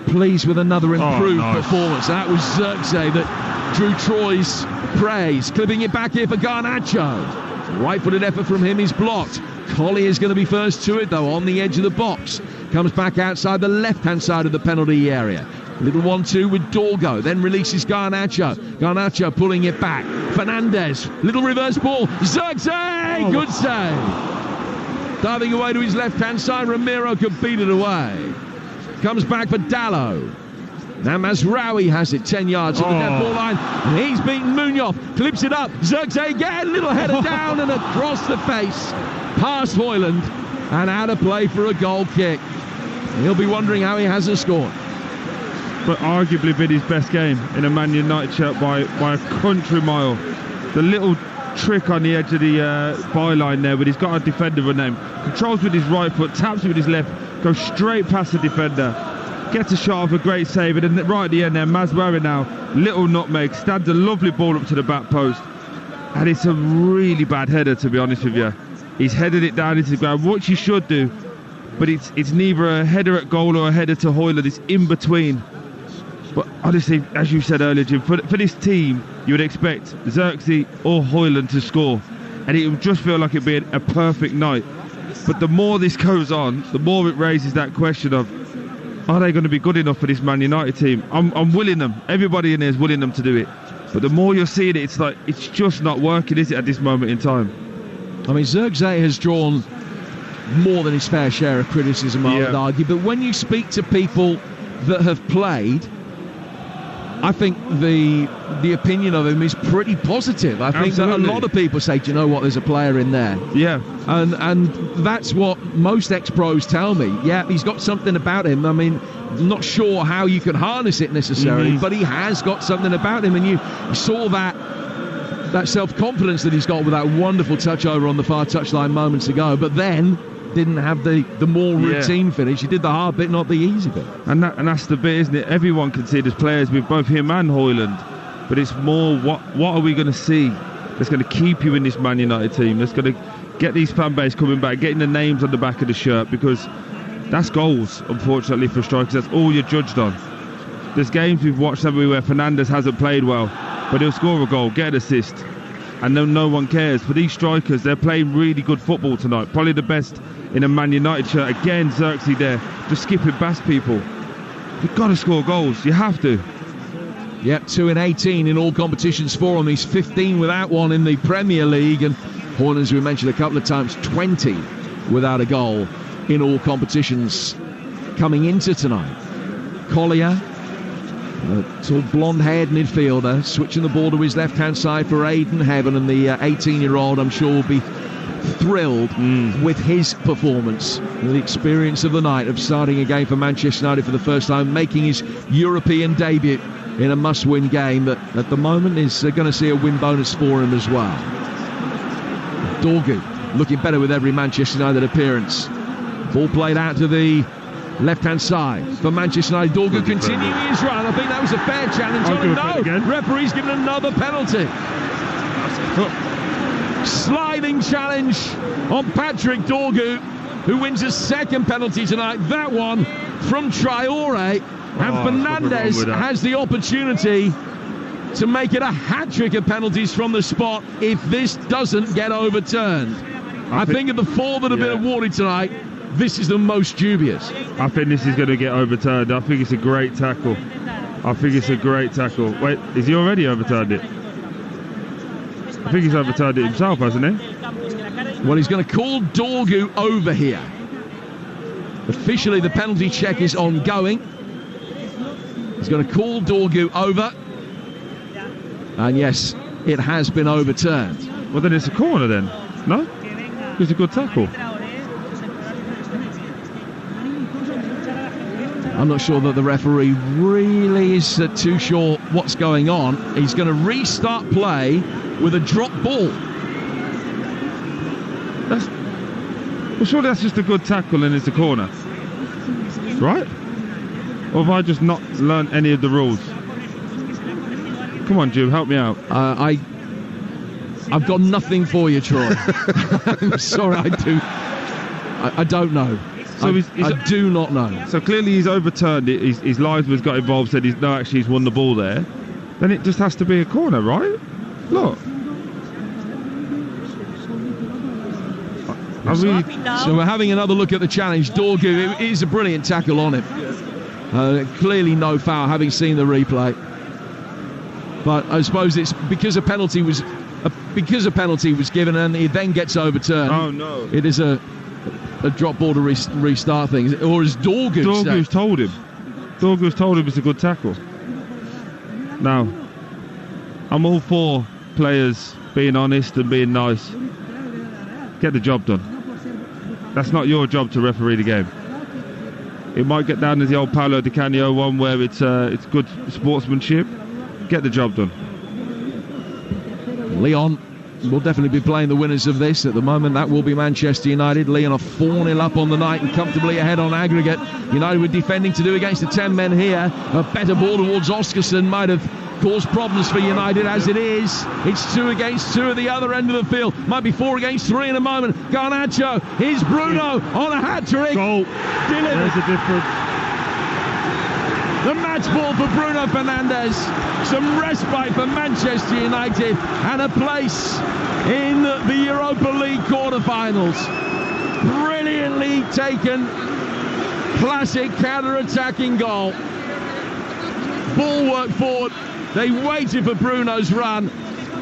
pleased with another improved performance. And that was Zirkzee that drew Troy's praise. Clipping it back here for Garnacho. Right-footed effort from him is blocked. Collier is going to be first to it, though, on the edge of the box. Comes back outside the left-hand side of the penalty area. Little 1-2 with Dorgo, then releases Garnacho. Garnacho pulling it back. Fernandes, little reverse ball. Zirkzee, good save. Diving away to his left-hand side, Ramiro could beat it away. Comes back for Dallo. Now Mazraoui has it 10 yards to the dead ball line. And he's beaten Munoz. Clips it up. Zirkzee again, little header down and across the face. Past Højlund and out of play for a goal kick. He'll be wondering how he hasn't scored. But arguably been his best game in a Man United shirt by a country mile. The little trick on the edge of the byline there, but he's got a defender on him. Controls with his right foot, taps with his left, goes straight past the defender, gets a shot off, a great save, and then right at the end there, Mazraoui now, little nutmeg, stands a lovely ball up to the back post, and it's a really bad header, to be honest with you. He's headed it down into the ground, which he should do, but it's neither a header at goal or a header to Højlund, it's in between. But honestly, as you said earlier, Jim, for this team, you would expect Zirkzee or Højlund to score, and it would just feel like it'd be a perfect night. But the more this goes on, the more it raises that question of, are they going to be good enough for this Man United team? I'm willing them. Everybody in there is willing them to do it. But the more you're seeing it, it's like it's just not working, is it, at this moment in time? I mean, Zirkzee has drawn more than his fair share of criticism, I would argue. But when you speak to people that have played, I think the opinion of him is pretty positive. I think that a lot of people say, do you know what, there's a player in there. Yeah. And that's what most ex-pros tell me. Yeah, he's got something about him. I mean, I'm not sure how you can harness it necessarily, but he has got something about him. And you saw that self-confidence that he's got with that wonderful touch over on the far touchline moments ago. But then didn't have the more routine finish. He did the hard bit, not the easy bit. And that's the bit, isn't it? Everyone considers players with both him and Højlund, but it's more what are we going to see that's going to keep you in this Man United team, that's going to get these fan base coming back, getting the names on the back of the shirt, because that's goals, unfortunately, for strikers. That's all you're judged on. There's games we've watched where Fernandes hasn't played well, but he'll score a goal, get an assist, and then no one cares. For these strikers, they're playing really good football tonight, probably the best in a Man United shirt. Again, Zirkzee there, just skipping past people. You've got to score goals, you have to. Yep, 2 in 18 in all competitions for him. He's 15 without one in the Premier League, and Højlund, as we mentioned a couple of times, 20 without a goal in all competitions coming into tonight. Collier, a tall blonde-haired midfielder, switching the ball to his left-hand side for Aidan Heaven, and the 18-year-old, I'm sure, will be thrilled with his performance, the experience of the night of starting a game for Manchester United for the first time, making his European debut in a must-win game that at the moment is going to see a win bonus for him as well. Dorgu looking better with every Manchester United appearance. Ball played out to the left-hand side for Manchester United. Dorgu continuing his run. I think that was a fair challenge. No, referee's given another penalty. Sliding challenge on Patrick Dorgu, who wins a second penalty tonight. That one from Traore. And Fernandes has the opportunity to make it a hat-trick of penalties from the spot if this doesn't get overturned. I think of the 4 that have been awarded tonight, this is the most dubious. I think this is going to get overturned. I think it's a great tackle. Wait, is he already overturned it? I think he's overturned it himself, hasn't he? Well, he's going to call Dorgu over here. Officially, the penalty check is ongoing. He's going to call Dorgu over. And yes, it has been overturned. Well, then it's a corner then, no? It's a good tackle. I'm not sure that the referee really is too sure what's going on. He's going to restart play with a drop ball. Well, surely that's just a good tackle and it's a corner, right? Or have I just not learned any of the rules? Come on, Jim, help me out. I've got nothing for you, Troy. I'm sorry, I don't know. So I do not know. So clearly he's overturned it. His linesman's got involved, said he's won the ball there. Then it just has to be a corner, right? Look. So we're having another look at the challenge. Dorgu, it is a brilliant tackle on him. Clearly no foul, having seen the replay. But I suppose it's because a penalty was given and it then gets overturned. Oh no! It is a drop ball to restart things, or as Dorgu's told him. Dorgu's told him it's a good tackle. Now, I'm all for players being honest and being nice. Get the job done. That's not your job to referee the game. It might get down as the old Paolo Di Canio one where it's good sportsmanship. Get the job done. Lyon will definitely be playing the winners of this. At the moment, that will be Manchester United. Lyon are 4-0 up on the night and comfortably ahead on aggregate. United with defending to do against the 10 men here. A better ball towards Oskarsson might have caused problems for United. As it is, it's 2 against 2 at the other end of the field. Might be 4 against 3 in a moment. Garnacho, here's Bruno on a hat-trick. Goal. Delivered. There's a difference. The match ball for Bruno Fernandes. Some respite for Manchester United and a place in the Europa League quarter-finals. Brilliantly taken Classic counter-attacking goal. Ball work forward. They waited for Bruno's run,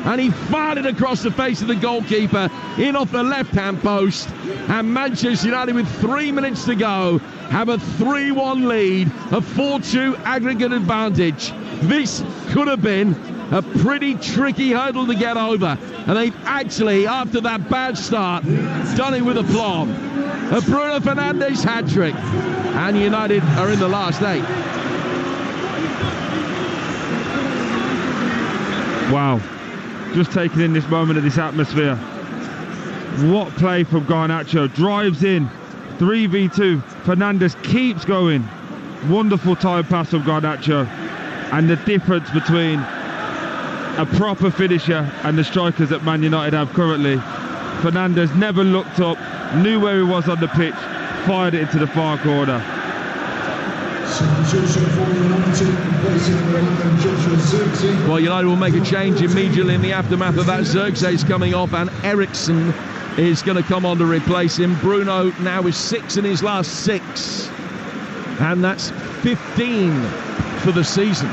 and he fired it across the face of the goalkeeper, in off the left-hand post. And Manchester United, with 3 minutes to go, have a 3-1 lead, a 4-2 aggregate advantage. This could have been a pretty tricky hurdle to get over, and they've actually, after that bad start, done it with aplomb. A Bruno Fernandes hat-trick, and United are in the last 8. Wow, just taking in this moment of this atmosphere. What play from Garnacho, drives in, 3v2, Fernandes keeps going. Wonderful time pass from Garnacho, and the difference between a proper finisher and the strikers that Man United have currently. Fernandes never looked up, knew where he was on the pitch, fired it into the far corner. Well, United will make a change immediately in the aftermath of that. Xerxes coming off, and Eriksen is going to come on to replace him. Bruno now is 6 in his last 6, and that's 15 for the season.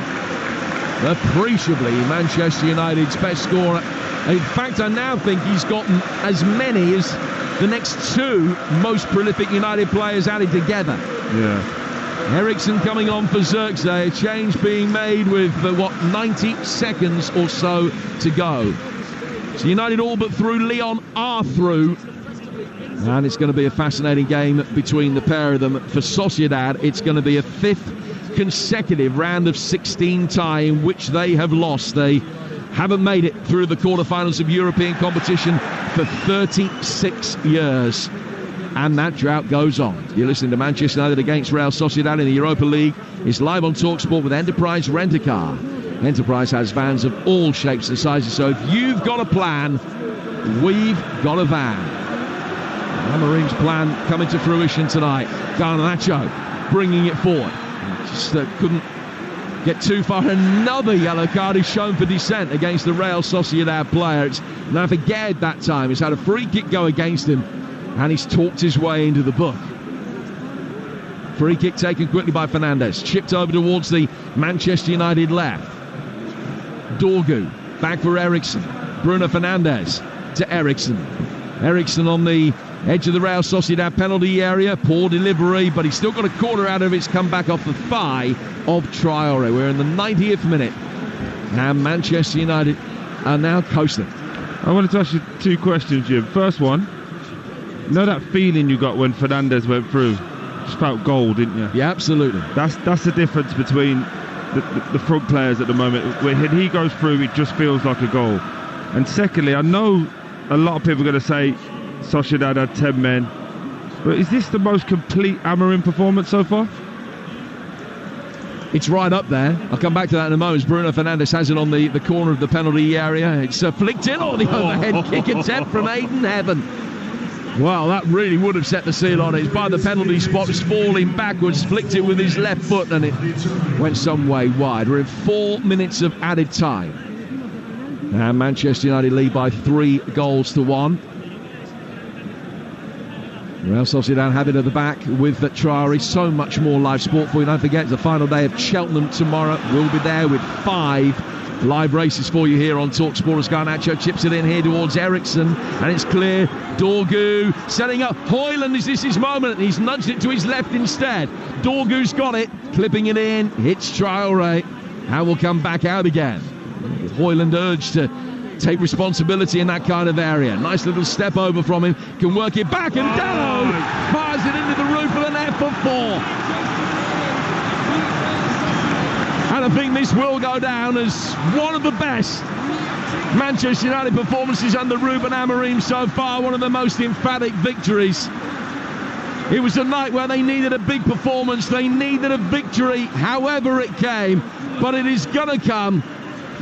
Appreciably Manchester United's best scorer. In fact, I now think he's gotten as many as the next 2 most prolific United players added together. Yeah. Eriksen coming on for Xerxes, a change being made with 90 seconds or so to go. So United all but through, Lyon are through, and it's going to be a fascinating game between the pair of them. For Sociedad, it's going to be a 5th consecutive round of 16 tie in which they have lost. They haven't made it through the quarterfinals of European competition for 36 years. And that drought goes on. You're listening to Manchester United against Real Sociedad in the Europa League. It's live on Talksport with Enterprise Rent-A-Car. Enterprise has vans of all shapes and sizes, so if you've got a plan, we've got a van. Amorim's plan coming to fruition tonight. Garnacho bringing it forward. Just couldn't get too far. Another yellow card is shown for dissent against the Real Sociedad player. It's now for Gerd that time. He's had a free kick go against him, and he's talked his way into the book. Free kick taken quickly by Fernandes. Chipped over towards the Manchester United left. Dorgu back for Eriksen. Bruno Fernandes to Eriksen. Eriksen on the edge of the Real Sociedad penalty area. Poor delivery, but he's still got a corner out of it. It's come back off the thigh of Traore. We're in the 90th minute, and Manchester United are now coasting. I wanted to ask you 2 questions, Jim. First one, you know that feeling you got when Fernandes went through? Just felt goal, didn't you? Yeah, absolutely. That's the difference between the front players at the moment. When he goes through, it just feels like a goal. And secondly, I know a lot of people are going to say Sociedad had 10 men, but is this the most complete Amorim performance so far? It's right up there. I'll come back to that in a moment. Bruno Fernandes has it on the corner of the penalty area. It's flicked in, or the overhead kick attempt from Aiden Heaven. Well, that really would have set the seal on it. It's by the penalty spot, it's falling backwards, flicked it with his left foot, and it went some way wide. We're in 4 minutes of added time. And Manchester United lead by 3-1. Real Sociedad have it at the back with Traore. So much more live sport for you. Don't forget, it's the final day of Cheltenham tomorrow. We'll be there with 5 live races for you here on Talksport as Garnacho chips it in here towards Eriksen, and it's clear. Dorgu setting up. Højlund, is this his moment? He's nudged it to his left instead. Dorgu's got it, clipping it in, hits Traore, and will come back out again. Højlund urged to take responsibility in that kind of area. Nice little step over from him, can work it back, and Dalot fires it into the roof of the net for 4. And I think this will go down as one of the best Manchester United performances under Ruben Amorim so far, one of the most emphatic victories. It was a night where they needed a big performance, they needed a victory, however it came, but it is going to come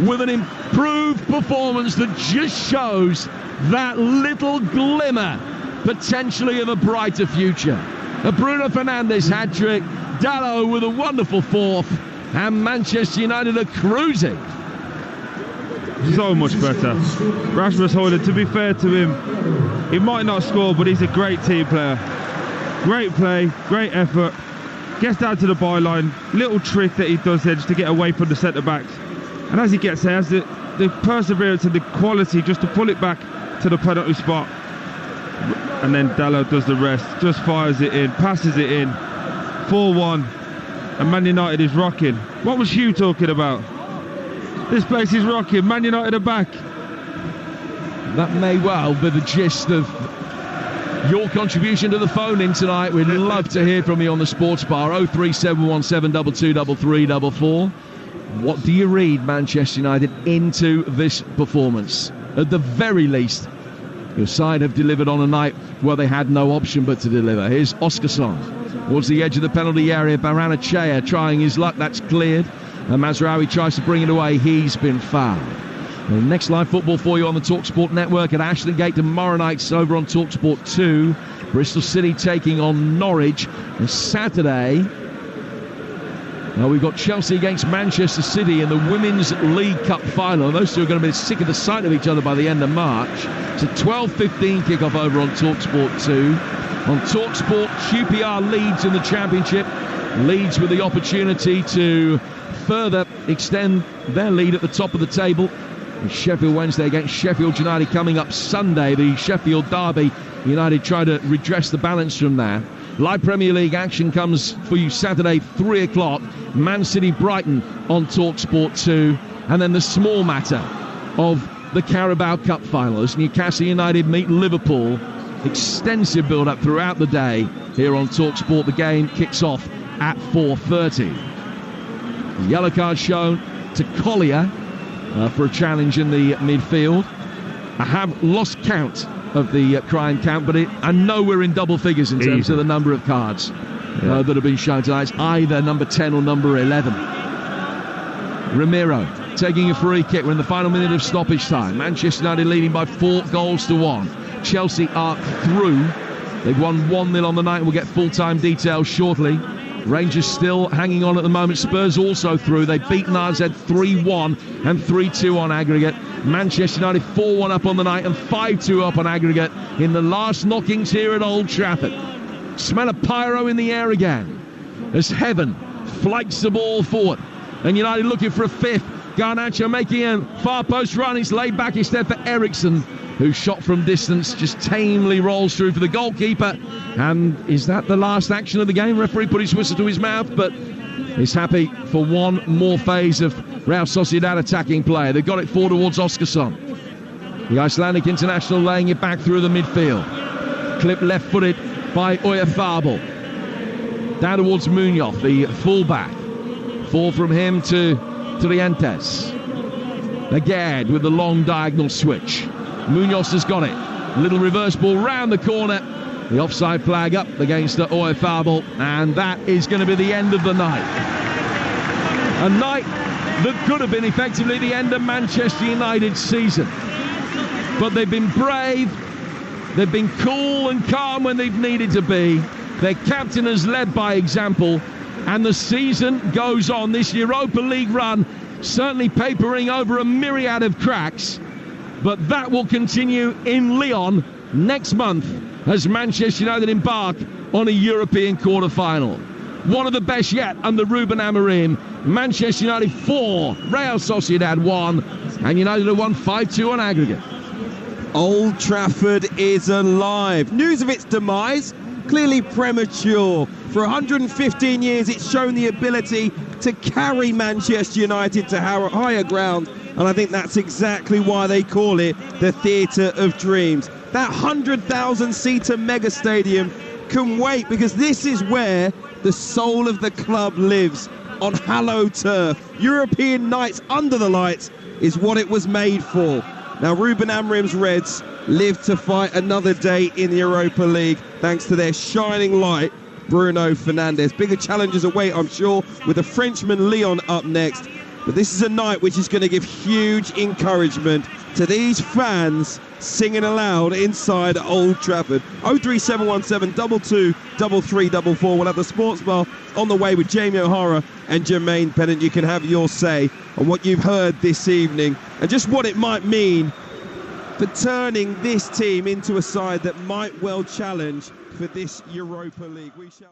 with an improved performance that just shows that little glimmer, potentially, of a brighter future. A Bruno Fernandes hat-trick, Dalot with a wonderful 4th, and Manchester United are cruising. So much better. Rasmus Højlund, to be fair to him, he might not score, but he's a great team player. Great play, great effort, gets down to the byline, little trick that he does there just to get away from the centre-backs. And as he gets there, has the perseverance and the quality just to pull it back to the penalty spot. And then Dalot does the rest, just fires it in, passes it in, 4-1, and Man United is rocking. What was Hugh talking about? This place is rocking, Man United are back. That may well be the gist of your contribution to the phone-in tonight. We'd love to hear from you on the Sports Bar, 03717 223344. What do you read Manchester United into this performance? At the very least, your side have delivered on a night where they had no option but to deliver. Here's Oskarsson towards the edge of the penalty area. Baranachea trying his luck, that's cleared. And Mazraoui tries to bring it away. He's been fouled. The next live football for you on the Talksport network at Ashton Gate tomorrow night over on Talksport 2. Bristol City taking on Norwich. And Saturday, now we've got Chelsea against Manchester City in the Women's League Cup final. Those two are going to be sick of the sight of each other by the end of March. It's a 12:15 kickoff over on Talksport 2. On Talksport, QPR leads in the Championship. Leads with the opportunity to further extend their lead at the top of the table. And Sheffield Wednesday against Sheffield United coming up Sunday. The Sheffield derby. United try to redress the balance from there. Live Premier League action comes for you Saturday, 3 o'clock. Man City Brighton on Talksport 2. And then the small matter of the Carabao Cup final as Newcastle United meet Liverpool. Extensive build-up throughout the day here on Talksport. The game kicks off at 4:30. The yellow card shown to Collier for a challenge in the midfield. I have lost count of the crime count, but I know we're in double figures in terms of the number of cards that have been shown tonight. It's either number 10 or number 11. Ramiro taking a free kick. We're in the final minute of stoppage time. Manchester United leading by 4-1. Chelsea are through. They've won 1-0 on the night, and we'll get full-time details shortly. Rangers still hanging on at the moment. Spurs also through. They've beaten RZ 3-1 and 3-2 on aggregate. Manchester United 4-1 up on the night and 5-2 up on aggregate in the last knockings here at Old Trafford. Smell of pyro in the air again as Heaven flights the ball forward. And United looking for a fifth. Garnacho making a far post run. It's laid back instead for Eriksson, who shot from distance, just tamely rolls through for the goalkeeper. And is that the last action of the game? Referee put his whistle to his mouth, but he's happy for one more phase of Real Sociedad attacking play. They've got it forward towards Oskarsson. The Icelandic international laying it back through the midfield. Clipped left-footed by Oyarzabal. Down towards Munoz, the fullback. Fall from him to Trientes. Lagarde with the long diagonal switch. Munoz has got it. Little reverse ball round the corner. The offside flag up against Oyarzabal, and that is going to be the end of the night. A night that could have been effectively the end of Manchester United's season. But they've been brave. They've been cool and calm when they've needed to be. Their captain has led by example, and the season goes on. This Europa League run certainly papering over a myriad of cracks. But that will continue in Lyon next month as Manchester United embark on a European quarter-final. One of the best yet under Ruben Amorim. Manchester United 4, Real Sociedad 1, and United have won 5-2 on aggregate. Old Trafford is alive. News of its demise, clearly premature. For 115 years, it's shown the ability to carry Manchester United to higher ground. And I think that's exactly why they call it the Theatre of Dreams. That 100,000-seater mega stadium can wait, because this is where the soul of the club lives, on hallowed turf. European nights under the lights is what it was made for. Now, Ruben Amorim's Reds live to fight another day in the Europa League, thanks to their shining light, Bruno Fernandes. Bigger challenges await, I'm sure, with the Frenchman Lyon up next. But this is a night which is going to give huge encouragement to these fans singing aloud inside Old Trafford. 03717 22 3344. We'll have the Sports Bar on the way with Jamie O'Hara and Jermaine Pennant. You can have your say on what you've heard this evening and just what it might mean for turning this team into a side that might well challenge for this Europa League. We shall